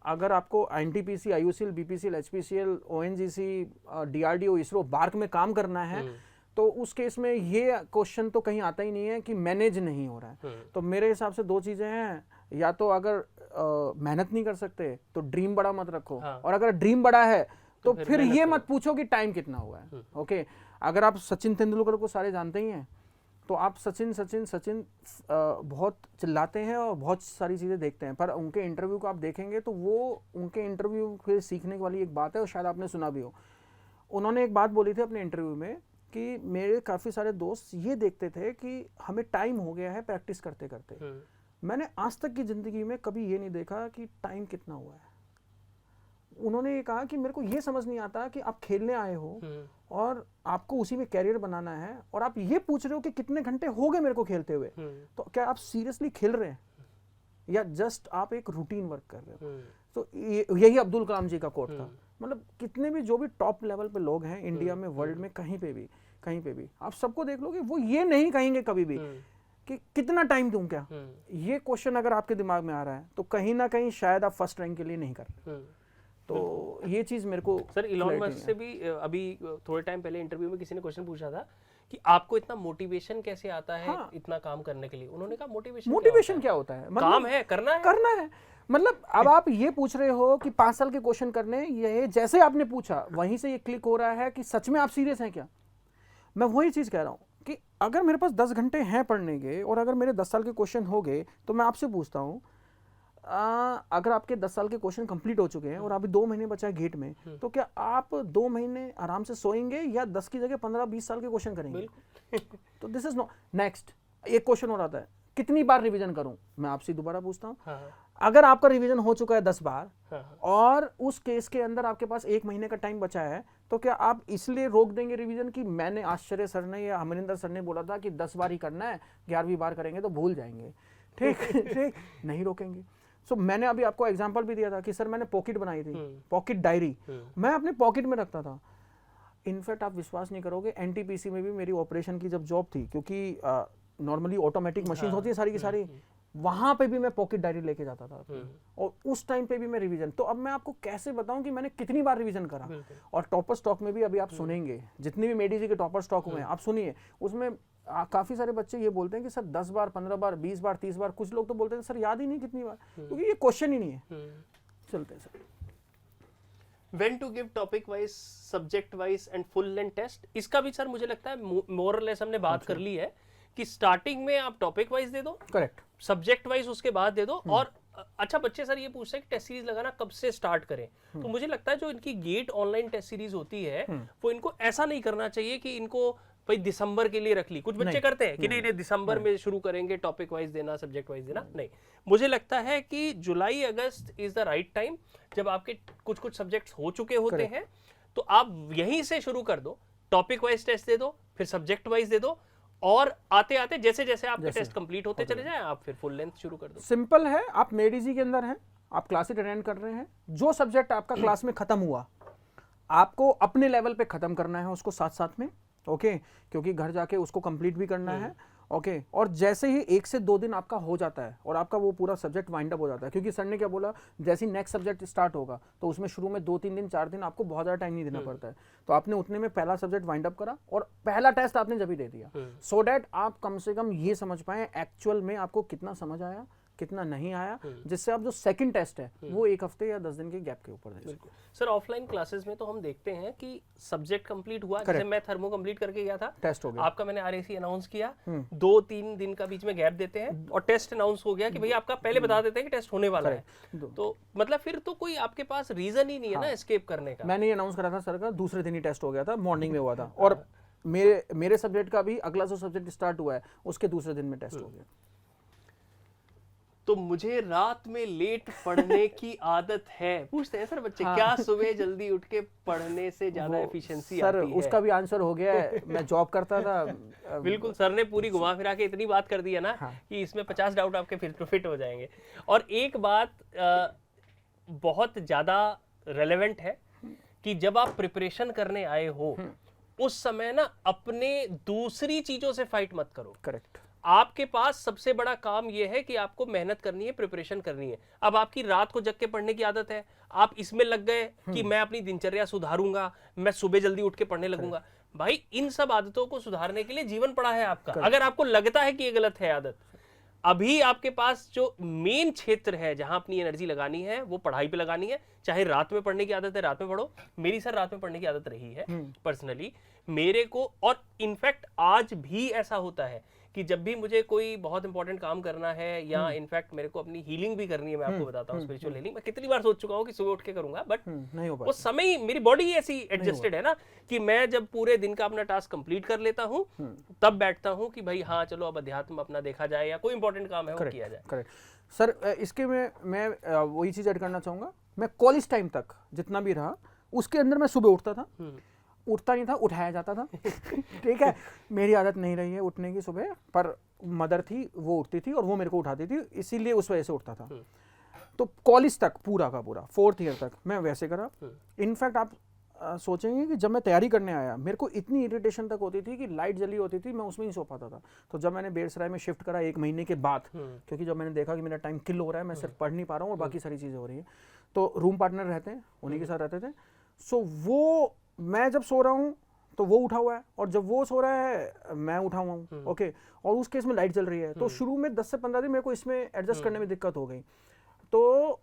अगर आपको NTPC, IOCL, BPCL, HPCL, ONGC, DRDO, ISRO, BARC में काम करना है, तो उस केस में ये क्वेश्चन तो कहीं आता ही नहीं है कि मैनेज नहीं हो रहा है। तो मेरे हिसाब से 2 चीज़ें हैं, या तो अगर मेहनत नहीं कर सकते तो ड्रीम बड़ा मत रखो, और अगर ड्रीम बड़ा है तो फिर ये मत पूछो कि टाइम कितना हुआ है। ओके, अगर आप सचिन तेंदुलकर को सारे जानते ही हैं, तो आप सचिन बहुत चिल्लाते हैं और बहुत सारी चीज़ें देखते हैं, पर उनके इंटरव्यू को आप देखेंगे तो वो उनके इंटरव्यू के सीखने वाली एक बात है, और शायद आपने सुना भी हो। उन्होंने एक बात बोली थी अपने इंटरव्यू में कि मेरे काफ़ी सारे दोस्त ये देखते थे कि हमें टाइम हो गया है प्रैक्टिस करते करते। मैंने आज तक की ज़िंदगी में कभी ये नहीं देखा कि टाइम कितना हुआ है। उन्होंने ये कहा कि मेरे को ये समझ नहीं आता कि आप खेलने आए हो और आपको उसी में कैरियर बनाना है, और आप ये पूछ रहे हो कि कितने घंटे हो गए मेरे को खेलते हुए। तो क्या आप सीरियसली खेल रहे हैं या जस्ट आप एक रूटीन वर्क कर रहे हो? तो यही अब्दुल कलाम जी का कोट था। मतलब कितने भी जो भी टॉप लेवल पे लोग हैं इंडिया में, वर्ल्ड में, कहीं पे भी आप सबको देख लोगे, वो ये नहीं कहेंगे कभी भी कि कितना टाइम दूं क्या। ये क्वेश्चन अगर आपके दिमाग में आ रहा है तो कहीं ना कहीं शायद आप फर्स्ट रैंक के लिए नहीं कर रहे। तो ये चीज मेरे को सर इलॉन मस्क से भी अभी थोड़े टाइम पहले इंटरव्यू में किसी ने क्वेश्चन पूछा था कि आपको इतना मोटिवेशन कैसे आता है इतना काम करने के लिए। उन्होंने कहा मोटिवेशन क्या होता है? काम है, करना है। मतलब अब आप ये पूछ रहे हो कि 5 साल के क्वेश्चन करने, ये जैसे आपने पूछा वहीं से ये क्लिक हो रहा है कि सच में आप सीरियस हैं क्या। मैं वही चीज कह रहा हूँ कि अगर मेरे पास 10 घंटे हैं पढ़ने के, और अगर मेरे 10 साल के क्वेश्चन हो गए, तो मैं आपसे पूछता हूँ, अगर आपके 10 साल के क्वेश्चन कंप्लीट हो चुके हैं और अभी 2 महीने बचा है गेट में, तो क्या आप 2 महीने आराम से सोएंगे या 10 की जगह 15-20 साल के क्वेश्चन करेंगे? तो दिस इज नो नेक्स्ट। एक क्वेश्चन और आता है, कितनी बार रिवीजन करूं? मैं आपसे दोबारा पूछता हूं, अगर आपका रिवीजन हो चुका है 10 बार और उस केस के अंदर आपके पास 1 महीने का टाइम बचा है, तो क्या आप इसलिए रोक देंगे रिवीजन कि मैंने आश्चर्य सर ने या अमरिंदर सर ने बोला था कि 10 बार ही करना है, 11वीं बार करेंगे तो भूल जाएंगे? ठीक नहीं रोकेंगे। सो मैंने अभी आपको एग्जांपल भी दिया था कि सर मैंने पॉकेट बनाई थी, पॉकेट डायरी मैं अपने पॉकेट में रखता था। इनफैक्ट आप विश्वास नहीं करोगे, एनटीपीसी में भी मेरी ऑपरेशन की जब जॉब थी, क्योंकि नॉर्मली ऑटोमेटिक मशीन होती है सारी की सारी, वहां पे भी मैं पॉकेट डायरी लेके जाता था और उस टाइम पे भी मैं रिवीजन। तो अब मैं आपको कैसे बताऊं कि मैंने कितनी बार रिवीजन करा। और टॉपर स्टॉक में भी अभी आप सुनेंगे, जितने भी मेडीजी के टॉपर स्टॉक हुए हैं आप सुनिए, उसमें काफी सारे बच्चे ये बोलते हैं कि सर 10 बार, 15 बार, 20 बार, 30 बार, कुछ लोग तो बोलते हैं सर याद ही नहीं कितनी बार, क्योंकि ये क्वेश्चन ही नहीं है। चलते हैं sir. When to give topic wise, subject wise and full length test, इसका भी सर मुझे लगता है मोर लेस हमने बात कर ली है कि स्टार्टिंग में आप टॉपिक वाइज दे दो, करेक्ट, सब्जेक्ट वाइज उसके बाद दे दो। और अच्छा बच्चे सर ये पूछते हैं कि टेस्ट सीरीज लगाना कब से स्टार्ट करें। तो मुझे लगता है जो इनकी गेट ऑनलाइन टेस्ट सीरीज होती है वो इनको ऐसा नहीं करना चाहिए कि इनको भाई दिसंबर के लिए रख ली। कुछ बच्चे करते हैं कि नहीं दिसंबर में शुरू करेंगे टॉपिक वाइज देना, सब्जेक्ट वाइज देना। नहीं, मुझे लगता है कि जुलाई अगस्त इज द राइट टाइम, जब आपके कुछ कुछ सब्जेक्ट्स हो चुके होते हैं, तो आप यहीं से शुरू कर दो, टॉपिक वाइज टेस्ट दे दो, फिर सब्जेक्ट वाइज दे दो, और आते आते जैसे जैसे आपके टेस्ट कंप्लीट होते चले जाएं आप फिर फुल लेंथ शुरू कर दो। सिंपल है, आप मेडीजी के अंदर हैं, आप क्लासेस अटेंड कर रहे हैं, जो सब्जेक्ट आपका क्लास में खत्म हुआ आपको अपने लेवल पे खत्म करना है उसको साथ साथ में, ओके, क्योंकि घर जाके उसको कंप्लीट भी करना है, ओके। और जैसे ही 1 से 2 दिन आपका हो जाता है और आपका वो पूरा सब्जेक्ट वाइंड अप हो जाता है, क्योंकि सर ने क्या बोला, जैसे ही नेक्स्ट सब्जेक्ट स्टार्ट होगा तो उसमें शुरू में 2-3 दिन 4 दिन आपको बहुत ज़्यादा टाइम नहीं देना पड़ता है, तो आपने उतने में पहला सब्जेक्ट वाइंड अप करा और पहला टेस्ट आपने जब ही दे दिया, सो डैट आप कम से कम ये समझ पाए एक्चुअल में आपको कितना समझ आया, कितना नहीं आया, जिससे आप जो सेकंड टेस्ट है वो 1 हफ्ते या 10 दिन के गैप के ऊपर दे सकते। सर ऑफलाइन क्लासेस में तो हम देखते हैं कि सब्जेक्ट कंप्लीट हुआ, जैसे मैं थर्मो कंप्लीट करके गया था, टेस्ट हो गया, आपका मैंने आरएसी अनाउंस किया, 2-3 दिन का बीच में गैप देते हैं और टेस्ट अनाउंस हो गया कि भैया आपका पहले बता देते हैं कि टेस्ट होने वाला है, तो मतलब फिर तो कोई आपके पास रीजन ही नहीं है ना एस्केप करने का। मैंने ये अनाउंस करा था सर का, दूसरे दिन ही टेस्ट हो गया था, मॉर्निंग में हुआ था, और मेरे सब्जेक्ट का भी अगला जो सब्जेक्ट स्टार्ट हुआ है उसके दूसरे दिन में टेस्ट हो गया। तो मुझे रात में लेट पढ़ने की आदत है, पूछते हैं सर बच्चे क्या सुबह जल्दी उठ के पढ़ने से ज्यादा एफिशिएंसी आती है? सर उसका भी आंसर हो गया है, मैं जॉब करता था। बिल्कुल, सर ने पूरी घुमा फिरा के इतनी बात कर दी है ना कि इसमें 50 डाउट आपके फिट हो जाएंगे। और एक बात बहुत ज्यादा रेलेवेंट है कि जब आप प्रिपरेशन करने आए हो उस समय ना अपने दूसरी चीजों से फाइट मत करो। करेक्ट। आपके पास सबसे बड़ा काम यह है कि आपको मेहनत करनी है, प्रिपरेशन करनी है। अब आपकी रात को जग के पढ़ने की आदत है, आप इसमें लग गए कि मैं अपनी दिनचर्या सुधारूंगा, मैं सुबह जल्दी उठ के पढ़ने लगूंगा। भाई इन सब आदतों को सुधारने के लिए जीवन पड़ा है आपका। अगर आपको लगता है कि ये गलत है आदत, अभी आपके पास जो मेन क्षेत्र है जहां अपनी एनर्जी लगानी है वो पढ़ाई पे लगानी है। चाहे रात में पढ़ने की आदत है, रात में पढ़ो। मेरी सर रात में पढ़ने की आदत रही है पर्सनली मेरे को, और इनफैक्ट आज भी ऐसा होता है कि जब भी मुझे कोई बहुत इंपॉर्टेंट काम करना है या इनफैक्ट मेरे को अपनी हीलिंग भी करनी है, मैं आपको बताता हूँ स्पिरिचुअल हीलिंग, मैं कितनी बार सोच चुका हूँ कि सुबह उठ के करूंगा, बट नहीं हो पाता। वो समय मेरी बॉडी ऐसी एडजस्टेड है ना कि मैं जब पूरे दिन का अपना टास्क कंप्लीट कर लेता हूँ तब बैठता हूँ कि भाई हाँ चलो अब अध्यात्म अपना देखा जाए या कोई इंपॉर्टेंट काम है वो किया जाए। करेक्ट सर, इसके में मैं वही चीज ऐड करना चाहूंगा। मैं कॉलेज टाइम तक जितना भी रहा उसके अंदर मैं सुबह उठता था, उठता नहीं था, उठाया जाता था। ठीक है, मेरी आदत नहीं रही है उठने की सुबह, पर मदर थी वो उठती थी और वो मेरे को उठाती थी, इसीलिए उस वजह से उठता था। तो कॉलेज तक पूरा का पूरा 4th ईयर तक मैं वैसे करा। इनफैक्ट आप सोचेंगे कि जब मैं तैयारी करने आया मेरे को इतनी इरिटेशन तक होती थी कि लाइट जली होती थी, मैं उसमें ही सो पाता था। तो जब मैंने बेरसराय में शिफ्ट करा 1 महीने के बाद, क्योंकि जब मैंने देखा कि मेरा टाइम किल हो रहा है, मैं सिर्फ पढ़ नहीं पा रहा हूँ और बाकी सारी चीज़ें हो रही हैं, तो रूम पार्टनर रहते हैं, उन्हीं के साथ रहते थे। सो वो मैं जब सो रहा हूँ तो वो उठा हुआ है और जब वो सो रहा है मैं उठा हुआ हूँ। ओके, और उस केस में लाइट जल रही है। तो शुरू में 10 से 15 दिन मेरे को इसमें एडजस्ट करने में दिक्कत हो गई, तो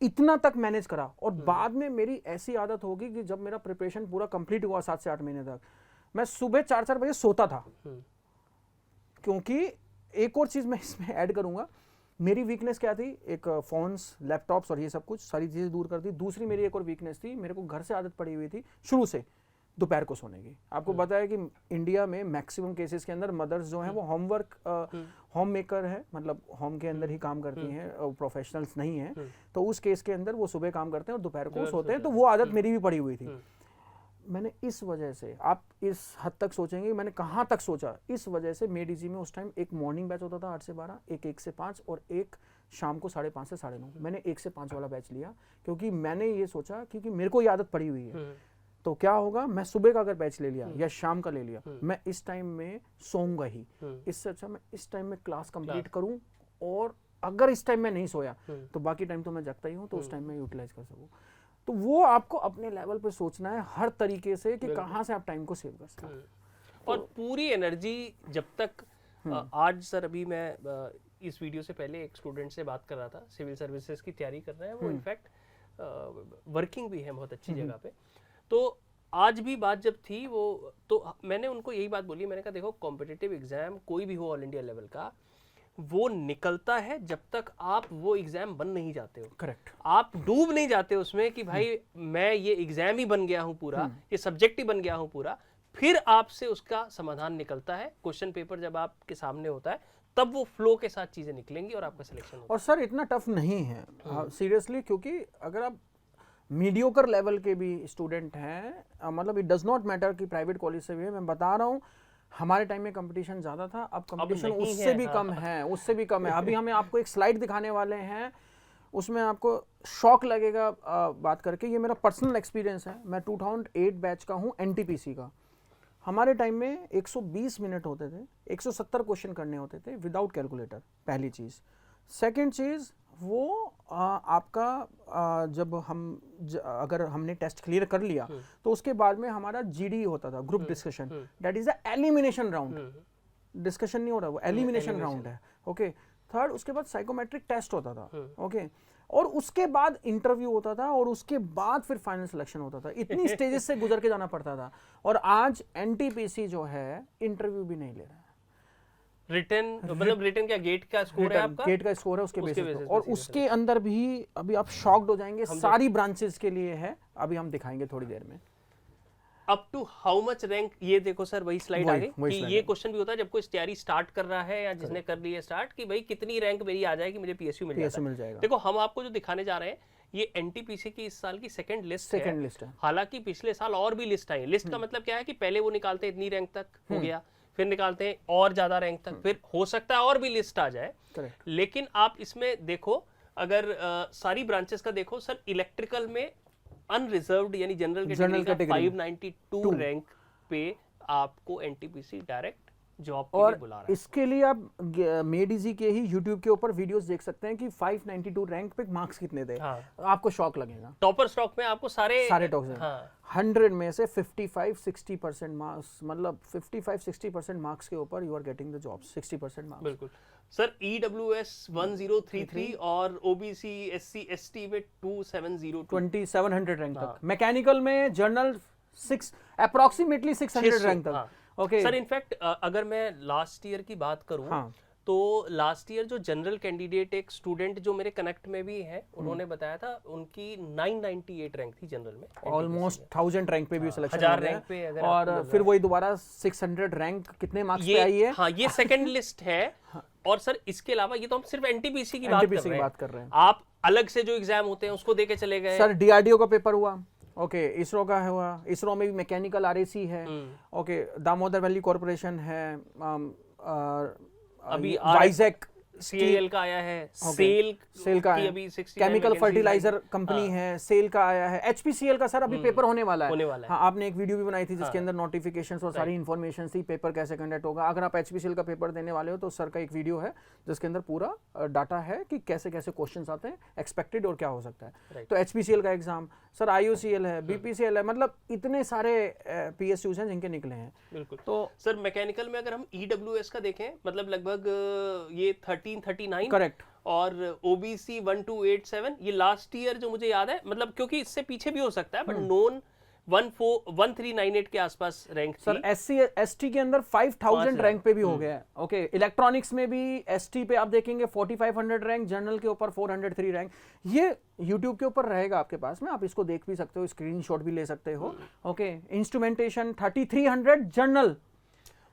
इतना तक मैनेज करा। और बाद में मेरी ऐसी आदत होगी कि जब मेरा प्रिपरेशन पूरा कंप्लीट हुआ 7 से 8 महीने तक, मैं सुबह 4-4 बजे सोता था। क्योंकि एक और चीज़ मैं इसमें ऐड करूँगा, मेरी वीकनेस क्या थी, एक फोन्स, लैपटॉप्स और ये सब कुछ सारी चीज़ें दूर कर दी। दूसरी मेरी एक और वीकनेस थी, मेरे को घर से आदत पड़ी हुई थी शुरू से दोपहर को सोने की। आपको पता है कि इंडिया में मैक्सिमम केसेस के अंदर मदर्स जो हैं वो होमवर्क होम मेकर है, मतलब होम के अंदर ही काम करती हैं, प्रोफेशनल्स नहीं हैं। तो उस केस के अंदर वो सुबह काम करते हैं और दोपहर को सोते हैं। तो वो आदत मेरी भी पड़ी हुई थी। मैंने इस वजह से, आप इस हद तक सोचेंगे मैंने कहाँ तक सोचा, इस वजह से मेडीजी में उस टाइम एक मॉर्निंग बैच होता था 8 से 12, एक 1 से 5 और एक शाम को 5:30 से 9:30। मैंने 1 से 5 वाला बैच लिया क्योंकि मैंने ये सोचा क्योंकि मेरे को ये आदत पड़ी हुई है। तो क्या होगा, मैं सुबह का अगर बैच ले लिया या शाम का ले लिया, मैं इस टाइम में सोऊंगा ही। इससे अच्छा मैं इस टाइम में क्लास कंप्लीट करूं, और अगर इस टाइम में नहीं सोया तो बाकी टाइम तो मैं जगता ही हूं, तो उस टाइम में यूटिलाइज कर सकूं। तो वो आपको अपने लेवल पे सोचना है हर तरीके से कि कहाँ से आप टाइम को सेव कर सकते। और पूरी एनर्जी जब तक आज सर अभी मैं इस वीडियो से पहले एक स्टूडेंट से बात कर रहा था, सिविल सर्विसेज की तैयारी कर रहे हैं वो, इनफैक्ट वर्किंग भी है बहुत अच्छी जगह पे। तो आज भी बात जब थी वो, तो मैंने उनको यही बात बोली, मैंने कहा देखो कॉम्पिटिटिव एग्जाम कोई भी हो ऑल इंडिया लेवल का, वो निकलता है जब तक आप वो एग्जाम बन नहीं जाते हो। करेक्ट, आप डूब नहीं जाते उसमें कि भाई मैं ये एग्जाम ही बन गया हूँ पूरा, ये सब्जेक्ट ही बन गया हूँ पूरा, फिर आपसे उसका समाधान निकलता है। क्वेश्चन पेपर जब आपके सामने होता है तब वो फ्लो के साथ चीजें निकलेंगी और आपका सिलेक्शन होगा। और सर इतना टफ नहीं है सीरियसली, क्योंकि अगर आप मीडियोकर लेवल के भी स्टूडेंट हैं, मतलब इट डज नॉट मैटर कि प्राइवेट कॉलेज से भी है, मैं बता रहा हूँ हमारे टाइम में कंपटीशन ज़्यादा था, अब कंपटीशन उससे भी कम है, उससे भी कम है। अभी हमें आपको एक स्लाइड दिखाने वाले हैं, उसमें आपको शॉक लगेगा बात करके। ये मेरा पर्सनल एक्सपीरियंस है, मैं 2008 बैच का हूँ एनटीपीसी का। हमारे टाइम में 120 मिनट होते थे, 170 क्वेश्चन करने होते थे विदाउट कैलकुलेटर, पहली चीज़। सेकेंड चीज़ वो आपका जब अगर हमने टेस्ट क्लियर कर लिया तो उसके बाद में हमारा जीडी होता था, group discussion, that is the elimination round. Discussion नहीं हो रहा, वो एलिमिनेशन राउंड है। ओके, थर्ड उसके बाद साइकोमेट्रिक टेस्ट होता था, ओके, और उसके बाद इंटरव्यू होता था, और उसके बाद फिर फाइनल सिलेक्शन होता था। इतनी स्टेजेस से गुजर के जाना पड़ता था। और आज एनटीपीसी जो है इंटरव्यू भी नहीं ले रहा है। रिटन मतलब रिटन क्या गेट का स्कोर है आपका? गेट का स्कोर है उसके बेसिस पे, और उसके अंदर भी अभी आप शॉक्ड हो जाएंगे, सारी ब्रांचेस के लिए है, अभी हम दिखाएंगे थोड़ी देर में। Up to how much rank, ये देखो सर वही स्लाइड आ गई कि ये क्वेश्चन भी होता है जब कोई तैयारी स्टार्ट कर रहा है या जिसने कर ली है स्टार्ट, कि भाई कितनी रैंक मेरी आ जाएगी, मुझे पीएसयू मिल जाएगा। देखो हम आपको जो दिखाने जा रहे हैं ये एनटीपीसी की इस साल की सेकंड लिस्ट है। हालांकि पिछले साल और भी लिस्ट आई। लिस्ट का मतलब क्या है कि पहले वो निकालते हैं इतनी रैंक तक हो गया, फिर निकालते हैं और ज्यादा रैंक तक, फिर हो सकता है और भी लिस्ट आ जाए। लेकिन आप इसमें देखो, अगर सारी ब्रांचेस का देखो सर, इलेक्ट्रिकल में अनरिजर्व्ड यानी जनरल कैटेगरी 592 रैंक पे आपको एनटीपीसी डायरेक्ट जॉब के लिए बुला रहा है। इसके लिए आप मेड इजी के ही YouTube के ऊपर वीडियोस देख सकते हैं कि 592 रैंक पे मार्क्स कितने थे। आपको शॉक लगेगा। टॉपर स्टॉक में आपको सारे टॉप्स हैं। 100 में से 55-60% मार्क्स, मतलब 55-60% मार्क्स के ऊपर you are getting the job, 60% marks. बिल्कुल सर। EWS 1033 और OBC SC ST में 2700 रैंक तक। मैकेनिकल में जर्नल 6 अप्रॉक्सीमेटली 600 रैंक तक। ओके सर, इनफैक्ट अगर मैं लास्ट ईयर की बात करूं तो लास्ट ईयर जो जनरल कैंडिडेट एक स्टूडेंट जो मेरे कनेक्ट में भी है, उन्होंने बताया था उनकी 998 रैंक थी जनरल में। ऑलमोस्ट 1000 रैंक पे भी सिलेक्शन 1000 रैंक पे अगर और फिर वही दोबारा 600 रैंक कितने मार्क्स पे आई है। हाँ, ये सेकंड लिस्ट है। और सर इसके अलावा ये तो हम सिर्फ एनटीपीसी की बात कर रहे हैं। आप अलग से जो एग्जाम होते हैं उसको देके चले गए। सर डीआरडीओ का पेपर हुआ, ओके, इसरो का हुआ, इसरो में भी मैकेनिकल आरएसी है, ओके, दामोदर वैली कॉर्पोरेशन है, अभी वाइजैक सीएल का आया है, सेल का अभी केमिकल फर्टिलाइजर कंपनी है, सेल का आया है, एचपीसीएल का सर अभी पेपर होने वाला है। हाँ, आपने एक वीडियो भी बनाई थी जिसके अंदर नोटिफिकेशंस और सारी इन्फॉर्मेशन थी, पेपर कैसे कंडक्ट होगा। अगर आप एचपीसीएल का पेपर देने वाले हो तो सर का एक वीडियो है जिसके अंदर पूरा डाटा है कि कैसे कैसे क्वेश्चंस आते हैं, एक्सपेक्टेड और क्या हो सकता है। तो एचपीसीएल का एग्जाम, सर आईयूसीएल है, बीपीसीएल है, मतलब इतने सारे पीएसयूज हैं जिनके निकले हैं। बिल्कुल। तो सर मैकेनिकल में अगर हम ईडब्ल्यूएस का देखें, मतलब लगभग ये 1339 करेक्ट, और ओबीसी 1287 ये लास्ट ईयर जो मुझे याद है, मतलब क्योंकि इससे पीछे भी हो सकता है, बट नॉन 1398 के आसपास रैंक थी। सर एससी एसटी के अंदर 5000 रैंक पे भी हो गया है। ओके, इलेक्ट्रॉनिक्स में भी एसटी पे आप देखेंगे 4500 रैंक, जनरल के ऊपर 403 रैंक। ये यूट्यूब के ऊपर रहेगा आपके पास में, आप इसको देख भी सकते हो, स्क्रीनशॉट भी ले सकते हो। Okay, instrumentation 3300 general.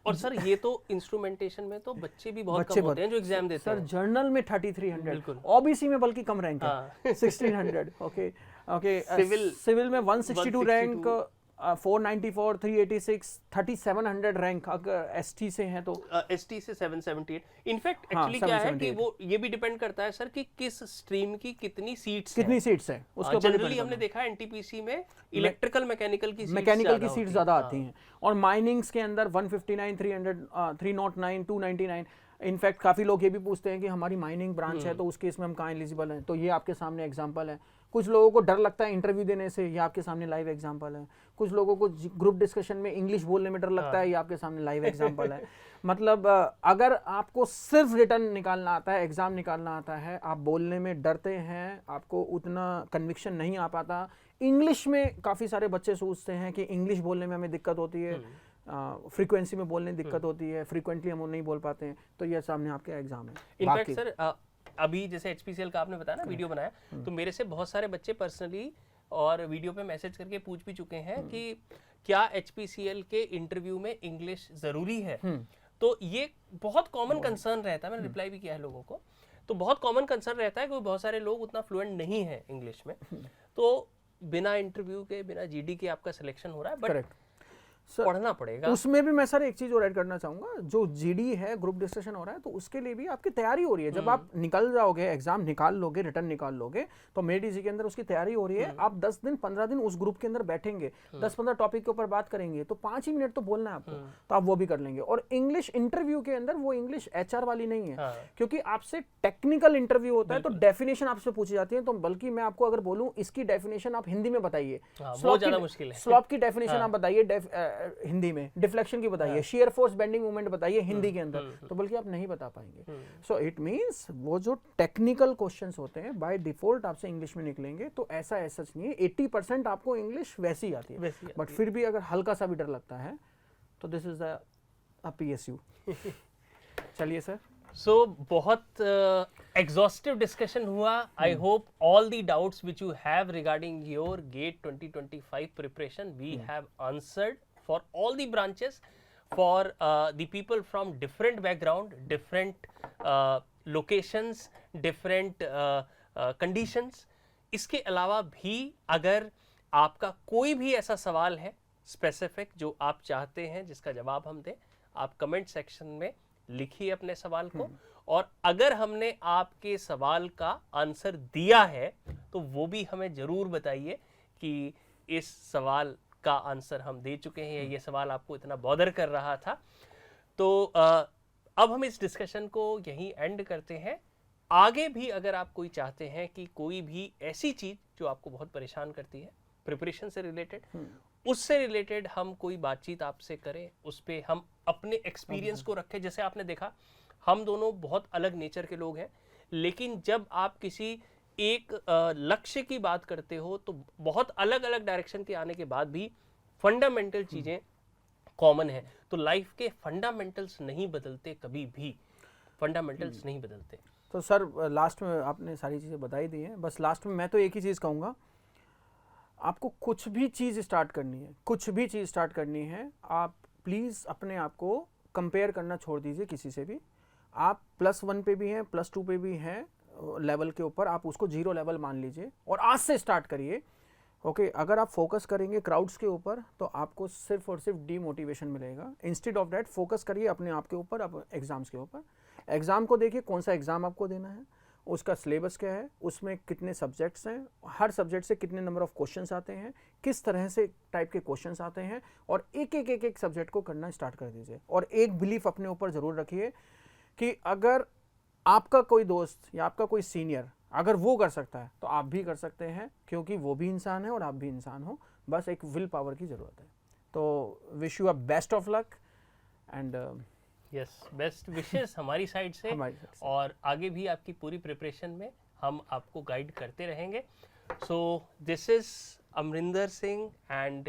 और सर ये तो इंस्ट्रूमेंटेशन में तो बच्चे भी बहुत कम होते हैं जो एग्जाम देते हैं। सर जर्नल में 3300, ओबीसी में बल्कि कम रैंक है, 1600। ओके ओके, सिविल में 162 रैंक, 494, 386, 3700 रैंक अगर एसटी से हैं तो। एसटी से 778। इनफैक्ट एक्चुअली क्या है कि वो ये भी डिपेंड करता है सर कि किस स्ट्रीम की कितनी सीट्स हैं उसको। जनरली हमने देखा है एनटीपीसी में इलेक्ट्रिकल मैकेनिकल की सीट्स ज्यादा आती हैं, और माइनिंग्स के अंदर 159, 300, 309, 299। इनफैक्ट काफी लोग ये भी पूछते हैं कि हमारी माइनिंग ब्रांच है तो उस केस में हम कहाँ एलिजिबल हैं, तो ये आपके सामने एग्जांपल है। कुछ लोगों को डर लगता है इंटरव्यू देने से, ये आपके सामने लाइव एग्जांपल है। कुछ लोगों को ग्रुप डिस्कशन में इंग्लिश बोलने में डर लगता है, ये आपके सामने लाइव एग्जांपल है। मतलब अगर आपको सिर्फ रिटर्न निकालना आता है, एग्जाम निकालना आता है, आप बोलने में डरते हैं, आपको उतना कन्विक्शन नहीं आ पाता। इंग्लिश में काफ़ी सारे बच्चे सोचते हैं कि इंग्लिश बोलने में हमें दिक्कत होती है, फ्रीक्वेंसी में बोलने में दिक्कत होती है, फ्रीक्वेंटली हम नहीं बोल पाते हैं, तो ये सामने आपके एग्जाम है। इनफैक्ट सर अभी जैसे एचपीसीएल का आपने बताया ना वीडियो बनाया, तो मेरे से बहुत सारे बच्चे पर्सनली और वीडियो पे मैसेज करके पूछ भी चुके हैं कि क्या एचपीसीएल के इंटरव्यू में इंग्लिश जरूरी है। तो ये बहुत कॉमन कंसर्न रहता है, मैंने रिप्लाई भी किया है लोगों को। तो बहुत कॉमन कंसर्न रहता है कि बहुत सारे लोग उतना फ्लुएंट नहीं है इंग्लिश में, तो बिना इंटरव्यू के बिना जीडी के आपका सिलेक्शन हो रहा है, बट पढ़ना पड़ेगा। उसमें भी मैं सर एक चीज और ऐड करना चाहूंगा, जो जीडी है, ग्रुप डिस्कशन हो रहा है, तो उसके लिए भी आपकी तैयारी हो रही है। जब आप निकल जाओगे, एग्जाम निकाल लोगे, रिटर्न निकाल लोगे, तो मेडिसी के अंदर उसकी तैयारी हो रही है। आप 10 दिन 15 दिन उस ग्रुप के अंदर बैठेंगे, 10-15 टॉपिक के ऊपर बात करेंगे, तो 5 ही मिनट तो बोलना है आपको, तो आप वो भी कर लेंगे। और इंग्लिश इंटरव्यू के अंदर वो इंग्लिश एचआर वाली नहीं है, क्योंकि आपसे टेक्निकल इंटरव्यू होता है, तो डेफिनेशन आपसे पूछी जाती है। तो बल्कि मैं आपको अगर बोलूं इसकी डेफिनेशन आप हिंदी में बताइए, वो ज्यादा मुश्किल है। स्लॉप की डेफिनेशन आप बताइए, हिंदी में, डिफ्लेक्शन की बताइए, शेयर फोर्स बेंडिंग मूवमेंट बताइए हिंदी के अंदर, तो बल्कि आप नहीं बता पाएंगे। सो इट मींस वो जो टेक्निकल क्वेश्चंस होते हैं बाय डिफॉल्ट आपसे इंग्लिश में निकलेंगे, तो ऐसा सच नहीं है। 80% आपको इंग्लिश वैसी आती है, बट फिर भी अगर हल्का सा भी डर लगता है तो दिस इज द PSU। चलिए सर। सो बहुत एग्जॉस्टिव डिस्कशन हुआ। I hope all the doubts which you have regarding your GATE 2025 preparation we have answered for all the branches, for the people from different background, different locations, different conditions. इसके अलावा भी अगर आपका कोई भी ऐसा सवाल है स्पेसिफिक जो आप चाहते हैं जिसका जवाब हम दें, आप कमेंट सेक्शन में लिखिए अपने सवाल को, और अगर हमने आपके सवाल का आंसर दिया है तो वो भी हमें जरूर बताइए कि इस सवाल का आंसर हम दे चुके हैं, ये सवाल आपको इतना बॉदर कर रहा था। तो अब हम इस डिस्कशन को यहीं एंड करते हैं। आगे भी अगर आप कोई चाहते हैं कि कोई भी ऐसी चीज जो आपको बहुत परेशान करती है प्रिपरेशन से रिलेटेड, उससे रिलेटेड हम कोई बातचीत आपसे करें, उस पे हम अपने एक्सपीरियंस को रखें। जैसे आपने देखा हम दोनों बहुत अलग नेचर के लोग हैं, लेकिन जब आप किसी एक लक्ष्य की बात करते हो तो बहुत अलग अलग डायरेक्शन के आने के बाद भी फंडामेंटल चीजें कॉमन है। तो लाइफ के फंडामेंटल्स नहीं बदलते, कभी भी फंडामेंटल्स नहीं बदलते। तो सर लास्ट में आपने सारी चीज़ें बताई दी हैं, बस लास्ट में मैं तो एक ही चीज़ कहूँगा, आपको कुछ भी चीज़ स्टार्ट करनी है, कुछ भी चीज़ स्टार्ट करनी है, आप प्लीज़ अपने आप को कंपेयर करना छोड़ दीजिए किसी से भी। आप +1 पे भी हैं, +2 पे भी हैं लेवल के ऊपर, आप उसको 0 लेवल मान लीजिए और आज से स्टार्ट करिए। ओके, अगर आप फोकस करेंगे क्राउड्स के ऊपर तो आपको सिर्फ और सिर्फ डीमोटिवेशन मिलेगा। इंस्टेड ऑफ दैट फोकस करिए अपने आप के ऊपर, अब एग्जाम्स के ऊपर। एग्जाम को देखिए कौन सा एग्जाम आपको देना है, उसका सिलेबस क्या है, उसमें कितने सब्जेक्ट्स हैं, हर सब्जेक्ट से कितने नंबर ऑफ क्वेश्चंस आते हैं, किस तरह से टाइप के क्वेश्चंस आते हैं, और एक सब्जेक्ट को करना स्टार्ट कर दीजिए। और एक बिलीफ अपने ऊपर ज़रूर रखिए कि अगर आपका कोई दोस्त या आपका कोई सीनियर अगर वो कर सकता है तो आप भी कर सकते हैं, क्योंकि वो भी इंसान है और आप भी इंसान हो। बस एक विल पावर की ज़रूरत है। तो wish you a best of luck and yes, best wishes हमारी साइड से, और आगे भी आपकी पूरी प्रिपरेशन में हम आपको गाइड करते रहेंगे। So this is Amarinder Singh and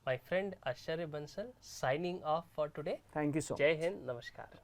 my friend Ashcharya Bansal signing off for today. Thank you so much. Jai Hind, नमस्कार।